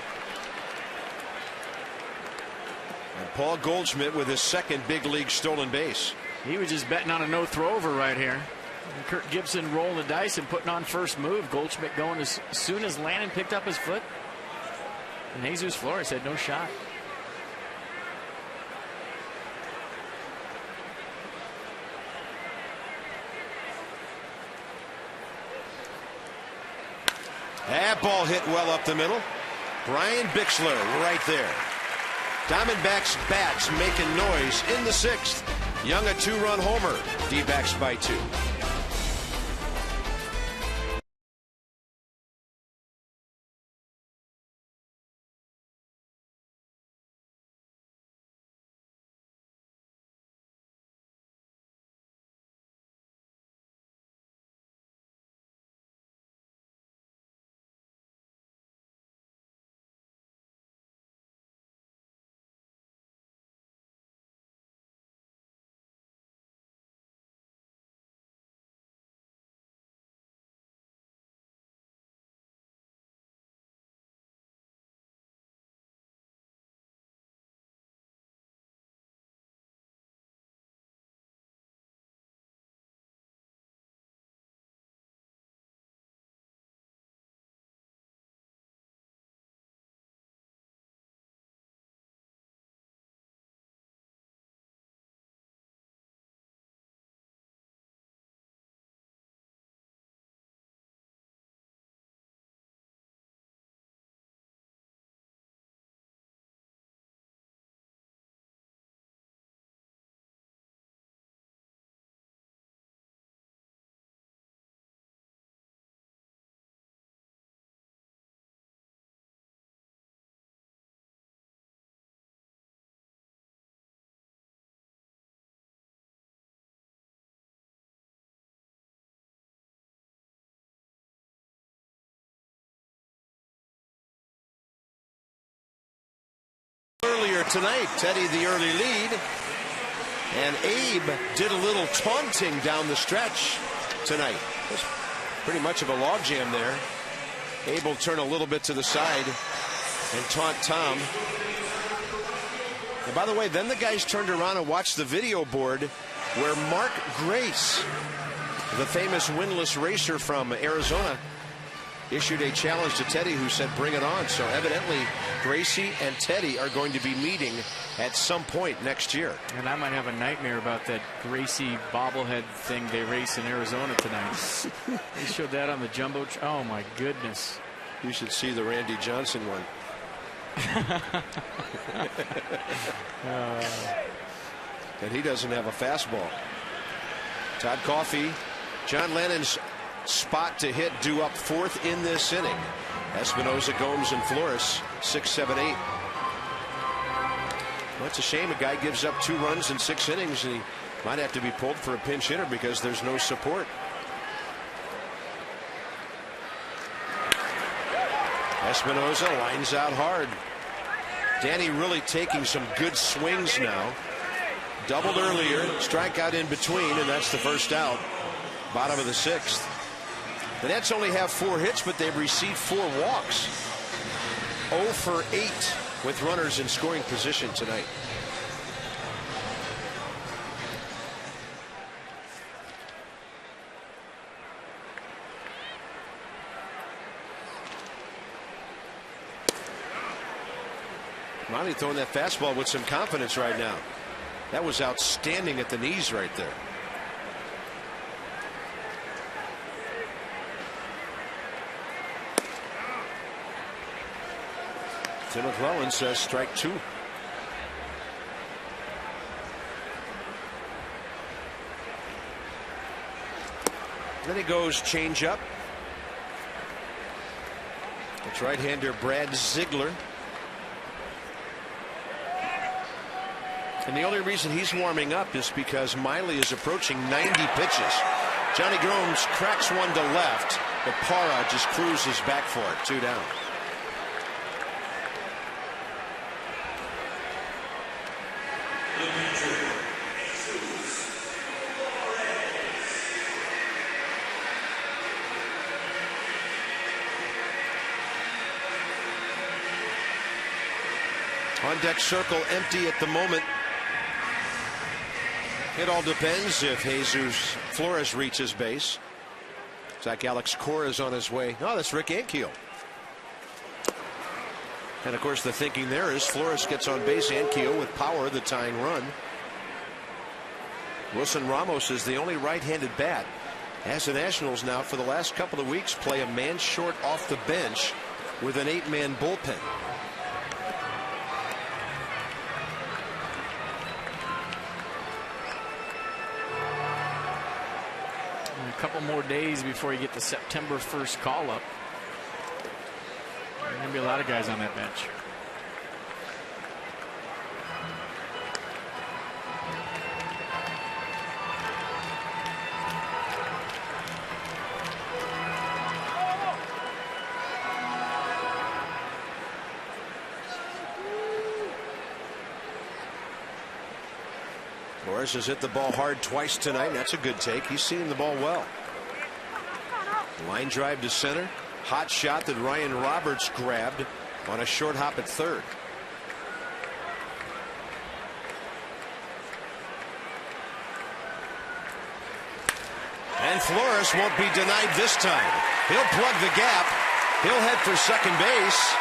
[SPEAKER 1] And Paul Goldschmidt with his second big league stolen base.
[SPEAKER 3] He was just betting on a no throw over right here. And Kurt Gibson rolling the dice and putting on first move. Goldschmidt going as soon as Lannon picked up his foot. And Jesus Flores had no shot.
[SPEAKER 1] That ball hit well up the middle. Brian Bixler right there. Diamondbacks bats making noise in the sixth. Young a two-run homer. D-backs by 2. Earlier tonight, Teddy the early lead, and Abe did a little taunting down the stretch tonight. It was pretty much of a logjam there. Abe will turn a little bit to the side and taunt Tom. And by the way, then the guys turned around and watched the video board where Mark Grace, the famous winless racer from Arizona, issued a challenge to Teddy, who said bring it on. So evidently Gracie and Teddy are going to be meeting at some point next year.
[SPEAKER 3] And I might have a nightmare about that Gracie bobblehead thing they race in Arizona tonight. They showed that on the jumbo. Oh my goodness.
[SPEAKER 1] You should see the Randy Johnson one. And he doesn't have a fastball. Todd Coffey, John Lannon's spot to hit due up fourth in this inning. Espinosa, Gomes, and Flores 6, 7, 8. Well, it's a shame a guy gives up 2 runs in 6 innings, and he might have to be pulled for a pinch hitter because there's no support. Espinosa lines out hard. Danny really taking some good swings now. Doubled earlier, strikeout in between, and that's the first out. Bottom of the 6th. The Nets only have 4 hits, but they've received 4 walks. 0 for 8 with runners in scoring position tonight. Miley throwing that fastball with some confidence right now. That was outstanding at the knees right there. Tim McClellan says strike 2. Then he goes change up. It's right-hander Brad Ziegler. And the only reason he's warming up is because Miley is approaching 90 pitches. Johnny Gromes cracks one to left, but Parra just cruises back for it. 2 down. On deck circle empty at the moment. It all depends if Jesus Flores reaches base. It's like Alex Cora is on his way. No, that's Rick Ankiel. And of course the thinking there is Flores gets on base, Ankiel with power, the tying run. Wilson Ramos is the only right-handed bat. As the Nationals now for the last couple of weeks play a man short off the bench with an 8-man bullpen.
[SPEAKER 3] A couple more days before you get the September 1st call up. There's going to be a lot of guys on that bench.
[SPEAKER 1] Flores has hit the ball hard twice tonight. That's a good take. He's seeing the ball well. Line drive to center. Hot shot that Ryan Roberts grabbed on a short hop at third. And Flores won't be denied this time. He'll plug the gap. He'll head for second base.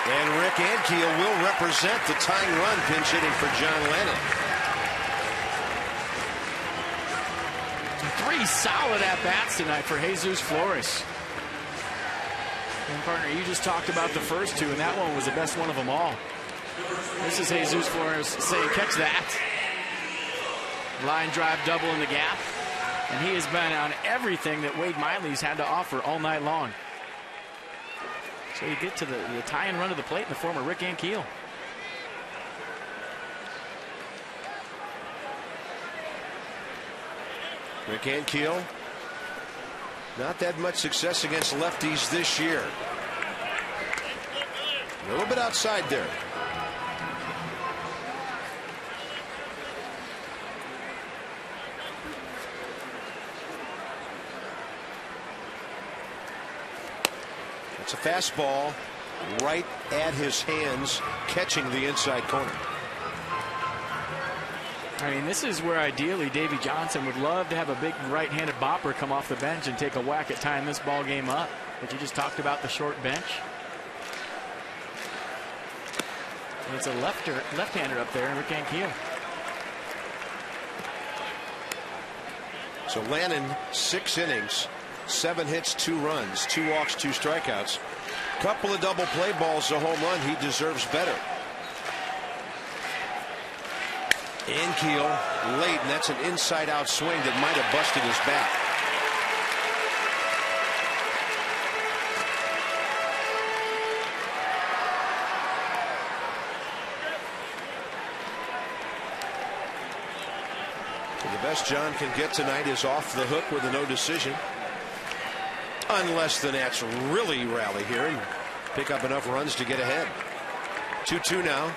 [SPEAKER 1] And Rick Ankiel will represent the tying run, pinch hitting for John Lennon.
[SPEAKER 3] 3 solid at-bats tonight for Jesus Flores. And partner, you just talked about the first 2, and that one was the best one of them all. This is Jesus Flores saying, catch that. Line drive double in the gap. And he has been on everything that Wade Miley's had to offer all night long. So you get to the tie and run to the plate in the form of Rick Ankiel.
[SPEAKER 1] Rick Ankiel, not that much success against lefties this year. A little bit outside there. It's a fastball right at his hands, catching the inside corner.
[SPEAKER 3] I mean, this is where ideally Davey Johnson would love to have a big right-handed bopper come off the bench and take a whack at tying this ball game up. But you just talked about the short bench. And it's a left-hander up there, Rick Ankiel.
[SPEAKER 1] So Lannon, 6 innings, 7 hits, 2 runs, 2 walks, 2 strikeouts. Couple of double play balls, a home run. He deserves better. Ankiel late, and that's an inside-out swing that might have busted his bat. And the best John can get tonight is off the hook with a no decision. Unless the Nats really rally here and pick up enough runs to get ahead. 2-2 now.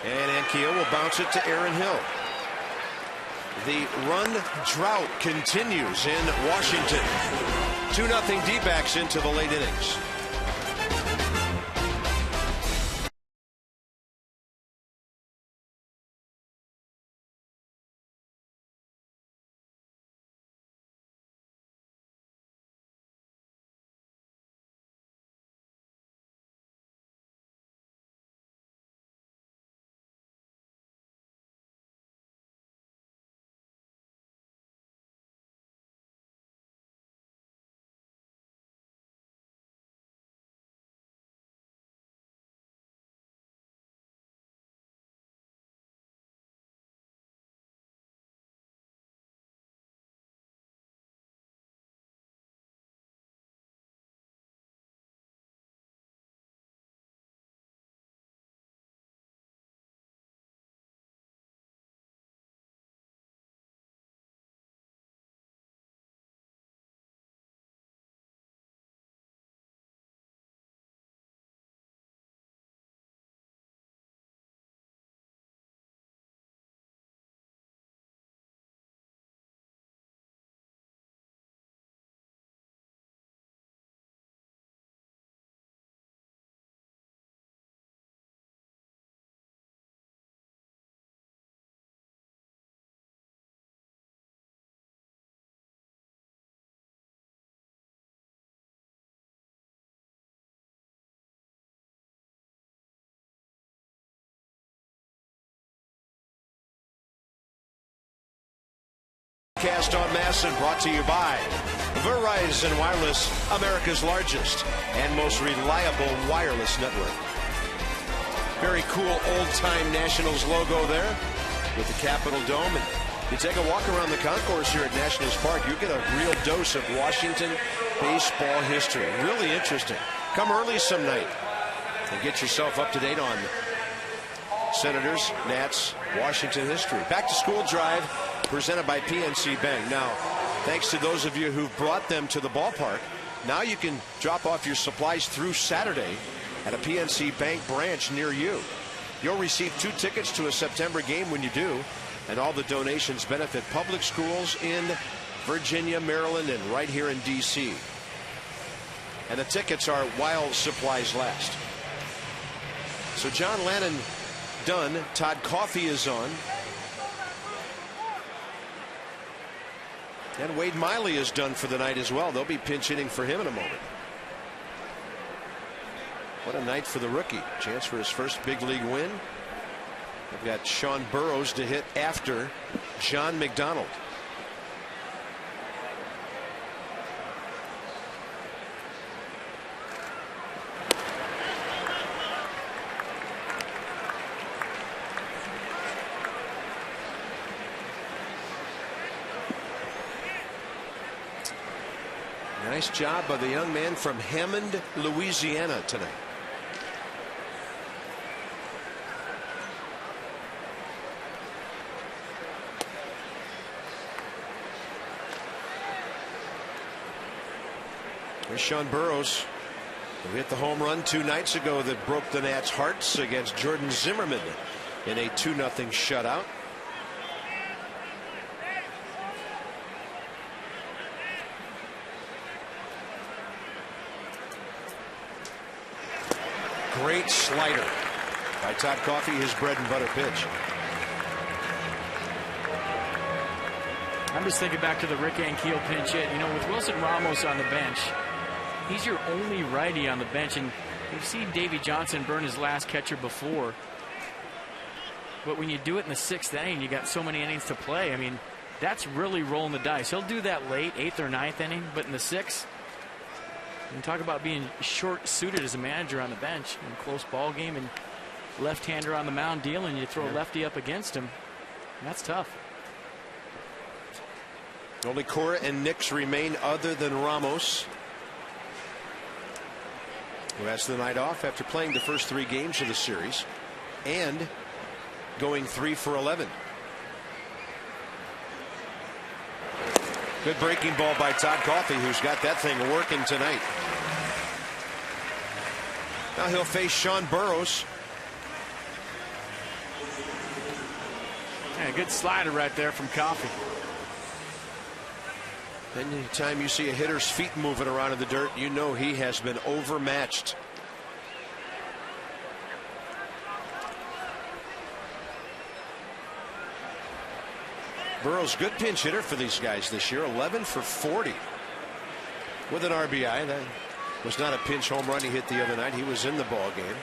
[SPEAKER 1] And Ankiel will bounce it to Aaron Hill. The run drought continues in Washington. 2-0 D-backs into the late innings. Cast on Mass and brought to you by Verizon Wireless, America's largest and most reliable wireless network. Very cool old-time Nationals logo there with the Capitol Dome. And you take a walk around the concourse here at Nationals Park, you get a real dose of Washington baseball history. Really interesting. Come early some night and get yourself up to date on Senators, Nats, Washington history. Back to school drive presented by PNC Bank. Now, thanks to those of you who've brought them to the ballpark, now you can drop off your supplies through Saturday at a PNC Bank branch near you. You'll receive 2 tickets to a September game when you do, and all the donations benefit public schools in Virginia, Maryland, and right here in D.C. And the tickets are while supplies last. So John Lannon done. Todd Coffey is on. And Wade Miley is done for the night as well. They'll be pinch hitting for him in a moment. What a night for the rookie. Chance for his first big league win. They've got Sean Burroughs to hit after John McDonald. Nice job by the young man from Hammond, Louisiana tonight. There's Sean Burroughs, who hit the home run 2 nights ago that broke the Nats' hearts against Jordan Zimmerman in a 2-0 shutout. Great slider by Todd Coffey, his bread and butter pitch.
[SPEAKER 3] I'm just thinking back to the Rick Ankiel pinch hit. You know, with Wilson Ramos on the bench, he's your only righty on the bench, and we've seen Davey Johnson burn his last catcher before. But when you do it in the 6th inning, you got so many innings to play. I mean, that's really rolling the dice. He'll do that late, 8th or 9th inning, but in the 6th, and talk about being short-suited as a manager on the bench in a close ball game, and left-hander on the mound dealing, you throw a lefty up against him. That's tough.
[SPEAKER 1] Only Cora and Nix remain other than Ramos, who has the night off after playing the first 3 games of the series and going 3 for 11. Good breaking ball by Todd Coffey, who's got that thing working tonight. Now he'll face Sean Burroughs.
[SPEAKER 3] Yeah, good slider right there from Coffey.
[SPEAKER 1] Anytime you see a hitter's feet moving around in the dirt, you know he has been overmatched. Burrow's good pinch hitter for these guys this year, 11 for 40 with an RBI. That was not a pinch home run he hit the other night. He was in the ball game.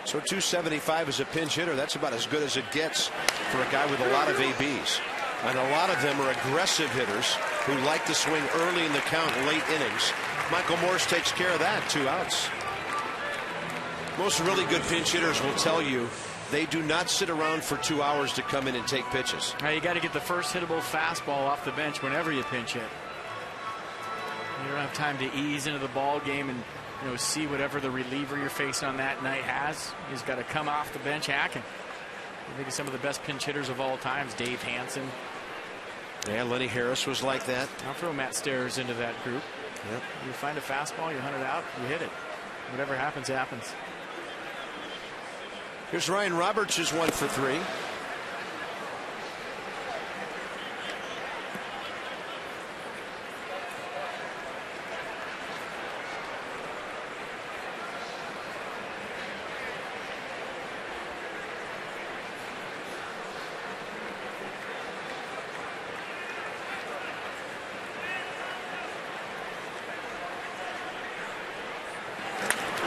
[SPEAKER 1] So 275 as a pinch hitter, that's about as good as it gets for a guy with a lot of ABs. And a lot of them are aggressive hitters who like to swing early in the count, late innings. Michael Morse takes care of that, 2 outs. Most really good pinch hitters will tell you they do not sit around for 2 hours to come in and take pitches.
[SPEAKER 3] Now you got to get the first hittable fastball off the bench whenever you pinch hit. You don't have time to ease into the ball game and see whatever the reliever you're facing on that night has. He's got to come off the bench hacking. I think of some of the best pinch hitters of all times, Dave Hansen.
[SPEAKER 1] Yeah, Lenny Harris was like that.
[SPEAKER 3] I'll throw Matt Stairs into that group.
[SPEAKER 1] Yep.
[SPEAKER 3] You find a fastball, you hunt it out, you hit it. Whatever happens, happens.
[SPEAKER 1] Here's Ryan Roberts, who's 1 for 3.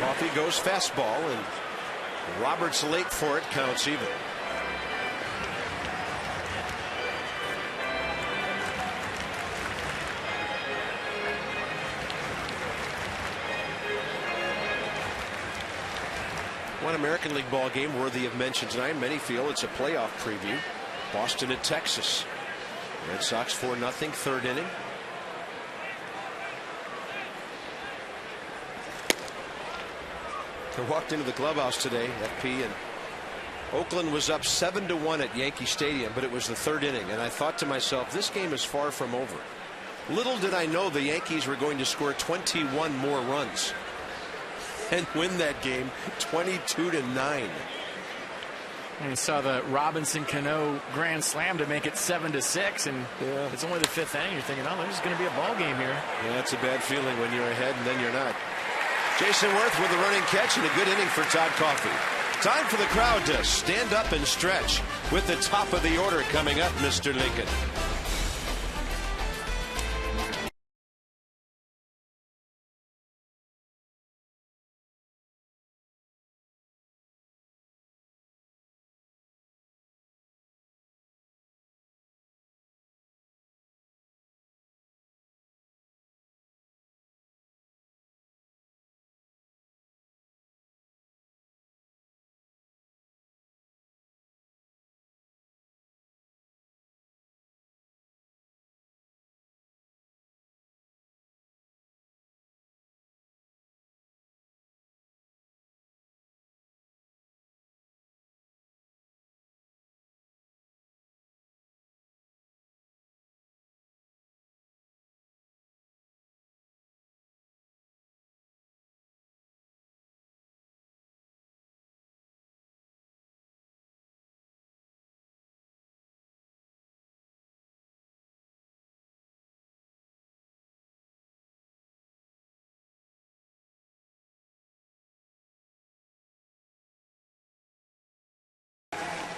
[SPEAKER 1] Coffey goes fastball, and Roberts late for it, counts even. One American League ball game worthy of mention tonight. Many feel it's a playoff preview. Boston at Texas. Red Sox 4-0, third inning. I walked into the clubhouse today, FP, and Oakland was up 7-1 at Yankee Stadium, but it was the third inning, and I thought to myself, this game is far from over. Little did I know the Yankees were going to score 21 more runs and win that game 22-9.
[SPEAKER 3] And you saw the Robinson Cano grand slam to make it 7-6, and it's only the 5th inning. You're thinking, oh, there's going to be a ball game here.
[SPEAKER 1] Yeah, it's a bad feeling when you're ahead and then you're not. Jason Worth with a running catch and a good inning for Todd Coffey. Time for the crowd to stand up and stretch with the top of the order coming up, Mr. Lincoln.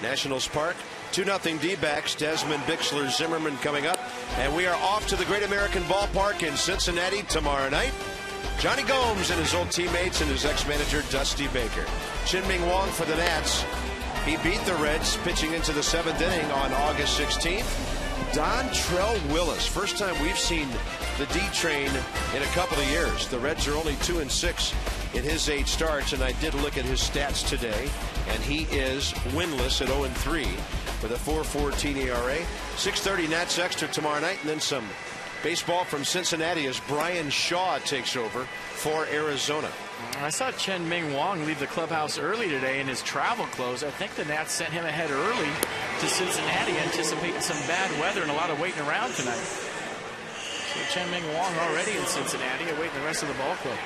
[SPEAKER 1] Nationals Park, 2-0 D-backs. Desmond Bixler Zimmerman coming up. And we are off to the Great American Ballpark in Cincinnati tomorrow night. Johnny Gomes and his old teammates and his ex-manager Dusty Baker. Chien-Ming Wang for the Nats. He beat the Reds pitching into the 7th inning on August 16th. Dontrell Willis. First time we've seen the D train in a couple of years. The Reds are only 2-6 in his 8 starts, and I did look at his stats today, and he is winless at 0-3 with a 4.14 ERA. 6:30 Nats Extra tomorrow night, and then some baseball from Cincinnati as Brian Shaw takes over for Arizona.
[SPEAKER 3] I saw Chien-Ming Wang leave the clubhouse early today in his travel clothes. I think the Nats sent him ahead early to Cincinnati, anticipating some bad weather and a lot of waiting around tonight. So Chien-Ming Wang already in Cincinnati, awaiting the rest of the ball club.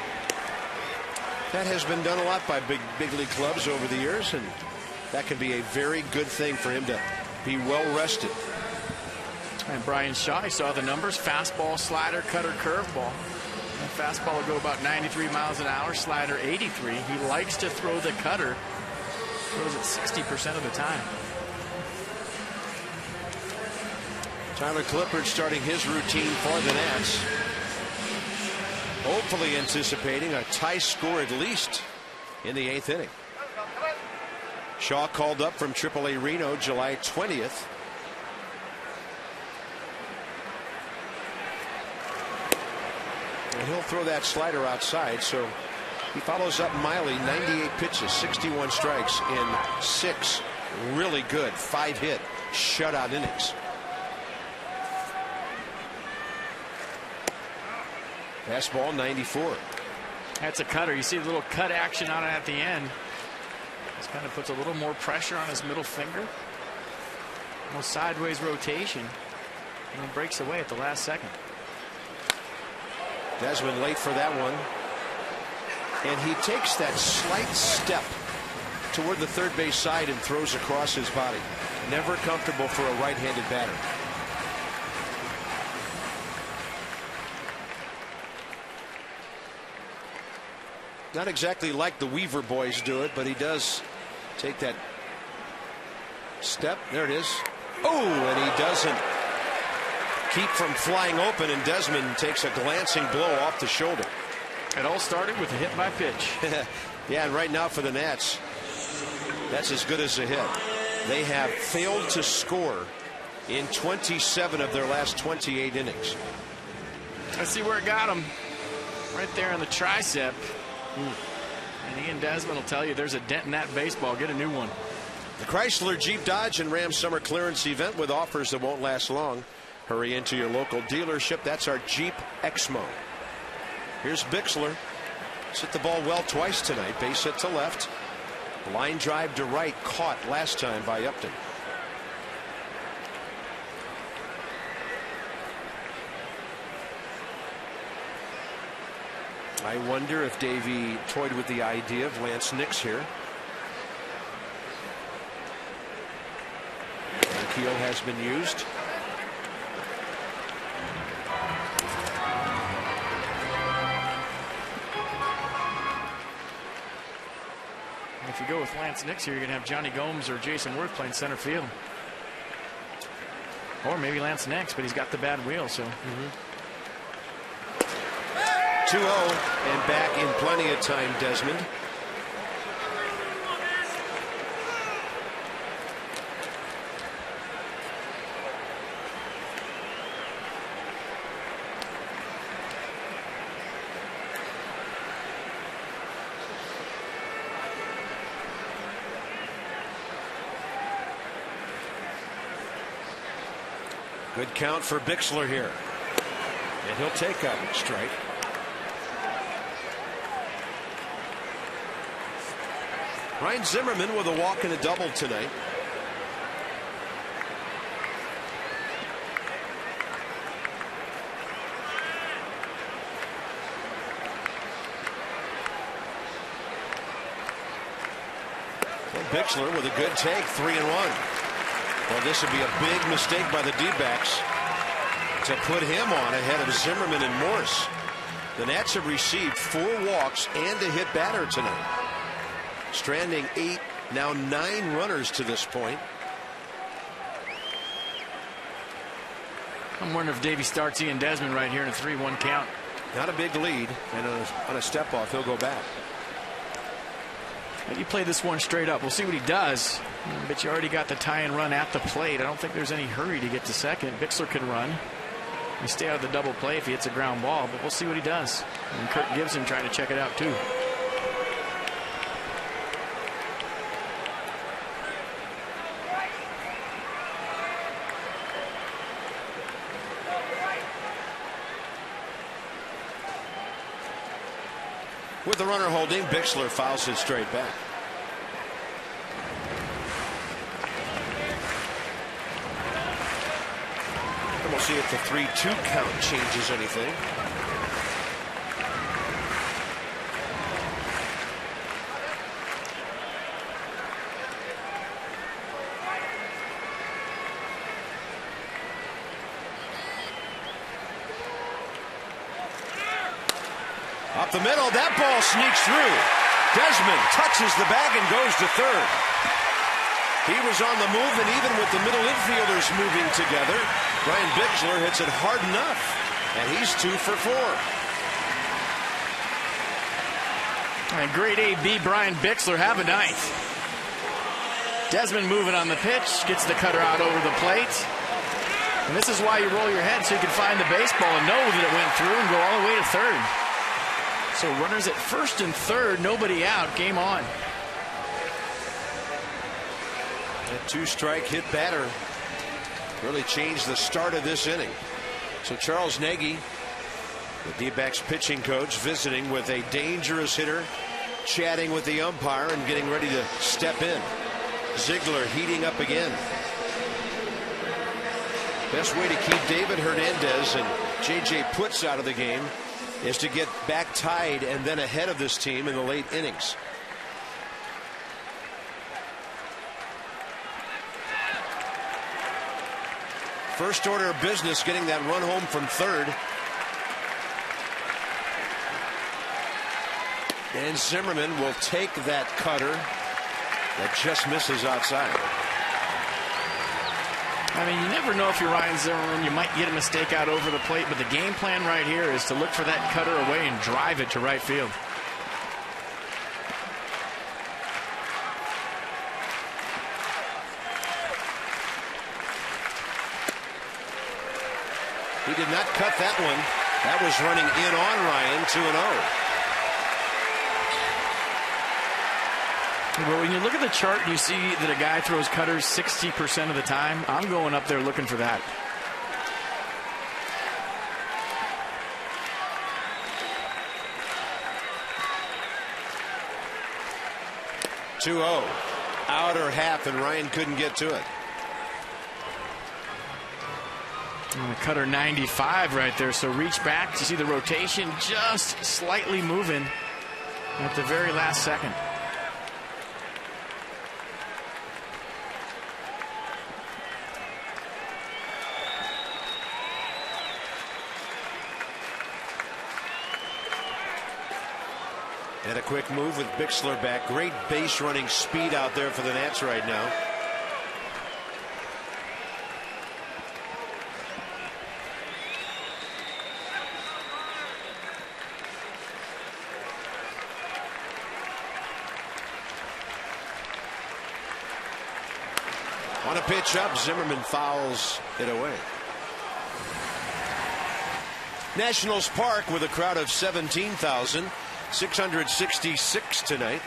[SPEAKER 1] That has been done a lot by big league clubs over the years, and that can be a very good thing for him to be well rested.
[SPEAKER 3] And Brian Shaw, he saw the numbers: fastball, slider, cutter, curveball. The fastball will go about 93 miles an hour, slider 83. He likes to throw the cutter. Throws it 60% of the time.
[SPEAKER 1] Tyler Clippard starting his routine for the Nats. Hopefully anticipating a tie score at least in the 8th inning. Shaw called up from AAA Reno July 20th. And he'll throw that slider outside, so he follows up Miley. 98 pitches, 61 strikes in 6 really good 5-hit shutout innings. Fastball 94.
[SPEAKER 3] That's a cutter. You see the little cut action on it at the end. This kind of puts a little more pressure on his middle finger. A little sideways rotation. And he breaks away at the last second.
[SPEAKER 1] Desmond late for that one. And he takes that slight step toward the third base side and throws across his body. Never comfortable for a right-handed batter. Not exactly like the Weaver boys do it, but he does take that step. There it is. Oh, and he doesn't keep from flying open, and Desmond takes a glancing blow off the shoulder.
[SPEAKER 3] It all started with a hit by pitch.
[SPEAKER 1] Yeah, and right now for the Nats, that's as good as a hit. They have failed to score in 27 of their last 28 innings.
[SPEAKER 3] Let's see where it got him. Right there in the tricep. And Ian Desmond will tell you there's a dent in that baseball. Get a new one.
[SPEAKER 1] The Chrysler Jeep Dodge and Ram summer clearance event with offers that won't last long. Hurry into your local dealership. That's our Jeep Exmo. Here's Bixler. Hit the ball well twice tonight. Base hit to left. Line drive to right, caught last time by Upton. I wonder if Davey toyed with the idea of Lance Nix here. Keel has been used.
[SPEAKER 3] If you go with Lance Nix here, you're going to have Johnny Gomes or Jason Worth playing center field. Or maybe Lance Nix, but he's got the bad wheel, so.
[SPEAKER 1] 2-0 and back in plenty of time, Desmond. Good count for Bixler here. And he'll take a strike. Ryan Zimmerman with a walk and a double tonight. Well, Bixler with a good take, 3-1. Well, this would be a big mistake by the D-backs to put him on ahead of Zimmerman and Morse. The Nats have received 4 walks and a hit batter tonight. Stranding 8, now 9 runners to this point.
[SPEAKER 3] I'm wondering if Davey starts Ian Desmond right here in a 3-1 count.
[SPEAKER 1] Not a big lead, and on a step off, he'll go back.
[SPEAKER 3] You play this one straight up. We'll see what he does. But you already got the tie-in run at the plate. I don't think there's any hurry to get to second. Bixler could run. You stay out of the double play if he hits a ground ball, but we'll see what he does. And Kirk Gibson trying to check it out too.
[SPEAKER 1] With the runner holding, Bixler fouls it straight back. And we'll see if the 3-2 count changes anything. Up the middle, that ball sneaks through. Desmond touches the bag and goes to third. He was on the move, and even with the middle infielders moving together, Brian Bixler hits it hard enough, and he's 2 for 4.
[SPEAKER 3] And grade A-B Brian Bixler, have a night. Desmond moving on the pitch, gets the cutter out over the plate. And this is why you roll your head, so you can find the baseball and know that it went through and go all the way to third. So runners at first and third, nobody out, game on.
[SPEAKER 1] That 2-strike hit batter really changed the start of this inning. So Charles Nagy, the D-backs pitching coach, visiting with a dangerous hitter, chatting with the umpire and getting ready to step in. Ziegler heating up again. Best way to keep David Hernandez and J.J. Putz out of the game is to get back tied and then ahead of this team in the late innings. First order of business, getting that run home from third. And Zimmerman will take that cutter that just misses outside.
[SPEAKER 3] I mean, you never know if you're Ryan Zimmerman. You might get a mistake out over the plate, but the game plan right here is to look for that cutter away and drive it to right field.
[SPEAKER 1] He did not cut that one. That was running in on Ryan, 2-0.
[SPEAKER 3] Well, when you look at the chart, you see that a guy throws cutters 60% of the time. I'm going up there looking for that.
[SPEAKER 1] Outer half, and Ryan couldn't get to it.
[SPEAKER 3] And the cutter 95 right there, so reach back to see the rotation just slightly moving at the very last second.
[SPEAKER 1] And a quick move with Bixler back. Great base running speed out there for the Nats right now. On a pitch up, Zimmerman fouls it away. Nationals Park with a crowd of 17,666 tonight.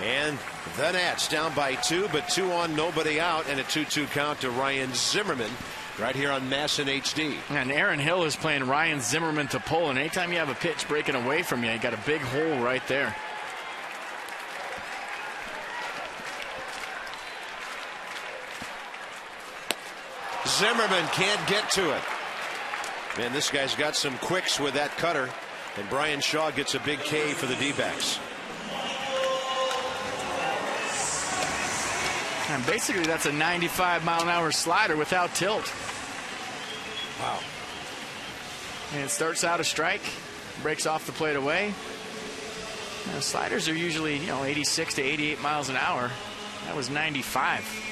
[SPEAKER 1] And the Nats down by 2, but 2 on, nobody out, and a 2-2 count to Ryan Zimmerman right here on Masson HD.
[SPEAKER 3] And Aaron Hill is playing Ryan Zimmerman to pull, and anytime you have a pitch breaking away from you, you got a big hole right there.
[SPEAKER 1] Zimmerman can't get to it. Man, this guy's got some quicks with that cutter. And Brian Shaw gets a big K for the D-backs.
[SPEAKER 3] And basically that's a 95-mile-an-hour slider without tilt.
[SPEAKER 1] Wow.
[SPEAKER 3] And it starts out a strike, breaks off the plate away. Now, sliders are usually, 86 to 88 miles an hour. That was 95.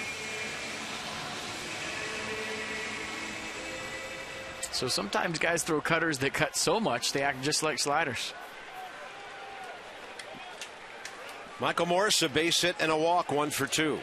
[SPEAKER 3] So sometimes guys throw cutters that cut so much they act just like sliders.
[SPEAKER 1] Michael Morris, a base hit and a walk, 1 for 2.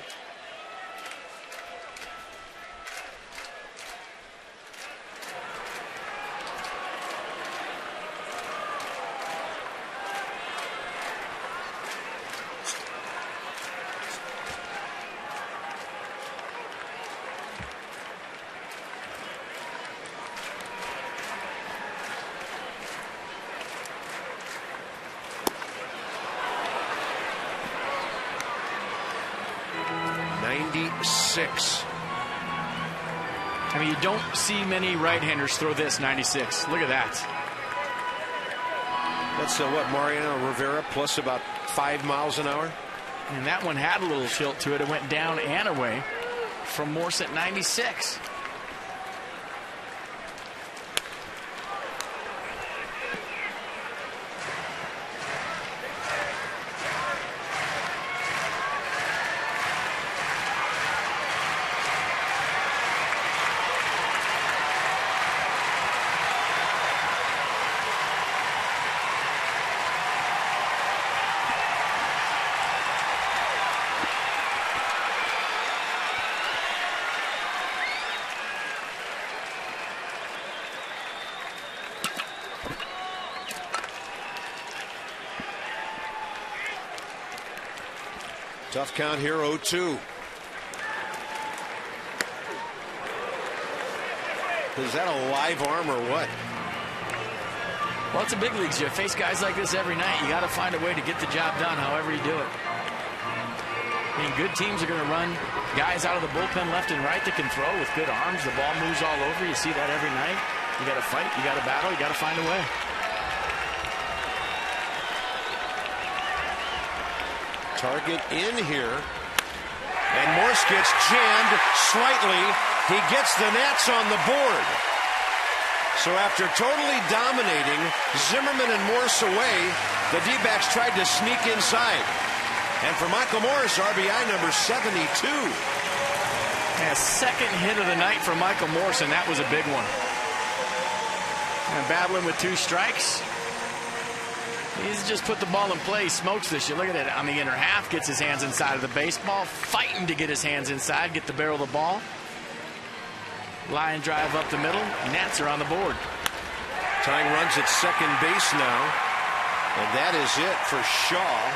[SPEAKER 3] I mean, you don't see many right-handers throw this 96. Look at that.
[SPEAKER 1] That's what, Mariano Rivera plus about 5 miles an hour?
[SPEAKER 3] And that one had a little tilt to it. It went down and away from Morse at 96.
[SPEAKER 1] Tough count here, 0-2. Is that a live arm or what?
[SPEAKER 3] Well, it's a big leagues. You face guys like this every night. You got to find a way to get the job done, however you do it. I mean, good teams are going to run guys out of the bullpen left and right that can throw with good arms. The ball moves all over. You see that every night. You got to fight. You got to battle. You got to find a way.
[SPEAKER 1] Target in here. And Morse gets jammed slightly. He gets the Nats on the board. So after totally dominating Zimmerman and Morse away, the D-backs tried to sneak inside. And for Michael Morse, RBI number 72.
[SPEAKER 3] And a second hit of the night for Michael Morse, and that was a big one. And battling with 2 strikes. He's just put the ball in play, smokes this. You look at it on the inner half, gets his hands inside of the baseball, fighting to get his hands inside, get the barrel of the ball. Line drive up the middle. Nats are on the board.
[SPEAKER 1] Tying runs at second base now. And that is it for Shaw.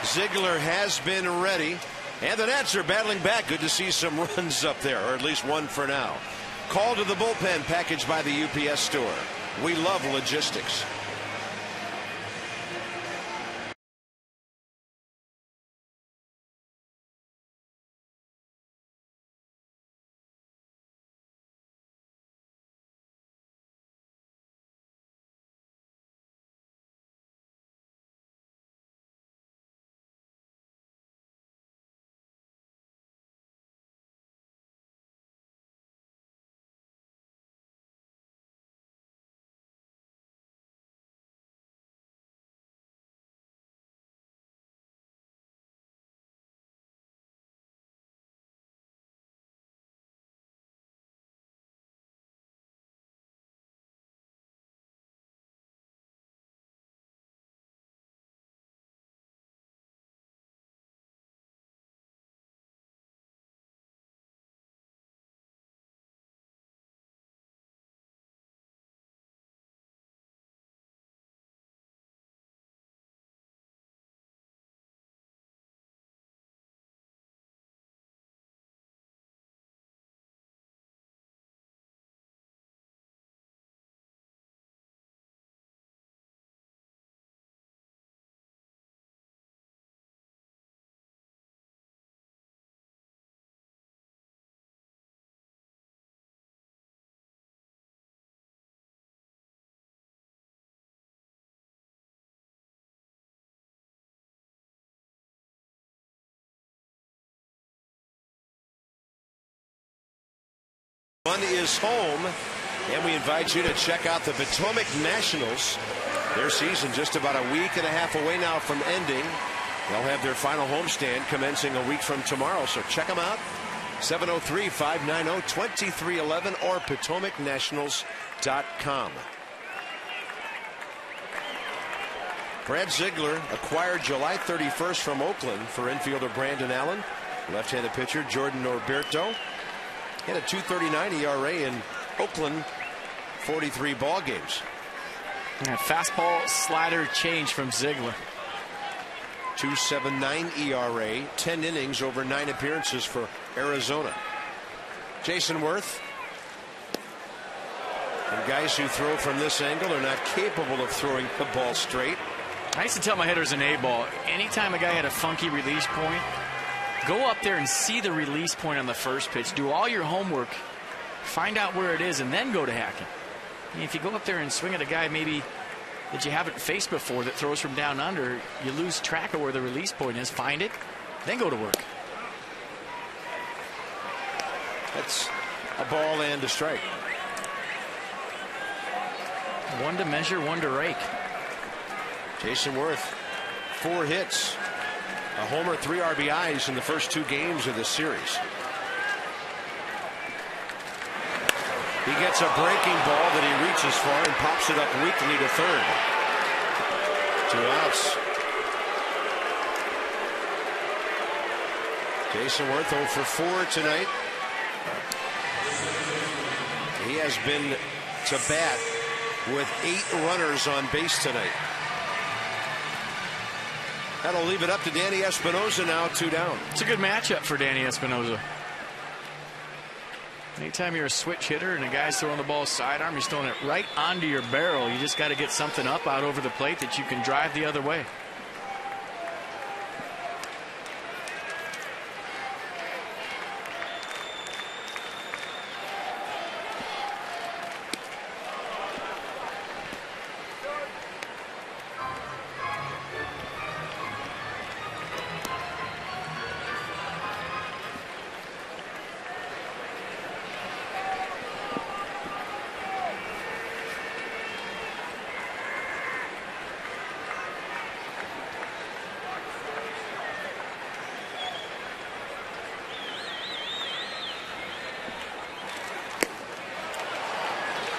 [SPEAKER 1] Ziegler has been ready. And the Nats are battling back. Good to see some runs up there, or at least one for now. Call to the bullpen packaged by the UPS store. We love logistics. One is home, and we invite you to check out the Potomac Nationals. Their season just about a week and a half away now from ending. They'll have their final homestand commencing a week from tomorrow, so check them out. 703-590-2311 or PotomacNationals.com. Brad Ziegler acquired July 31st from Oakland for infielder Brandon Allen. Left-handed pitcher Jordan Norberto. Had a 2.39 ERA in Oakland, 43 ball games.
[SPEAKER 3] Yeah, fastball slider change from Ziegler.
[SPEAKER 1] 2.79 ERA, 10 innings over 9 appearances for Arizona. Jason Worth. And guys who throw from this angle are not capable of throwing the ball straight.
[SPEAKER 3] I used to tell my hitters in A-ball, anytime a guy had a funky release point, go up there and see the release point on the first pitch. Do all your homework. Find out where it is and then go to hacking. I mean, if you go up there and swing at a guy maybe that you haven't faced before that throws from down under, you lose track of where the release point is. Find it, then go to work.
[SPEAKER 1] That's a ball and a strike.
[SPEAKER 3] One to measure, one to rake.
[SPEAKER 1] Jason Worth, 4 hits. A homer, 3 RBIs in the first 2 games of this series. He gets a breaking ball that he reaches for and pops it up weakly to third. 2 outs. Jason Worth 0 for 4 tonight. He has been to bat with 8 runners on base tonight. That'll leave it up to Danny Espinoza now, 2 down.
[SPEAKER 3] It's a good matchup for Danny Espinoza. Anytime you're a switch hitter and a guy's throwing the ball sidearm, he's throwing it right onto your barrel. You just got to get something up out over the plate that you can drive the other way.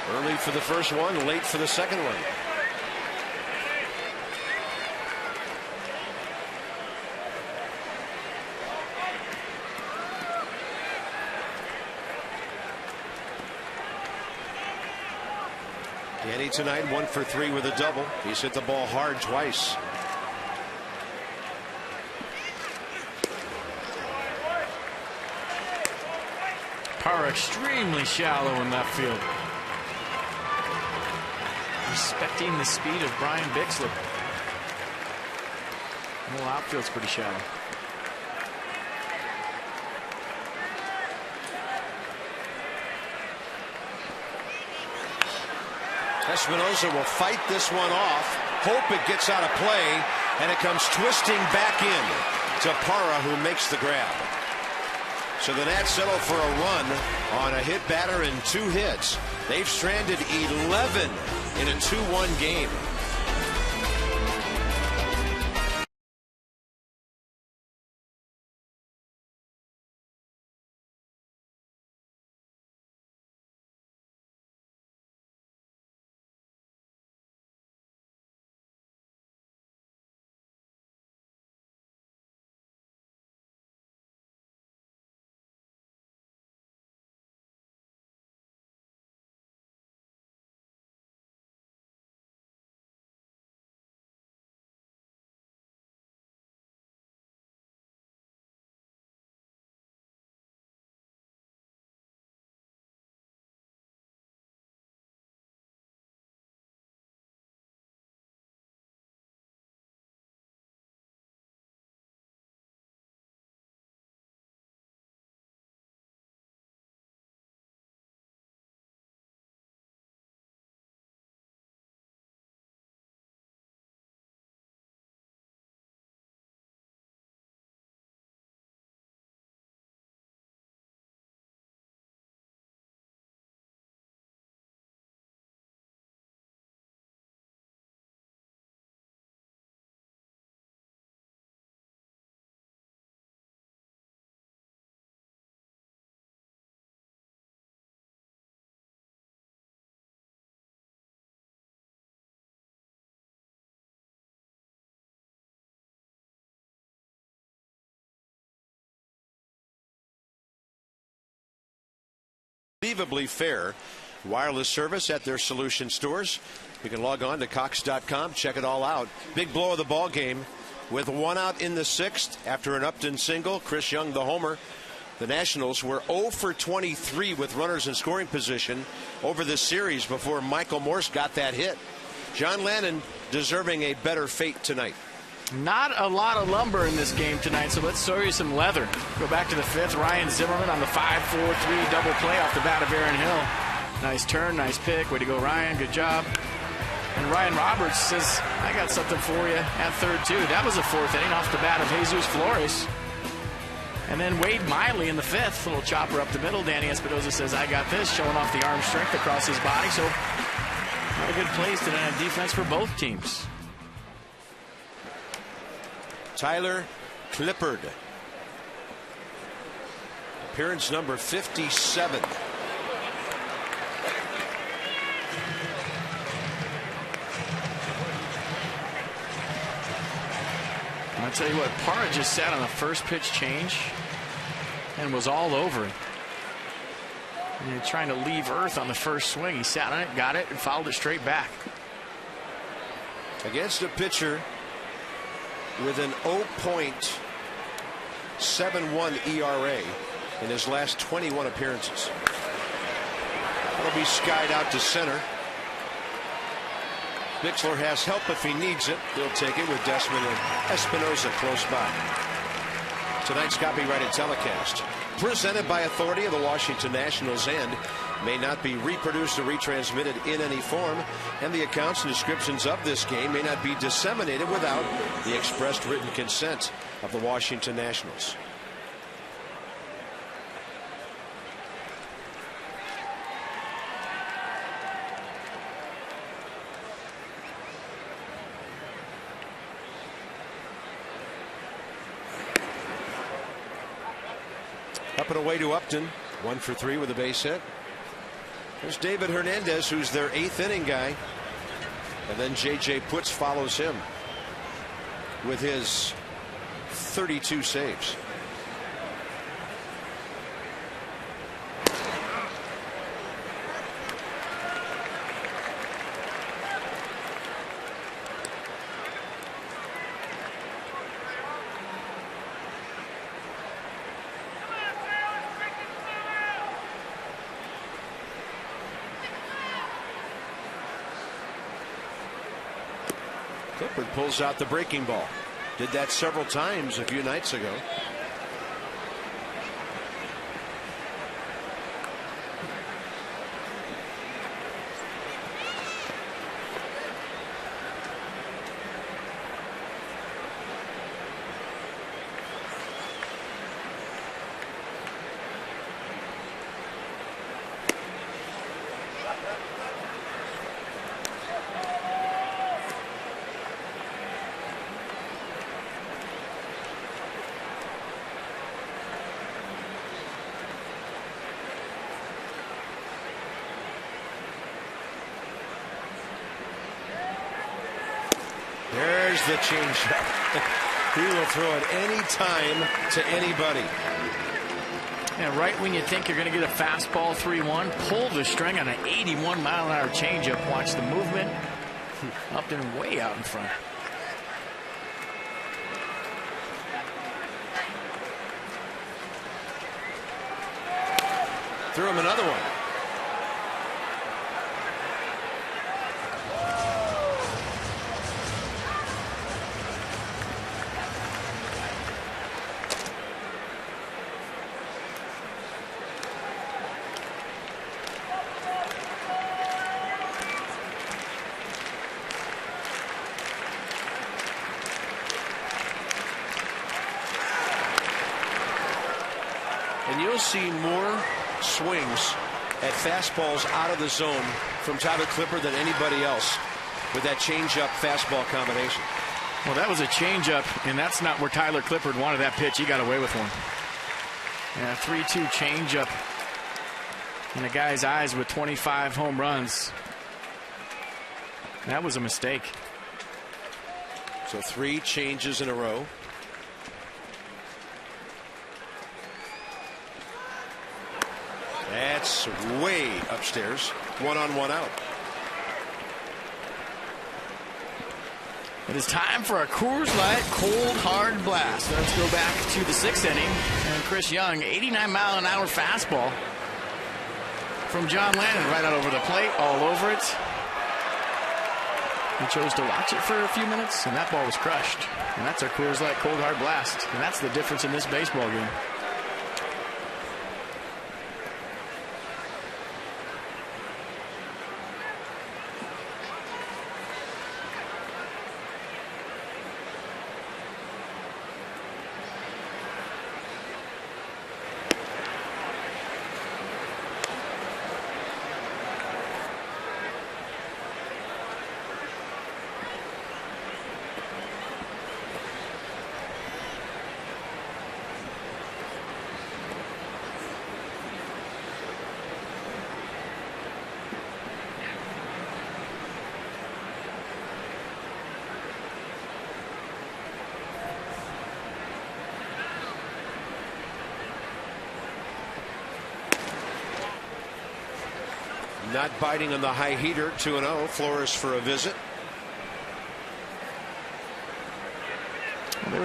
[SPEAKER 1] Early for the first one, late for the second one. Danny tonight 1 for 3 with a double. He's hit the ball hard twice.
[SPEAKER 3] Parra extremely shallow in left field. Respecting the speed of Brian Bixler. The whole outfield's pretty shallow.
[SPEAKER 1] Espinoza will fight this one off. Hope it gets out of play, and it comes twisting back in to Parra, who makes the grab. So the Nats settle for a run on a hit batter and 2 hits. They've stranded 11 in a 2-1 game. Unbelievably fair wireless service at their solution stores. You can log on to Cox.com, check it all out. Big blow of the ball game with 1 out in the 6th after an Upton single. Chris Young, the homer. The Nationals were 0 for 23 with runners in scoring position over this series before Michael Morse got that hit. John Lannon deserving a better fate tonight.
[SPEAKER 3] Not a lot of lumber in this game tonight, so let's show you some leather. Go back to the 5th. Ryan Zimmerman on the 5-4-3 double play off the bat of Aaron Hill. Nice turn, nice pick. Way to go, Ryan. Good job. And Ryan Roberts says, I got something for you at 3rd, too. That was a 4th inning off the bat of Jesus Flores. And then Wade Miley in the 5th. Little chopper up the middle. Danny Espinoza says, I got this, showing off the arm strength across his body. So, not a good plays tonight on defense for both teams.
[SPEAKER 1] Tyler Clippard. Appearance number 57.
[SPEAKER 3] I'll tell you what, Parra just sat on the first pitch change and was all over it. And you're trying to leave earth on the first swing. He sat on it, got it, and fouled it straight back.
[SPEAKER 1] Against a pitcher with an 0.71 ERA in his last 21 appearances. That'll be skied out to center. Bixler has help if he needs it. He'll take it with Desmond and Espinosa close by. Tonight's copyrighted telecast, presented by authority of the Washington Nationals, and may not be reproduced or retransmitted in any form, and the accounts and descriptions of this game may not be disseminated without the expressed written consent of the Washington Nationals. Up and away to Upton, 1 for 3 with a base hit. There's David Hernandez, who's their 8th inning guy. And then J.J. Putz follows him with his 32 saves. Clippard pulls out the breaking ball. Did that several times a few nights ago. There's the changeup. He will throw it any time to anybody.
[SPEAKER 3] And right when you think you're going to get a fastball 3-1, pull the string on an 81-mile-an-hour changeup. Watch the movement. Upton way out in front.
[SPEAKER 1] Threw him another one. And you'll see more swings at fastballs out of the zone from Tyler Clippard than anybody else with that changeup fastball combination.
[SPEAKER 3] Well, that was a changeup, and that's not where Tyler Clippard wanted that pitch. He got away with one. Yeah, 3-2 changeup in a guy's eyes with 25 home runs. That was a mistake.
[SPEAKER 1] So 3 changes in a row. That's way upstairs. 1 on, 1 out.
[SPEAKER 3] It is time for a Coors Light cold hard blast. Let's go back to the 6th inning. And Chris Young, 89-mile-an-hour fastball from John Lannon right out over the plate, all over it. He chose to watch it for a few minutes, and that ball was crushed. And that's our Coors Light cold hard blast. And that's the difference in this baseball game.
[SPEAKER 1] Not biting on the high heater. 2-0. Flores for a visit.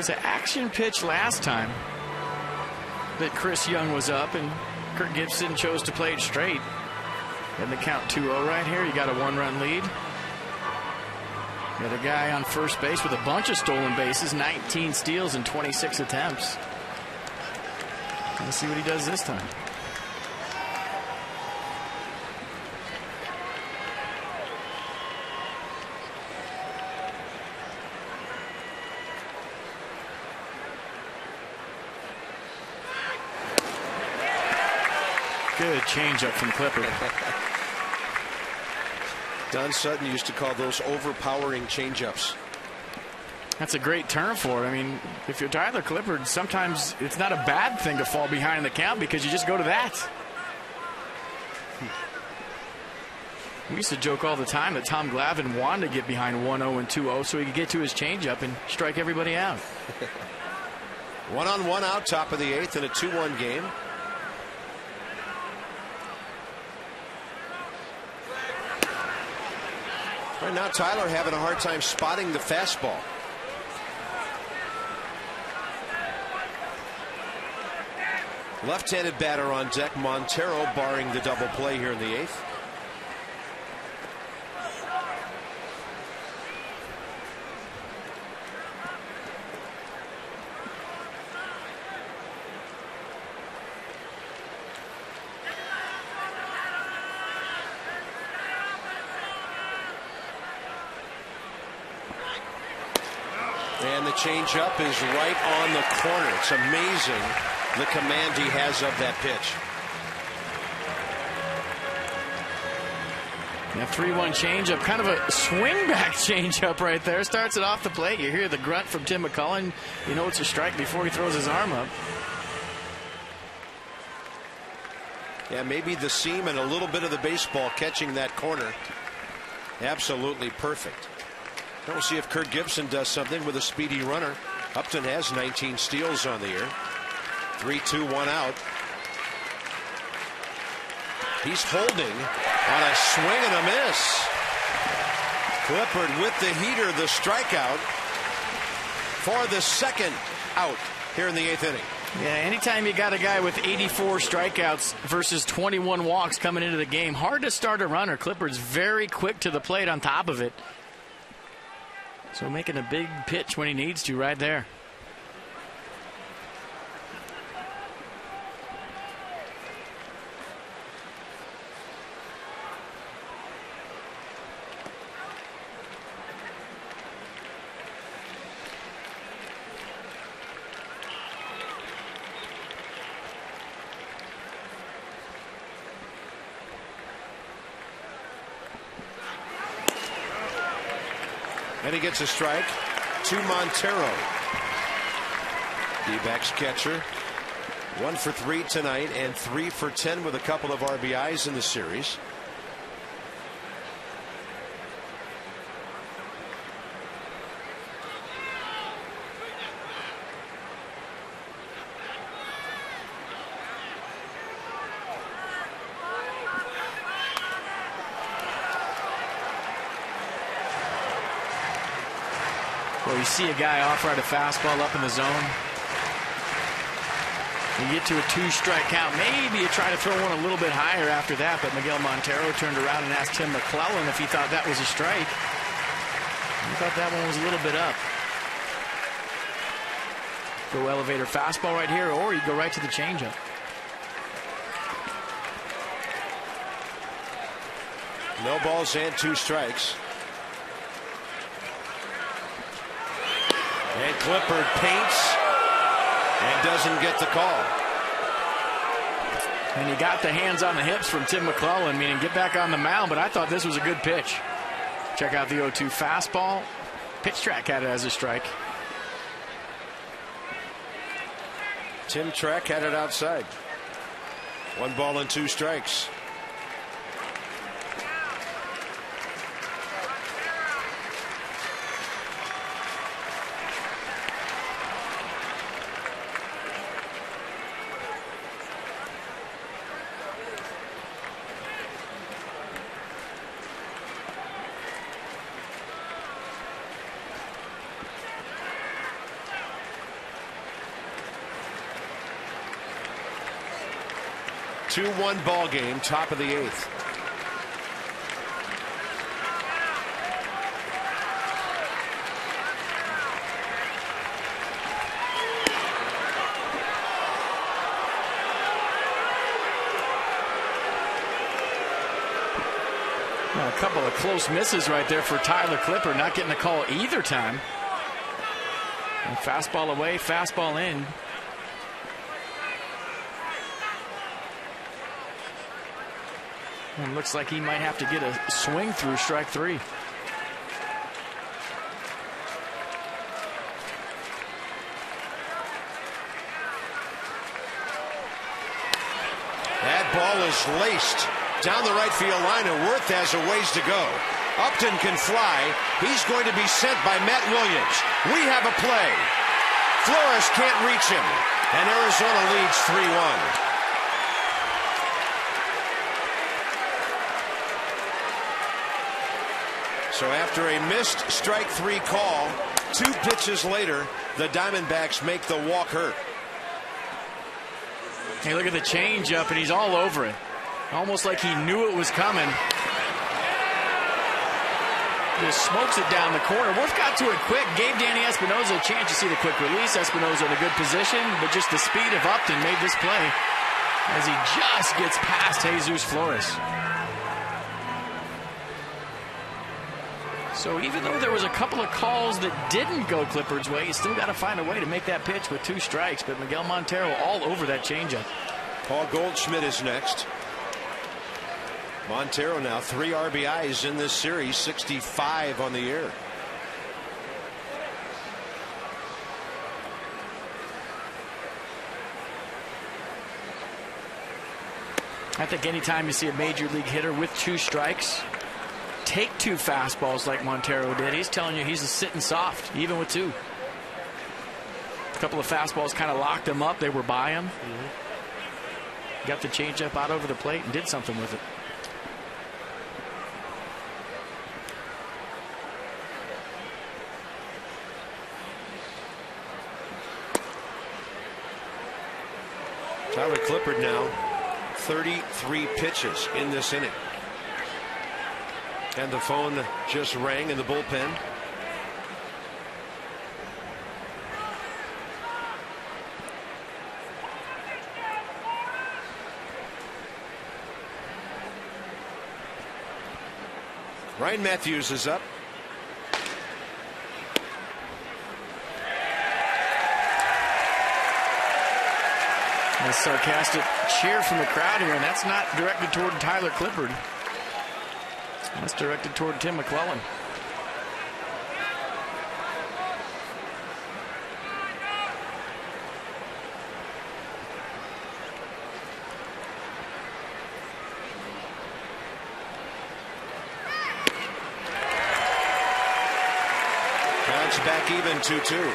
[SPEAKER 3] was an action pitch last time that Chris Young was up, and Kirk Gibson chose to play it straight. And the count 2-0 right here. You got a 1-run lead. Got a guy on first base with a bunch of stolen bases, 19 steals in 26 attempts. Let's see what he does this time. Good changeup from Clippard.
[SPEAKER 1] Don Sutton used to call those overpowering changeups.
[SPEAKER 3] That's a great term for it. I mean, if you're Tyler Clippard, sometimes it's not a bad thing to fall behind the count because you just go to that. We used to joke all the time that Tom Glavine wanted to get behind 1-0 and 2-0 so he could get to his changeup and strike everybody out.
[SPEAKER 1] 1-on-1 out, top of the 8th in a 2-1 game. Right now, Tyler having a hard time spotting the fastball. Left-handed batter on deck, Montero, barring the double play here in the 8th. And the changeup is right on the corner. It's amazing the command he has of that pitch.
[SPEAKER 3] Yeah, 3-1 changeup, kind of a swing back changeup right there. Starts it off the plate. You hear the grunt from Tim McCullen. You know it's a strike before he throws his arm up.
[SPEAKER 1] Yeah, maybe the seam and a little bit of the baseball catching that corner. Absolutely perfect. We'll see if Kirk Gibson does something with a speedy runner. Upton has 19 steals on the year. 3-2-1 out. He's holding on a swing and a miss. Clippard with the heater, the strikeout for the second out here in the 8th inning.
[SPEAKER 3] Yeah, anytime you got a guy with 84 strikeouts versus 21 walks coming into the game, hard to start a runner. Clippard's very quick to the plate on top of it. So making a big pitch when he needs to right there.
[SPEAKER 1] And he gets a strike to Montero. D-backs catcher. 1 for 3 tonight and 3 for 10 with a couple of RBIs in the series.
[SPEAKER 3] Well, you see a guy offer out a fastball up in the zone. You get to a 2-strike count. Maybe you try to throw one a little bit higher after that, but Miguel Montero turned around and asked Tim McClellan if he thought that was a strike. He thought that one was a little bit up. Go elevator fastball right here, or you go right to the changeup.
[SPEAKER 1] No balls and 2 strikes. And Clippard paints and doesn't get the call.
[SPEAKER 3] And he got the hands on the hips from Tim McClellan, meaning get back on the mound, but I thought this was a good pitch. Check out the 0-2 fastball. Pitch track had it as a strike.
[SPEAKER 1] Tim Track had it outside. 1 ball and 2 strikes. 2-1 ball game, top of the 8th.
[SPEAKER 3] A couple of close misses right there for Tyler Clippard, not getting a call either time. And fastball away, fastball in. And looks like he might have to get a swing through strike 3.
[SPEAKER 1] That ball is laced down the right field line, and Worth has a ways to go. Upton can fly. He's going to be sent by Matt Williams. We have a play. Flores can't reach him, and Arizona leads 3-1. So after a missed strike 3 call, 2 pitches later, the Diamondbacks make the walk hurt.
[SPEAKER 3] Hey, look at the changeup, and he's all over it. Almost like he knew it was coming. Just smokes it down the corner. Wolf got to it quick, gave Danny Espinosa a chance to see the quick release. Espinosa in a good position, but just the speed of Upton made this play as he just gets past Jesus Flores. So even though there was a couple of calls that didn't go Clippard's way, you still got to find a way to make that pitch with 2 strikes. But Miguel Montero all over that changeup.
[SPEAKER 1] Paul Goldschmidt is next. Montero now 3 RBIs in this series, 65 on the year.
[SPEAKER 3] I think anytime you see a major league hitter with 2 strikes take 2 fastballs like Montero did, he's telling you he's sitting soft, even with 2. A couple of fastballs kind of locked him up. They were by him. Got the changeup out over the plate and did something with it.
[SPEAKER 1] Tyler Clippard now 33 pitches in this inning. And the phone just rang in the bullpen. Ryan Matthews is up.
[SPEAKER 3] A sarcastic cheer from the crowd here, and that's not directed toward Tyler Clippard. That's directed toward Tim McClellan.
[SPEAKER 1] Counts back even 2-2.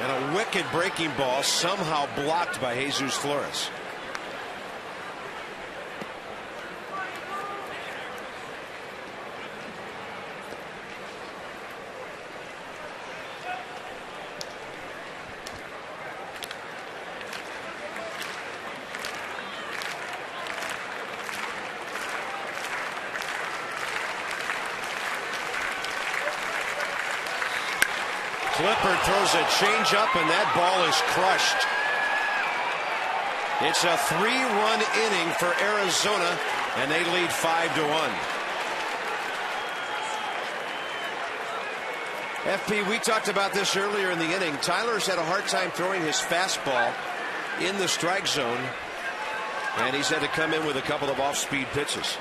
[SPEAKER 1] And a wicked breaking ball somehow blocked by Jesus Flores. Clippard throws a changeup, and that ball is crushed. It's a 3-run inning for Arizona, and they lead 5-1. FP, we talked about this earlier in the inning. Tyler's had a hard time throwing his fastball in the strike zone, and he's had to come in with a couple of off-speed pitches.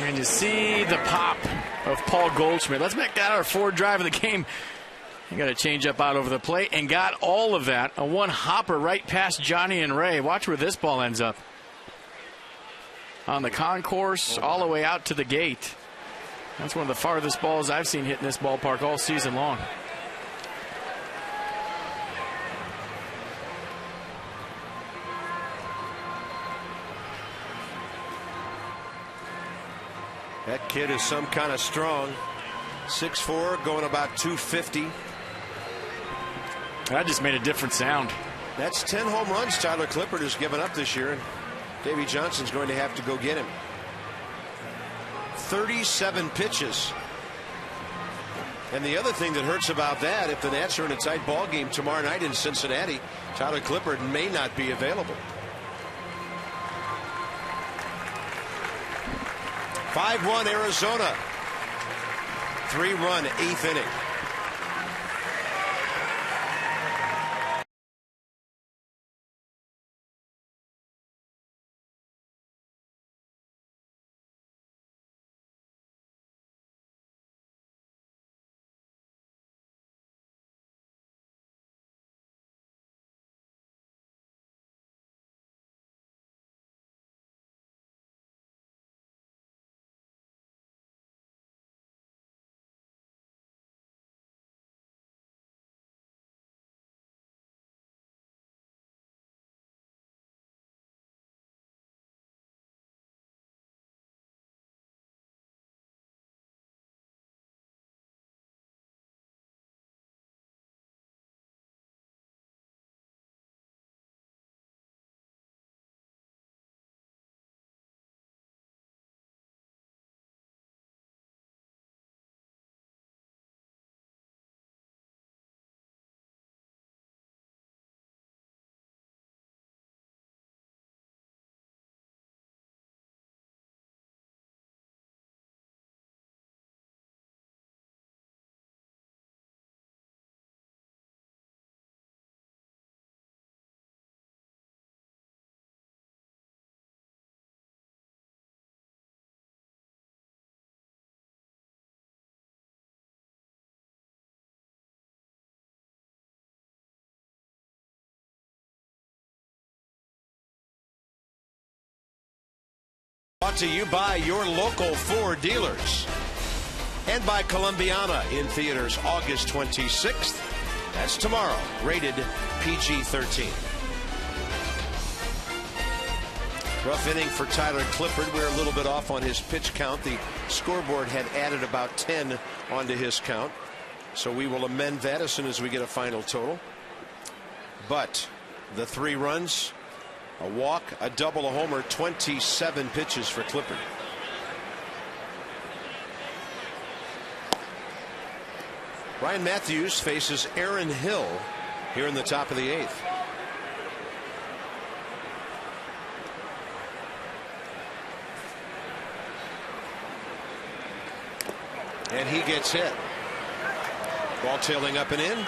[SPEAKER 3] And you see the pop of Paul Goldschmidt. Let's make that our 4th drive of the game. He got a changeup out over the plate and got all of that. A 1-hopper right past Johnny and Ray. Watch where this ball ends up. On the concourse, all the way out to the gate. That's one of the farthest balls I've seen hit in this ballpark all season long.
[SPEAKER 1] That kid is some kind of strong. 6'4", going about 250.
[SPEAKER 3] That just made a different sound.
[SPEAKER 1] That's 10 home runs Tyler Clippard has given up this year, and Davey Johnson's going to have to go get him. 37 pitches. And the other thing that hurts about that, if the Nats are in a tight ball game tomorrow night in Cincinnati, Tyler Clippard may not be available. 5-1 Arizona. 3-run 8th inning. Brought to you by your local Ford dealers and by Columbiana in theaters August 26th. That's tomorrow. Rated PG-13. Rough inning for Tyler Clippard. We're a little bit off on his pitch count. The scoreboard had added about 10 onto his count. So we will amend that as soon as we get a final total. But the 3 runs, a walk, a double, a homer, 27 pitches for Clippard. Ryan Matthews faces Aaron Hill here in the top of the 8th. And he gets hit. Ball tailing up and in.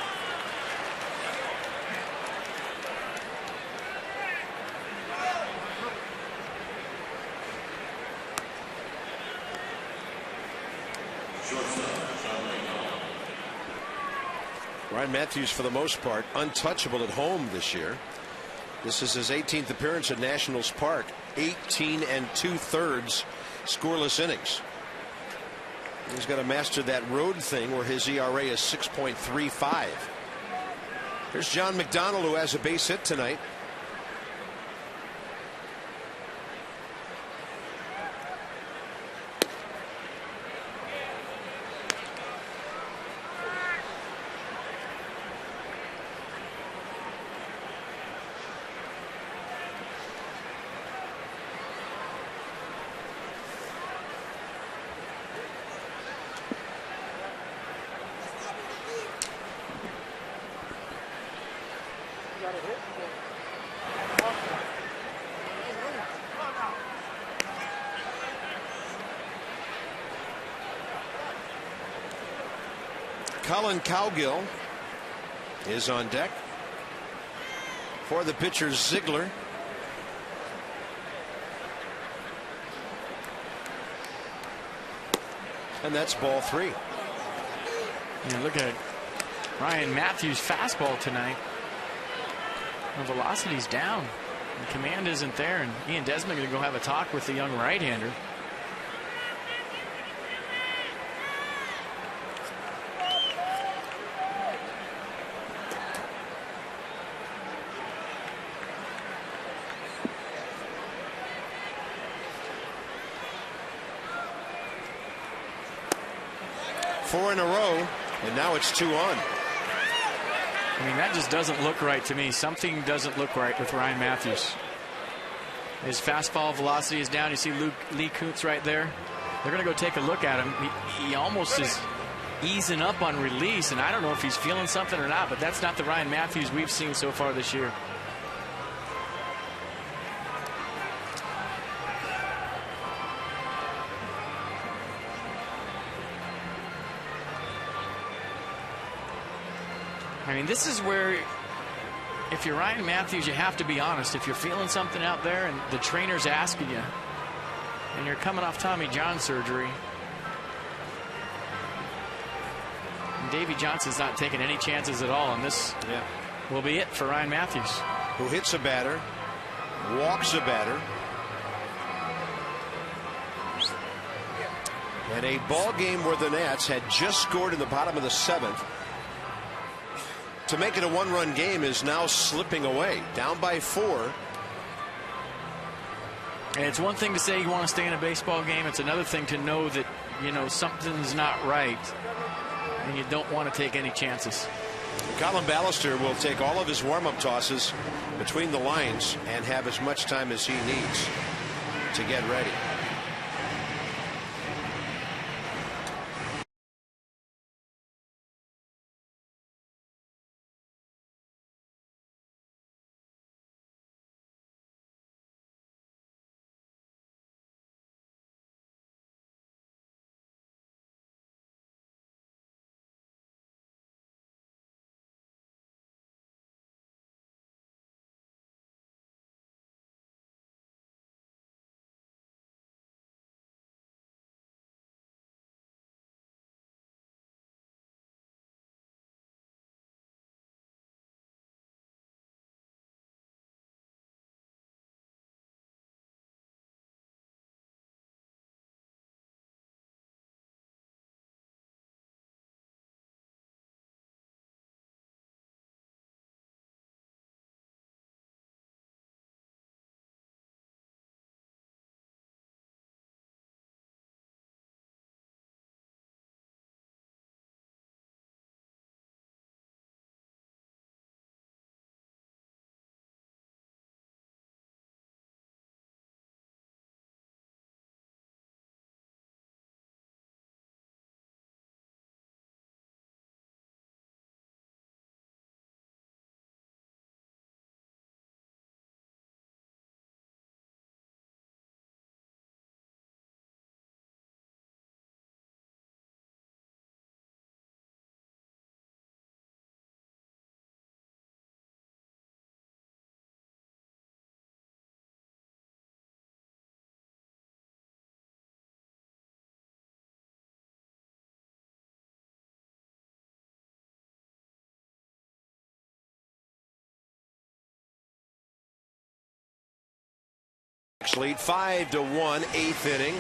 [SPEAKER 1] Ryan Matthews, for the most part, untouchable at home this year. This is his 18th appearance at Nationals Park. 18 2/3 scoreless innings. He's got to master that road thing where his ERA is 6.35. Here's John McDonald, who has a base hit tonight. Colin Cowgill is on deck for the pitcher Ziegler. And that's ball 3.
[SPEAKER 3] Yeah, look at Ryan Matthews' fastball tonight. The velocity's down. The command isn't there, and Ian Desmond going to go have a talk with the young right-hander.
[SPEAKER 1] 4 in a row, and now it's 2 on.
[SPEAKER 3] I mean, that just doesn't look right to me. Something doesn't look right with Ryan Matthews. His fastball velocity is down. You see Lee Kuntz right there. They're going to go take a look at him. He almost is easing up on release, and I don't know if he's feeling something or not, but that's not the Ryan Matthews we've seen so far this year. I mean, this is where, if you're Ryan Matthews, you have to be honest. If you're feeling something out there and the trainer's asking you, and you're coming off Tommy John surgery, and Davey Johnson's not taking any chances at all, and this will be it for Ryan Matthews.
[SPEAKER 1] Who hits a batter, walks a batter, and a ball game where the Nats had just scored in the bottom of the 7th. To make it a 1-run game is now slipping away, down by 4.
[SPEAKER 3] And it's one thing to say you want to stay in a baseball game. It's another thing to know that, you know, something's not right and you don't want to take any chances.
[SPEAKER 1] Colin Ballister will take all of his warm-up tosses between the lines and have as much time as he needs to get ready. Lead 5-1, 8th inning.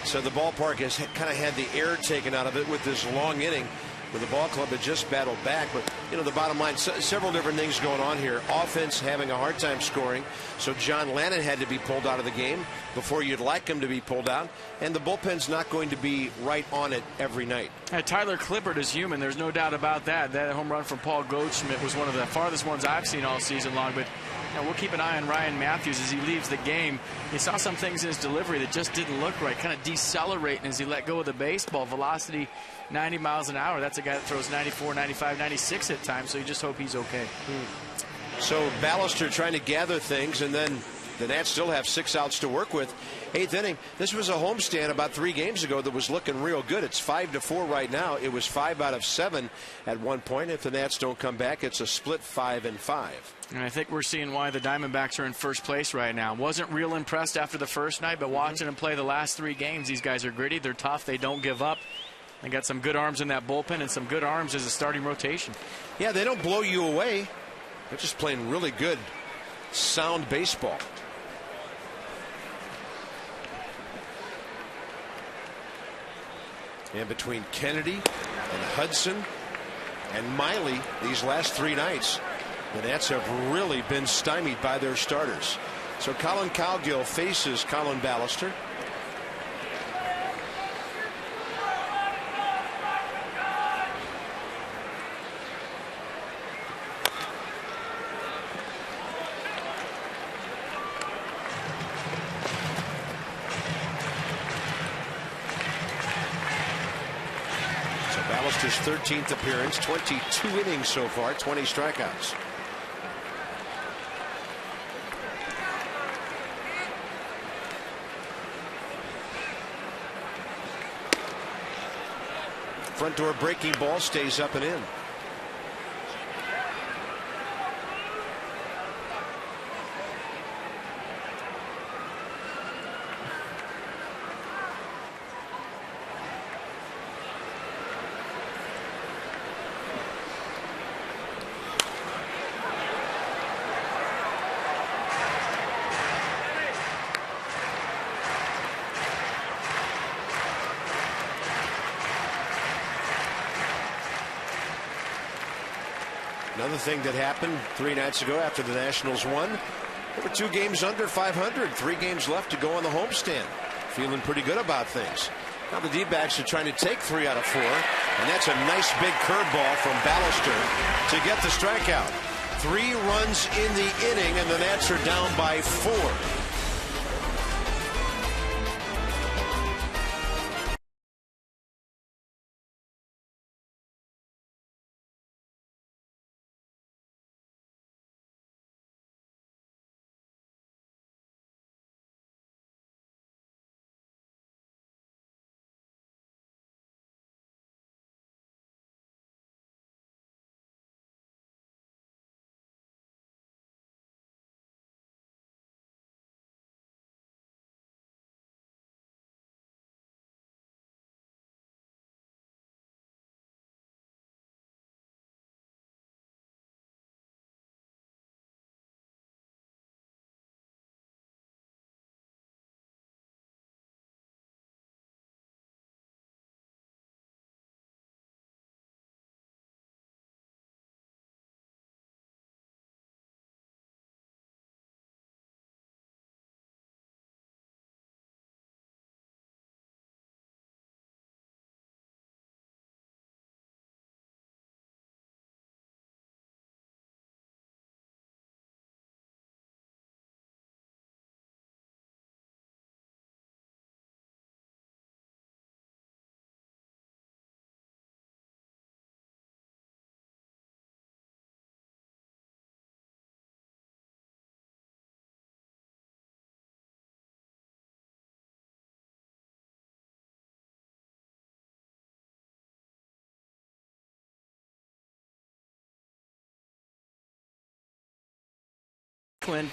[SPEAKER 1] So the ballpark has kind of had the air taken out of it with this long inning, where the ball club had just battled back. But, you know, the bottom line, several different things going on here. Offense having a hard time scoring, so John Lannon had to be pulled out of the game before you'd like him to be pulled out. And the bullpen's not going to be right on it every night.
[SPEAKER 3] Tyler Clippard is human. There's no doubt about that. That home run from Paul Goldschmidt was one of the farthest ones I've seen all season long. But we'll keep an eye on Ryan Matthews as he leaves the game. You saw some things in his delivery that just didn't look right, kind of decelerating as he let go of the baseball. Velocity 90 miles an hour. That's a guy that throws 94, 95, 96 at times, so you just hope he's okay.
[SPEAKER 1] So Ballister trying to gather things, and then the Nats still have 6 outs to work with. 8th inning. This was a homestand about 3 games ago that was looking real good. It's 5-4 right now. It was 5 out of 7 at one point. If the Nats don't come back, it's a split 5-5.
[SPEAKER 3] And I think we're seeing why the Diamondbacks are in first place right now. Wasn't real impressed after the first night, but watching them play the last 3 games, these guys are gritty. They're tough. They don't give up. They got some good arms in that bullpen and some good arms as a starting rotation.
[SPEAKER 1] Yeah, they don't blow you away. They're just playing really good, sound baseball. And between Kennedy and Hudson and Miley these last 3 nights, the Nats have really been stymied by their starters. So Colin Cowgill faces Colin Ballister. Ballister's 13th appearance, 22 innings so far, 20 strikeouts. Front door breaking ball stays up and in. Another thing that happened 3 nights ago after the Nationals won, there were 2 games under 500, 3 games left to go on the homestand. Feeling pretty good about things. Now the D-backs are trying to take 3 out of 4, and that's a nice big curveball from Ballister to get the strikeout. 3 runs in the inning, and the Nats are down by 4.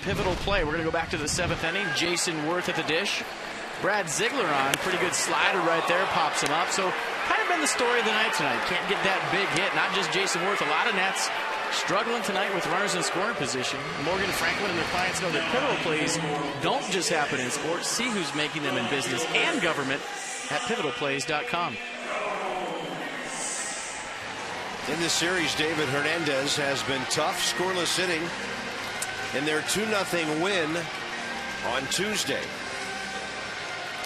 [SPEAKER 3] Pivotal play. We're going to go back to the 7th inning. Jason Worth at the dish. Brad Ziegler on. Pretty good slider right there. Pops him up. So kind of been the story of the night tonight. Can't get that big hit. Not just Jason Worth. A lot of Nats struggling tonight with runners in scoring position. Morgan Franklin and their clients know that pivotal plays don't just happen in sports. See who's making them in business and government at pivotalplays.com.
[SPEAKER 1] In this series, David Hernandez has been tough, scoreless inning in their 2-0 win on Tuesday.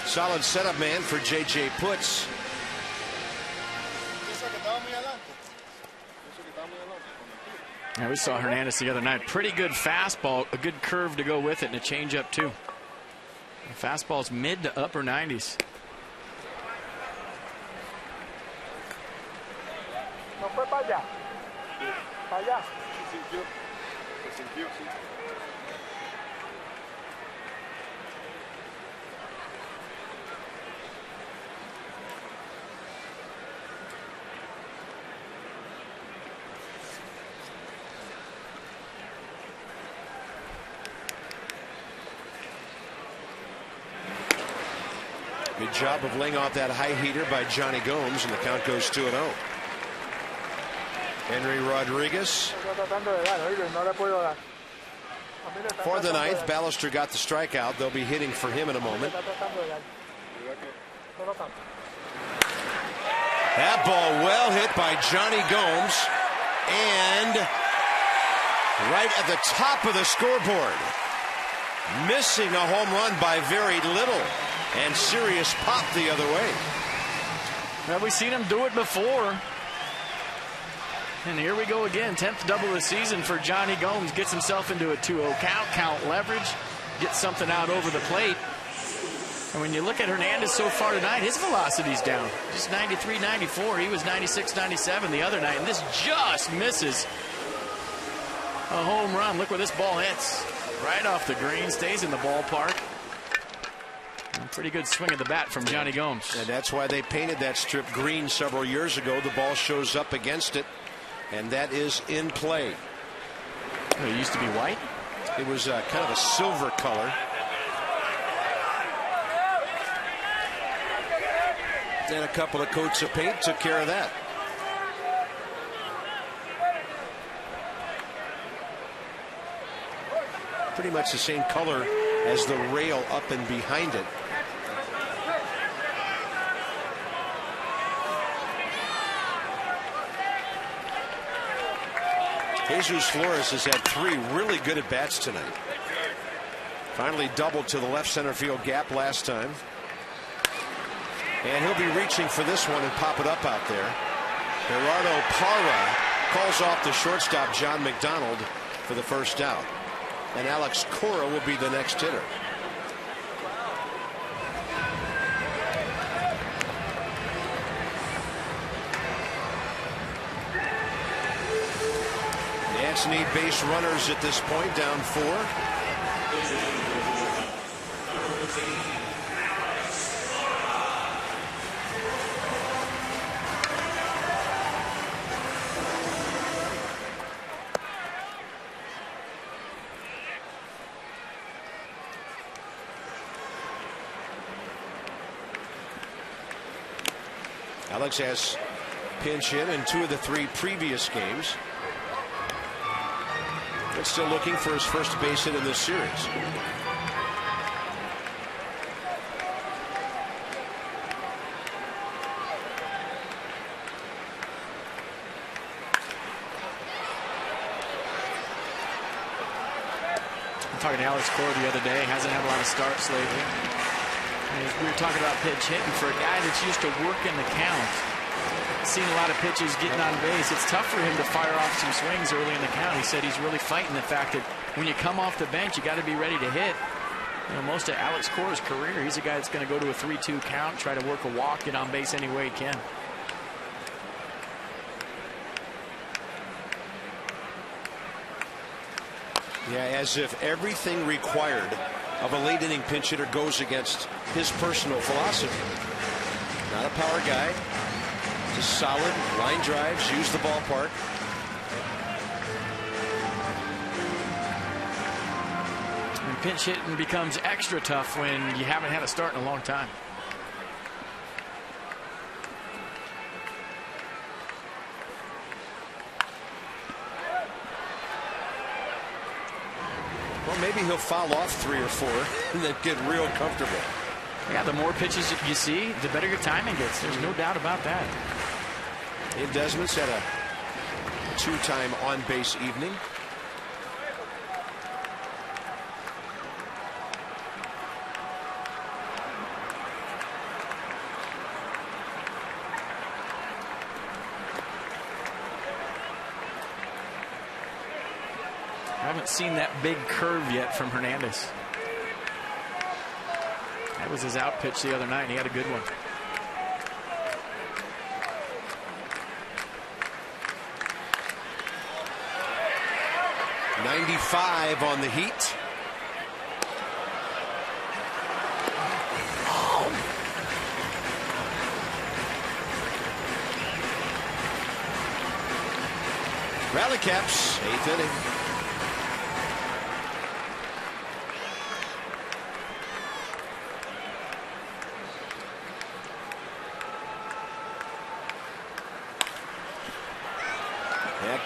[SPEAKER 1] Solid setup man for J.J. Putz.
[SPEAKER 3] Yeah, we saw Hernandez the other night. Pretty good fastball, a good curve to go with it, and a changeup too. The fastball's mid to upper 90s.
[SPEAKER 6] No fue para allá. Para allá.
[SPEAKER 1] Good job of laying off that high heater by Johnny Gomes, and the count goes 2-0. Henry Rodriguez. For the 9th, Ballister got the strikeout. They'll be hitting for him in a moment. That ball well hit by Johnny Gomes, and right at the top of the scoreboard. Missing a home run by very little, and serious pop the other way.
[SPEAKER 3] Well, we've seen him do it before. And here we go again. 10th double of the season for Johnny Gomes. Gets himself into a 2-0 count. Count leverage. Gets something out over the plate. And when you look at Hernandez so far tonight, his velocity's down. Just 93, 94. He was 96, 97 the other night. And this just misses a home run. Look where this ball hits. Right off the green. Stays in the ballpark. And pretty good swing of the bat from Johnny Gomes.
[SPEAKER 1] And that's why they painted that strip green several years ago. The ball shows up against it. And that is in play.
[SPEAKER 3] Oh, it used to be white?
[SPEAKER 1] It was kind of a silver color. And a couple of coats of paint took care of that. Pretty much the same color as the rail up and behind it. Jesus Flores has had 3 really good at-bats tonight. Finally doubled to the left center field gap last time. And he'll be reaching for this one and pop it up out there. Gerardo Parra calls off the shortstop John McDonald for the first out. And Alex Cora will be the next hitter. Nats need base runners at this point, down 4. Alex has pinch hit in 2 of the 3 previous games. But still looking for his first base hit in this series.
[SPEAKER 3] I'm talking to Alex Cora the other day. Hasn't had a lot of starts lately. We were talking about pitch hitting. For a guy that's used to working the count, seen a lot of pitches getting on base, it's tough for him to fire off some swings early in the count. He said he's really fighting the fact that when you come off the bench, you got to be ready to hit. You know, most of Alex Cora's career, he's a guy that's going to go to a 3-2 count, try to work a walk, get on base any way he can.
[SPEAKER 1] Yeah, as if everything required of a late inning pinch hitter goes against his personal philosophy. Not a power guy, just solid line drives, use the ballpark.
[SPEAKER 3] And pinch hitting becomes extra tough when you haven't had a start in a long time.
[SPEAKER 1] Well, maybe he'll foul off 3 or 4 and then get real comfortable.
[SPEAKER 3] Yeah, the more pitches you see, the better your timing gets. There's no doubt about that.
[SPEAKER 1] Dave Desmond's had a 2-time on-base evening.
[SPEAKER 3] I haven't seen that big curve yet from Hernandez. That was his out pitch the other night, and he had a good one.
[SPEAKER 1] .95 on the Heat. Rally caps, 8th inning.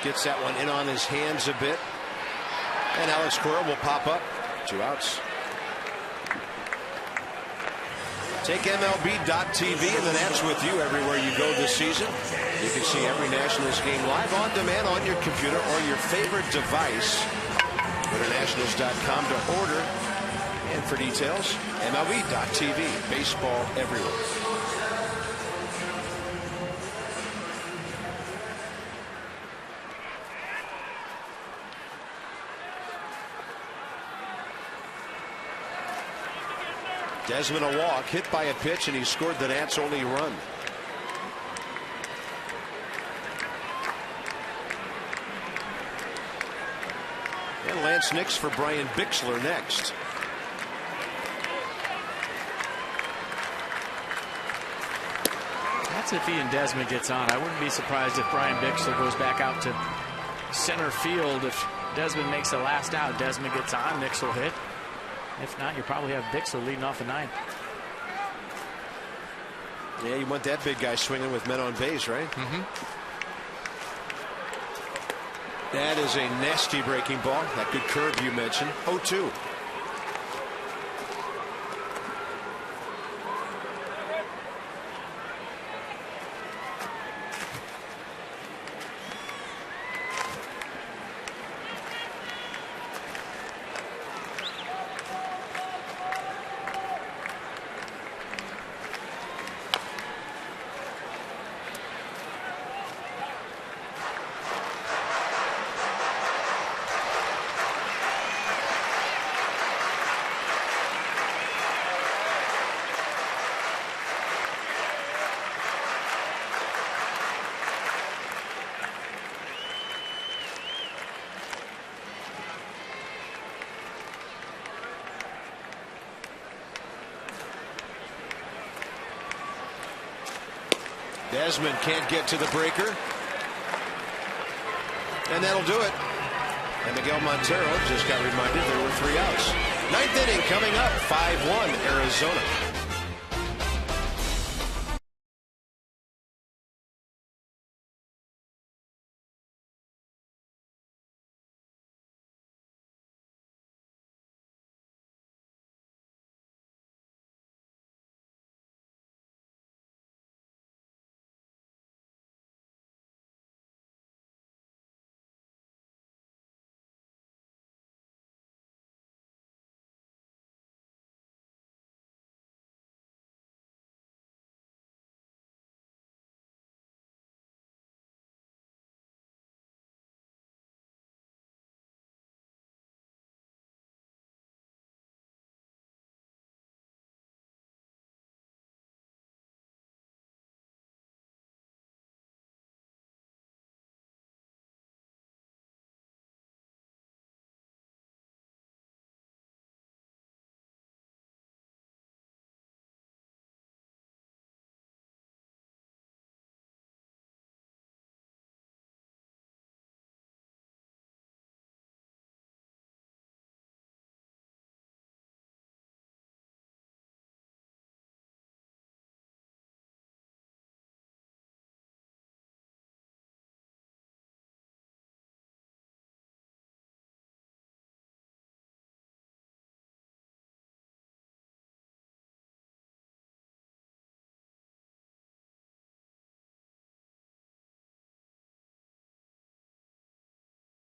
[SPEAKER 1] Gets that one in on his hands a bit. And Alex Cora will pop up. 2 outs. Take MLB.tv and the Nats with you everywhere you go this season. You can see every Nationals game live on demand on your computer or your favorite device. Go to Nationals.com to order. And for details, MLB.tv. Baseball everywhere. Desmond a walk, hit by a pitch, and he scored the Nats' only run. And Lance Nix for Brian Bixler next.
[SPEAKER 3] That's if Ian Desmond gets on. I wouldn't be surprised if Brian Bixler goes back out to center field. If Desmond makes the last out, Desmond gets on, Nix will hit. If not, you probably have Bixler leading off the ninth.
[SPEAKER 1] Yeah, you want that big guy swinging with men on base, right? That is a nasty breaking ball. That good curve you mentioned. 0-2. Desmond can't get to the breaker. And that'll do it. And Miguel Montero just got reminded there were 3 outs. Ninth inning coming up. 5-1 Arizona.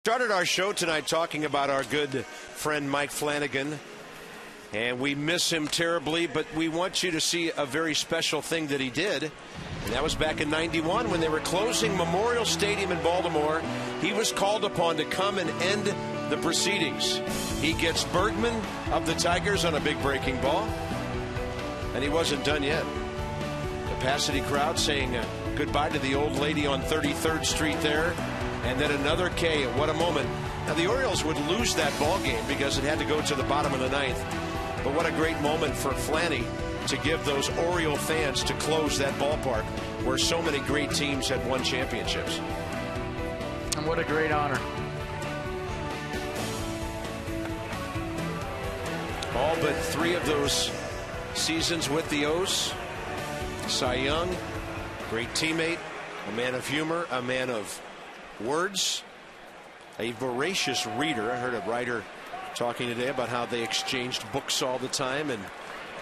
[SPEAKER 1] Started our show tonight talking about our good friend Mike Flanagan, and we miss him terribly, but we want you to see a very special thing that he did, and that was back in '91 when they were closing Memorial Stadium in Baltimore. He was called upon to come and end the proceedings. He gets Bergman of the Tigers on a big breaking ball, and he wasn't done yet. Capacity crowd saying goodbye to the old lady on 33rd Street there. And then another K. What a moment. Now, the Orioles would lose that ball game because it had to go to the bottom of the ninth. But what a great moment for Flanny to give those Oriole fans to close that ballpark where so many great teams had won championships.
[SPEAKER 3] And what a great honor.
[SPEAKER 1] All but 3 of those seasons with the O's. Cy Young, great teammate, a man of humor, a man of words, a voracious reader. I heard a writer talking today about how they exchanged books all the time and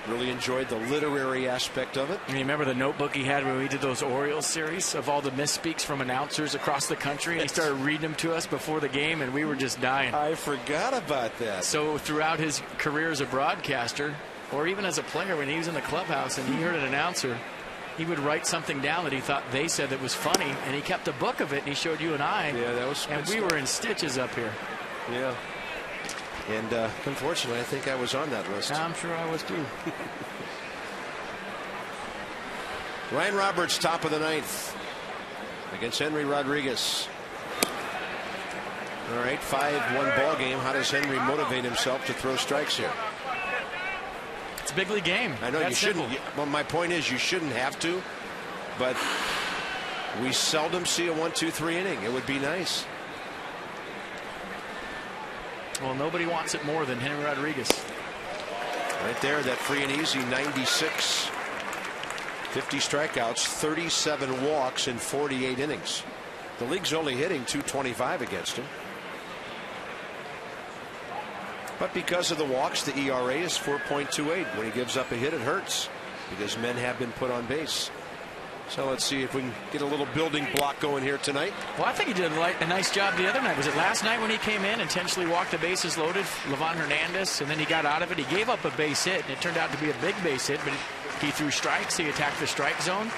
[SPEAKER 1] really enjoyed the literary aspect of it.
[SPEAKER 3] And you remember the notebook he had when we did those Orioles series of all the misspeaks from announcers across the country? And he started reading them to us before the game, and we were just dying.
[SPEAKER 1] I forgot about that.
[SPEAKER 3] So throughout his career as a broadcaster, or even as a player, when he was in the clubhouse and he heard an announcer, he would write something down that he thought they said that was funny, and he kept a book of it, and he showed you and I.
[SPEAKER 1] Yeah, that was
[SPEAKER 3] and we were in stitches up here.
[SPEAKER 1] Yeah. And unfortunately, I think I was on that list.
[SPEAKER 3] I'm sure I was too.
[SPEAKER 1] Ryan Roberts, top of the ninth, against Henry Rodriguez. All right, 5-1 ball game. How does Henry motivate himself to throw strikes here?
[SPEAKER 3] It's a big league game.
[SPEAKER 1] I know
[SPEAKER 3] That's
[SPEAKER 1] you shouldn't.
[SPEAKER 3] simple.
[SPEAKER 1] Well, my point is you shouldn't have to, but we seldom see a 1-2-3 inning. It would be nice.
[SPEAKER 3] Well, nobody wants it more than Henry Rodriguez.
[SPEAKER 1] Right there, that free and easy 96. 50 strikeouts, 37 walks in 48 innings. The league's only hitting .225 against him. But because of the walks, the ERA is 4.28. When he gives up a hit, it hurts because men have been put on base. So let's see if we can get a little building block going here tonight.
[SPEAKER 3] Well, I think he did a nice job the other night. Was it last night when he came in, intentionally walked the bases loaded, Livan Hernandez, and then he got out of it. He gave up a base hit, and it turned out to be a big base hit, but he threw strikes. He attacked the strike zone.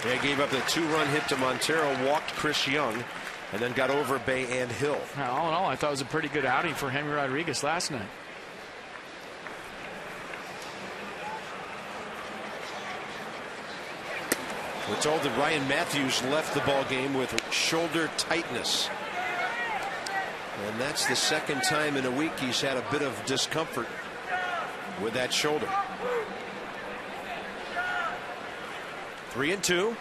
[SPEAKER 1] They gave up the 2-run hit to Montero, walked Chris Young, and then got over Bay and Hill.
[SPEAKER 3] Now, all in all, I thought it was a pretty good outing for Henry Rodriguez last night.
[SPEAKER 1] We're told that Ryan Matthews left the ball game with shoulder tightness. And that's the second time in a week he's had a bit of discomfort with that shoulder. 3-2.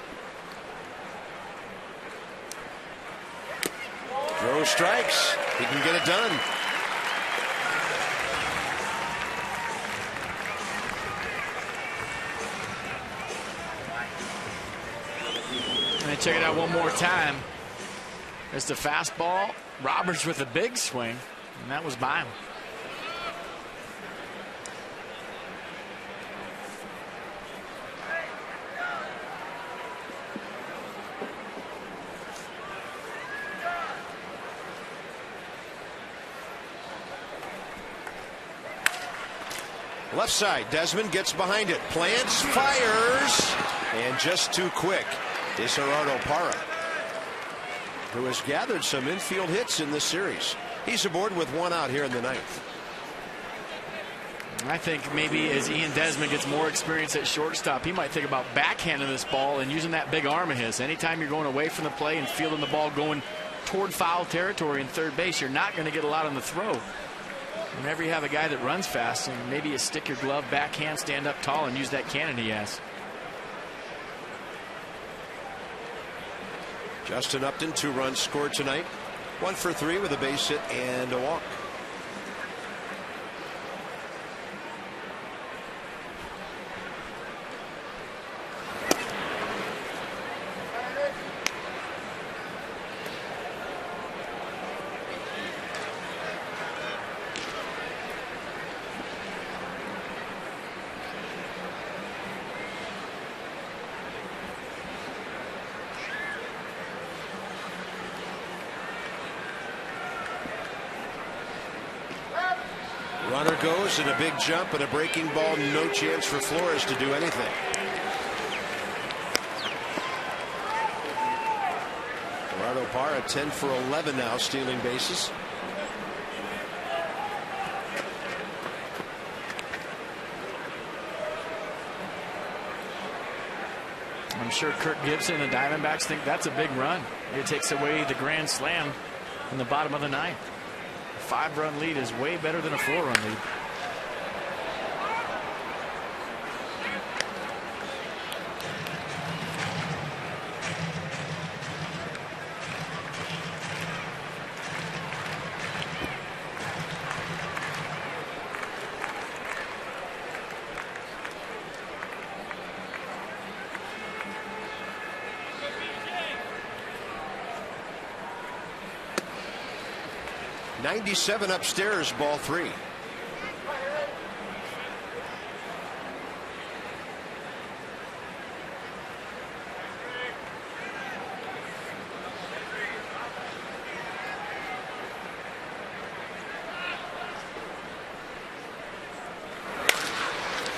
[SPEAKER 1] Throw strikes. He can get it done.
[SPEAKER 3] Check it out one more time. There's the fastball. Roberts with a big swing, and that was by him.
[SPEAKER 1] Left side, Desmond gets behind it, plants, fires, and just too quick is Gerardo Parra, who has gathered some infield hits in this series. He's aboard with one out here in the ninth.
[SPEAKER 3] I think maybe as Ian Desmond gets more experience at shortstop, he might think about backhanding this ball and using that big arm of his. Anytime you're going away from the play and fielding the ball going toward foul territory in third base, you're not going to get a lot on the throw. Whenever you have a guy that runs fast, and maybe you stick your glove backhand, stand up tall, and use that cannon he has.
[SPEAKER 1] Justin Upton, 2 runs scored tonight. 1 for 3 with a base hit and a walk. Runner goes and a big jump and a breaking ball. No chance for Flores to do anything. Gerardo Parra 10 for 11 now, stealing bases.
[SPEAKER 3] I'm sure Kirk Gibson and the Diamondbacks think that's a big run. It takes away the grand slam in the bottom of the ninth. A 5-run lead is way better than a 4-run lead.
[SPEAKER 1] .97 upstairs, ball 3.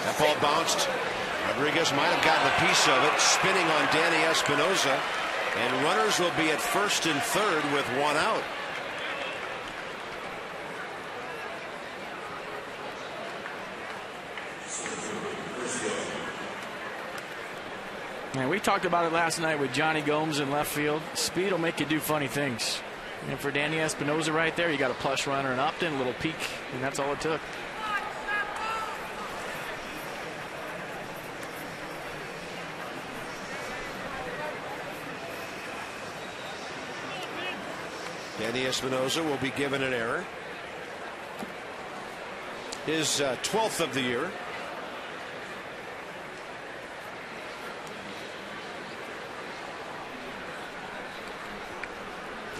[SPEAKER 1] That ball bounced. Rodriguez might have gotten a piece of it, spinning on Danny Espinosa, and runners will be at first and third with one out.
[SPEAKER 3] And we talked about it last night with Johnny Gomes in left field. Speed will make you do funny things. And for Danny Espinosa right there, you got a plush runner, an Upton, a little peek, and that's all it took.
[SPEAKER 1] Danny Espinosa will be given an error. His 12th of the year.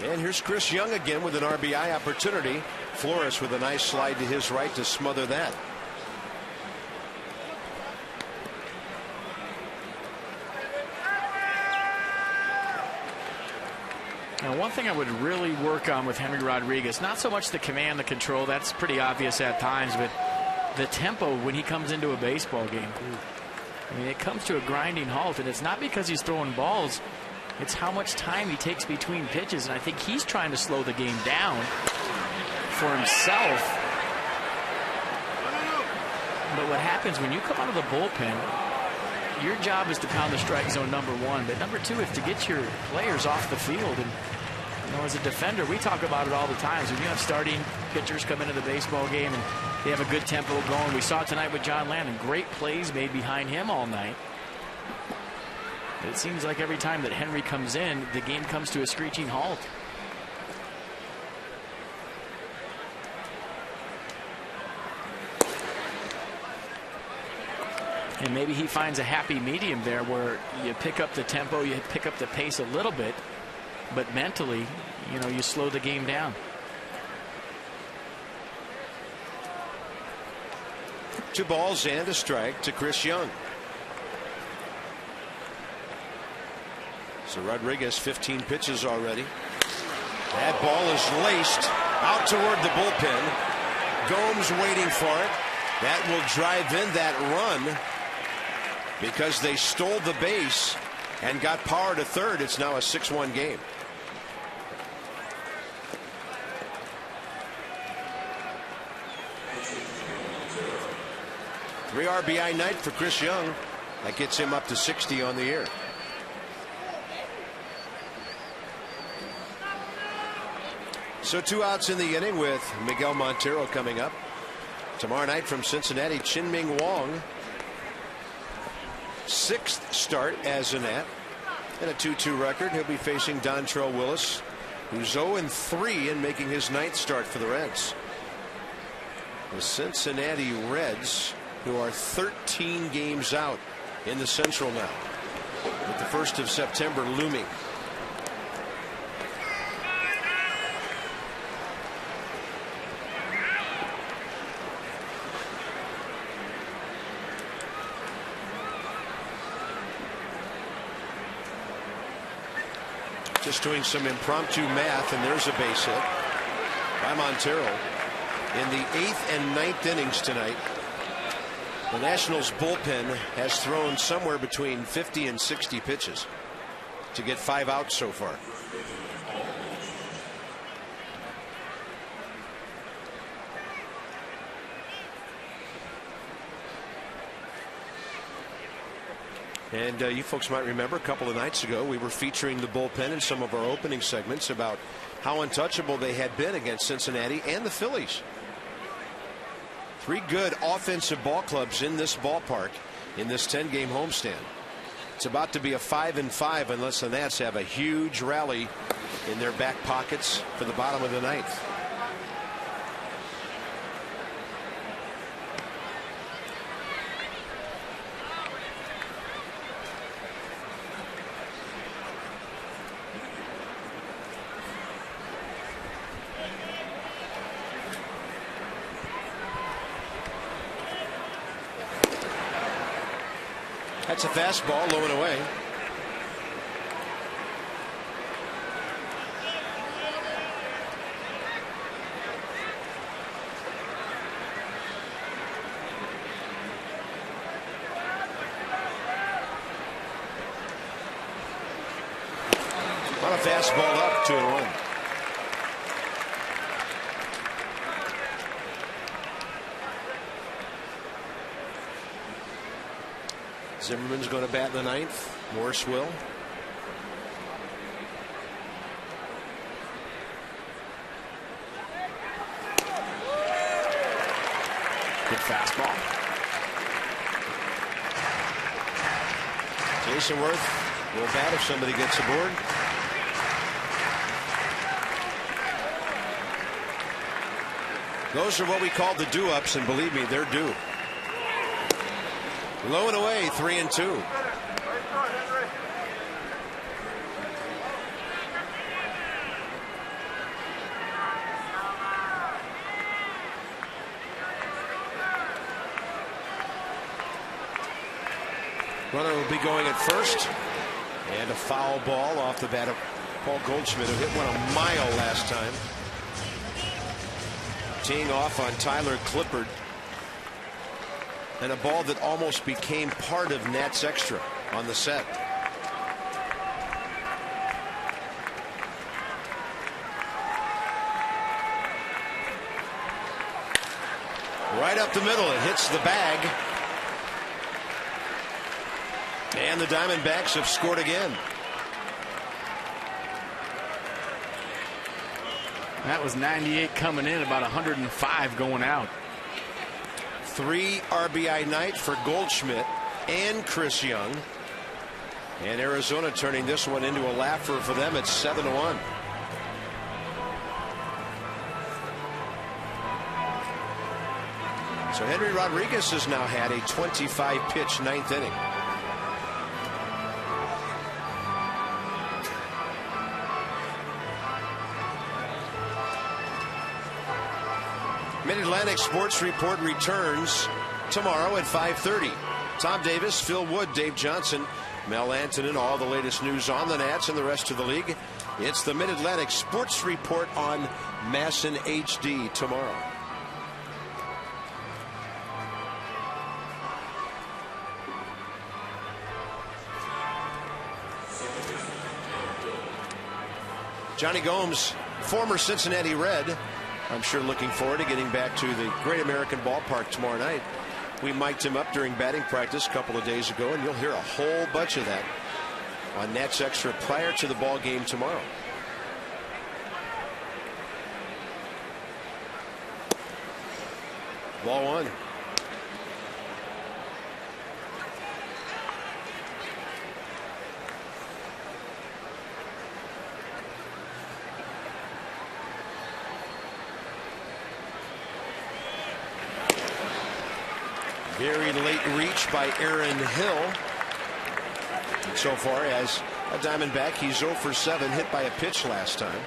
[SPEAKER 1] And here's Chris Young again with an RBI opportunity. Flores with a nice slide to his right to smother that.
[SPEAKER 3] Now, one thing I would really work on with Henry Rodriguez, not so much the command, the control, that's pretty obvious at times, but the tempo when he comes into a baseball game. I mean, it comes to a grinding halt, and it's not because he's throwing balls. It's how much time he takes between pitches, and I think he's trying to slow the game down for himself. But what happens when you come out of the bullpen, your job is to pound the strike zone, number one. But number two is to get your players off the field. And you know, as a defender, we talk about it all the time. When you have starting pitchers come into the baseball game and they have a good tempo going. We saw it tonight with John Landon. Great plays made behind him all night. But it seems like every time that Henry comes in, the game comes to a screeching halt. And maybe he finds a happy medium there where you pick up the tempo, you pick up the pace a little bit, but mentally, you know, you slow the game down.
[SPEAKER 1] Two balls and a strike to Chris Young. So Rodriguez 15 pitches already. That ball is laced out toward the bullpen. Gomes waiting for it. That will drive in that run because they stole the base and got power to third. It's now a 6-1 game. Three RBI night for Chris Young. That gets him up to 60 on the year. So 2 outs in the inning with Miguel Montero coming up. Tomorrow night from Cincinnati, Chin-Ming Wong. 6th start as a Nat. And a 2-2 record. He'll be facing Dontrell Willis, who's 0-3 and making his 9th start for the Reds. The Cincinnati Reds, who are 13 games out in the Central now, with the 1st of September looming. Just doing some impromptu math, and there's a base hit by Montero in the 8th and 9th innings tonight. The Nationals bullpen has thrown somewhere between 50 and 60 pitches to get 5 outs so far. And you folks might remember a couple of nights ago we were featuring the bullpen in some of our opening segments about how untouchable they had been against Cincinnati and the Phillies. 3 good offensive ball clubs in this ballpark in this 10-game homestand. It's about to be a 5-5 unless the Nats have a huge rally in their back pockets for the bottom of the 9th. That's a fastball low and away. On a fastball up, 2-1. Zimmerman's going to bat in the ninth. Morse will.
[SPEAKER 3] Good fastball.
[SPEAKER 1] Jason Worth will bat if somebody gets aboard. Those are what we call the do-ups, and believe me, they're due. Low and away, 3-2. Runner will be going at first. And a foul ball off the bat of Paul Goldschmidt, who hit one a mile last time. Teeing off on Tyler Clippard. And a ball that almost became part of Nats Extra on the set. Right up the middle, it hits the bag. And the Diamondbacks have scored again.
[SPEAKER 3] That was 98 coming in, about 105 going out.
[SPEAKER 1] 3 RBI night for Goldschmidt and Chris Young. And Arizona turning this one into a laugher for them at 7-1. So Henry Rodriguez has now had a 25-pitch ninth inning. Mid-Atlantic Sports Report returns tomorrow at 5:30. Tom Davis, Phil Wood, Dave Johnson, Mel Antonin, all the latest news on the Nats and the rest of the league. It's the Mid-Atlantic Sports Report on Masson HD tomorrow. Johnny Gomes, former Cincinnati Red, I'm sure looking forward to getting back to the Great American Ballpark tomorrow night. We mic'd him up during batting practice a couple of days ago, and you'll hear a whole bunch of that on Nats Extra prior to the ball game tomorrow. Ball one. Very late reach by Aaron Hill. And so far as a Diamondback, he's 0 for 7, hit by a pitch last time.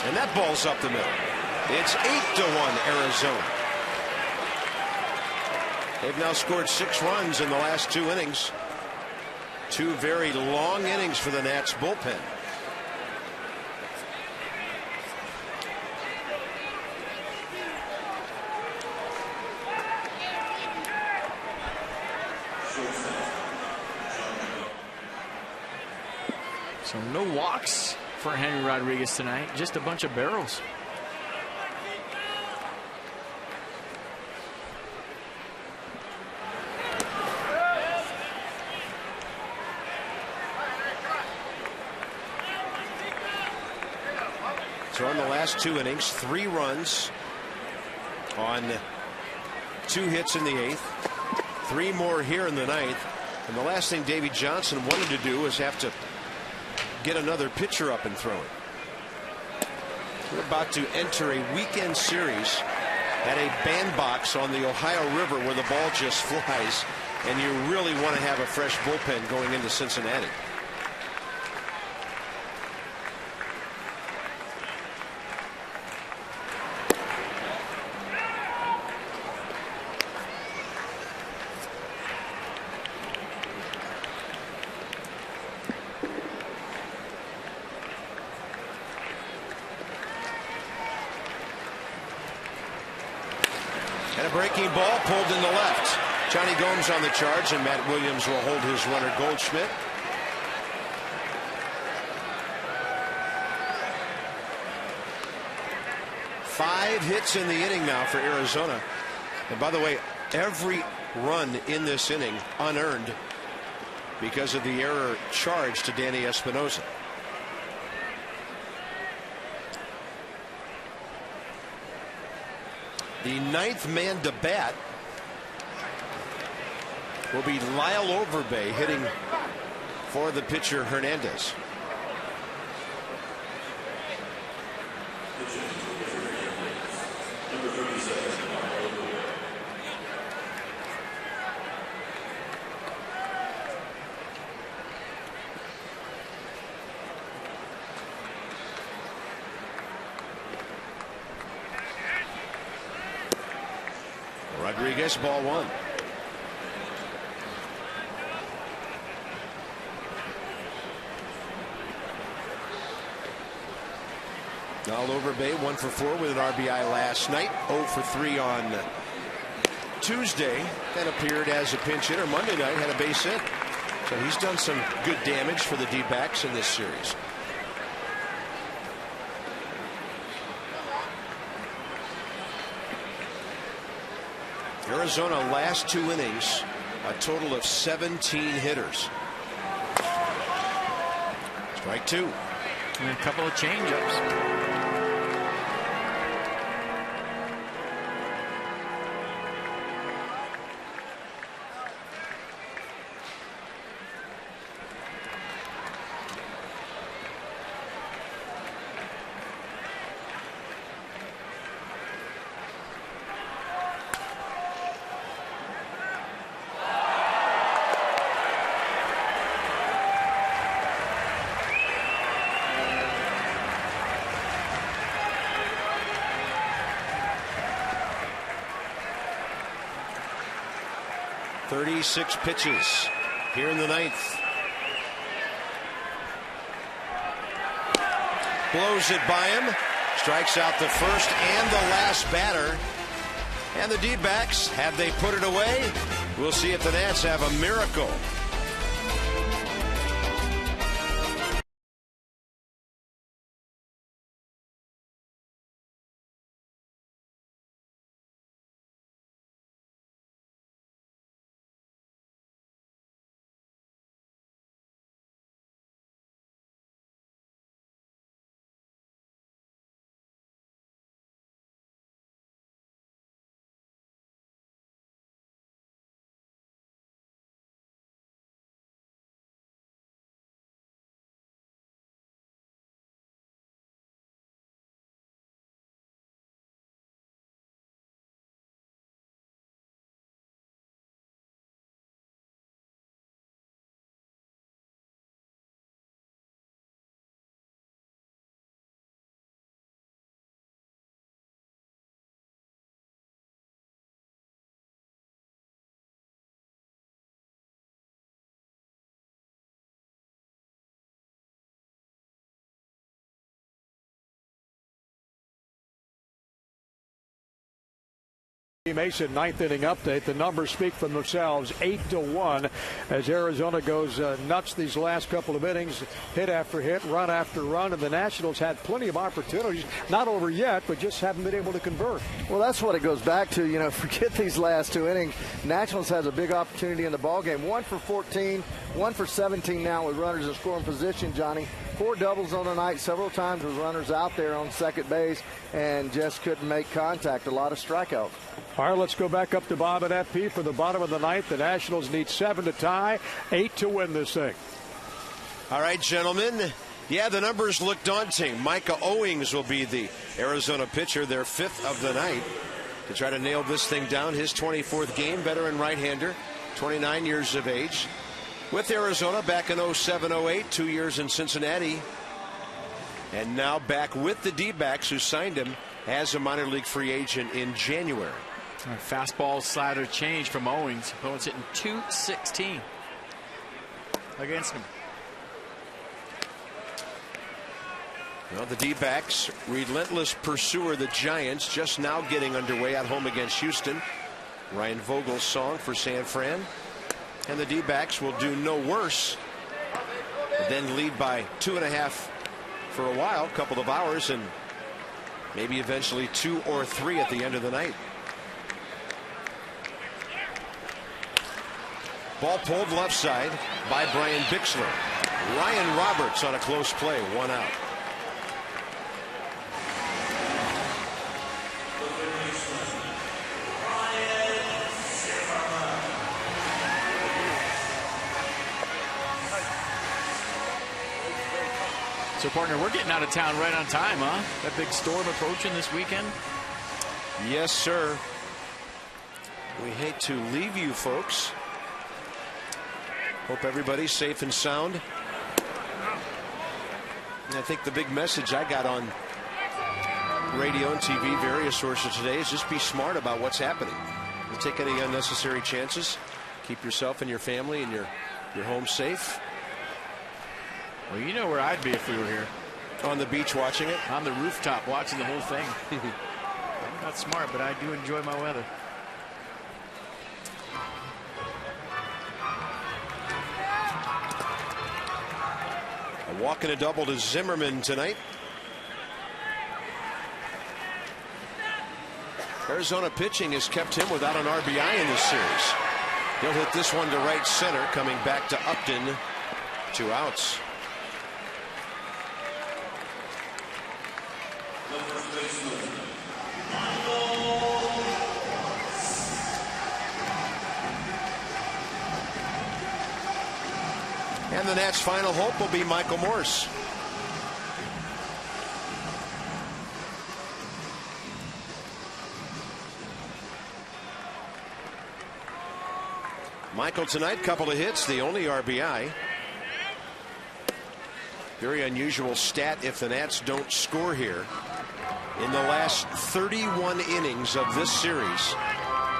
[SPEAKER 1] And that ball's up the middle. It's 8-1 Arizona. They've now scored 6 runs in the last 2 innings. 2 very long innings for the Nats bullpen.
[SPEAKER 3] So no walks for Henry Rodriguez tonight, just a bunch of barrels.
[SPEAKER 1] So in the last 2 innings, 3 runs on 2 hits in the 8th, 3 more here in the 9th. And the last thing Davey Johnson wanted to do was have to get another pitcher up and throwing. We're about to enter a weekend series at a bandbox on the Ohio River where the ball just flies, and you really want to have a fresh bullpen going into Cincinnati. And a breaking ball pulled in the left. Johnny Gomes on the charge, and Matt Williams will hold his runner Goldschmidt. 5 hits in the inning now for Arizona. And by the way, every run in this inning unearned because of the error charged to Danny Espinosa. The 9th man to bat will be Lyle Overbay, hitting for the pitcher Hernandez. Rodriguez, ball 1. Now Overbay 1 for 4 with an RBI last night. 0 for 3 on Tuesday. Then appeared as a pinch hitter Monday night, had a base hit. So he's done some good damage for the D-backs in this series. Arizona last 2 innings, a total of 17 hitters. Strike 2.
[SPEAKER 3] And a couple of changeups.
[SPEAKER 1] Six pitches here in the 9th. Blows it by him. Strikes out the first and the last batter. And the D-backs, have they put it away? We'll see if the Nats have a miracle.
[SPEAKER 7] Mason, 9th inning update. The numbers speak for themselves. 8-1 as Arizona goes nuts these last couple of innings. Hit after hit, run after run, and the Nationals had plenty of opportunities. Not over yet, but just haven't been able to convert.
[SPEAKER 8] Well, that's what it goes back to. You know, forget these last 2 innings. Nationals has a big opportunity in the ballgame. 1 for 14, 1 for 17 now with runners in scoring position, Johnny. 4 doubles on the night, several times with runners out there on second base, and just couldn't make contact. A lot of strikeouts.
[SPEAKER 7] All right, let's go back up to Bob and FP for the bottom of the 9th. The Nationals need 7 to tie, 8 to win this thing.
[SPEAKER 1] All right, gentlemen. Yeah, the numbers look daunting. Micah Owings will be the Arizona pitcher, their 5th of the night, to try to nail this thing down. His 24th game, veteran right-hander, 29 years of age. With Arizona back in 07-08, 2 years in Cincinnati. And now back with the D-backs, who signed him as a minor league free agent in January.
[SPEAKER 3] Fastball slider change from Owings. Opponent's hitting .216 against him.
[SPEAKER 1] Well, the D-backs, relentless pursuer, the Giants, just now getting underway at home against Houston. Ryan Vogel's song for San Fran. And the D-backs will do no worse than lead by 2.5 for a while, couple of hours, and Maybe eventually 2 or 3 at the end of the night. Ball pulled left side by Brian Bixler. Ryan Roberts on a close play, 1 out.
[SPEAKER 3] So, partner, we're getting out of town right on time, huh? That big storm approaching this weekend?
[SPEAKER 1] Yes, sir. We hate to leave you folks. Hope everybody's safe and sound. And I think the big message I got on radio and TV, various sources today, is just be smart about what's happening. Don't take any unnecessary chances. Keep yourself and your family and your home safe.
[SPEAKER 3] Well, you know where I'd be if we were here.
[SPEAKER 1] On the beach watching it?
[SPEAKER 3] On the rooftop watching the whole thing. I'm not smart, but I do enjoy my weather.
[SPEAKER 1] A walk and a double to Zimmerman tonight. Arizona pitching has kept him without an RBI in this series. He'll hit this one to right center, coming back to Upton. 2 outs. And the Nats' final hope will be Michael Morse. Michael tonight, couple of hits, the only RBI. Very unusual stat if the Nats don't score here. In the last 31 innings of this series,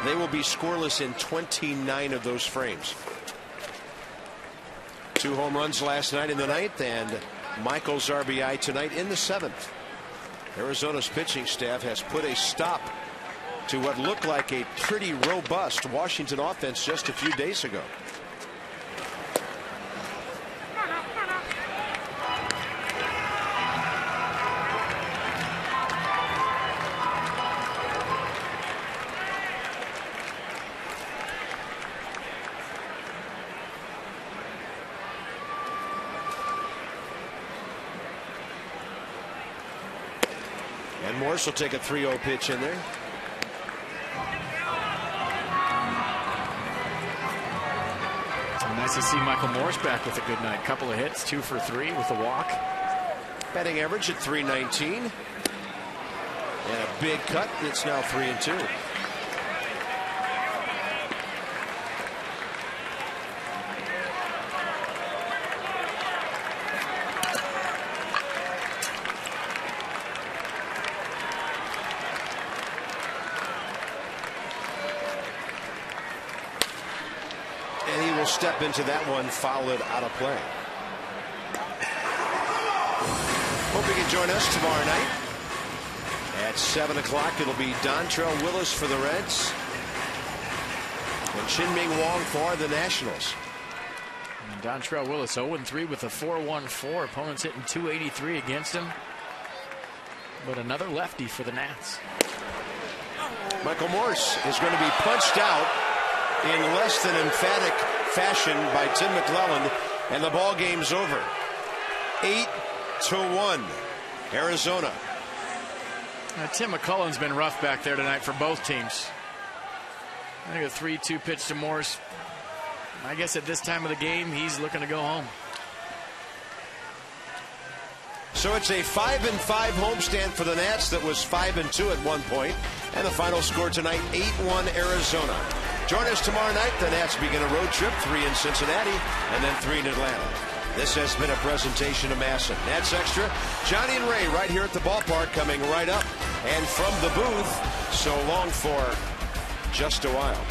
[SPEAKER 1] they will be scoreless in 29 of those frames. 2 home runs last night in the 9th, and Michael's RBI tonight in the 7th. Arizona's pitching staff has put a stop to what looked like a pretty robust Washington offense just a few days ago. And Morse will take a 3-0 pitch in there.
[SPEAKER 3] Nice to see Michael Morse back with a good night. Couple of hits, 2 for 3 with a walk.
[SPEAKER 1] Batting average at .319. And a big cut. It's now 3-2. Step into that one, foul it out of play. Hope you can join us tomorrow night at 7 o'clock. It'll be Dontrell Willis for the Reds and Chin-Ming Wong for the Nationals.
[SPEAKER 3] And Dontrell Willis 0-3 with a 4.14. Opponents hitting .283 against him. But another lefty for the Nats.
[SPEAKER 1] Michael Morse is going to be punched out in less than emphatic fashion by Tim McClelland, and the ball game's over. 8-1 Arizona.
[SPEAKER 3] Tim McClelland's been rough back there tonight for both teams. I think a 3-2 pitch to Morse. I guess at this time of the game he's looking to go home.
[SPEAKER 1] So it's a 5-5 homestand for the Nats that was 5-2 at one point, and the final score tonight 8-1 Arizona. Join us tomorrow night. The Nats begin a road trip, 3 in Cincinnati and then 3 in Atlanta. This has been a presentation of Masson. Nats Extra, Johnny and Ray right here at the ballpark coming right up. And from the booth, so long for just a while.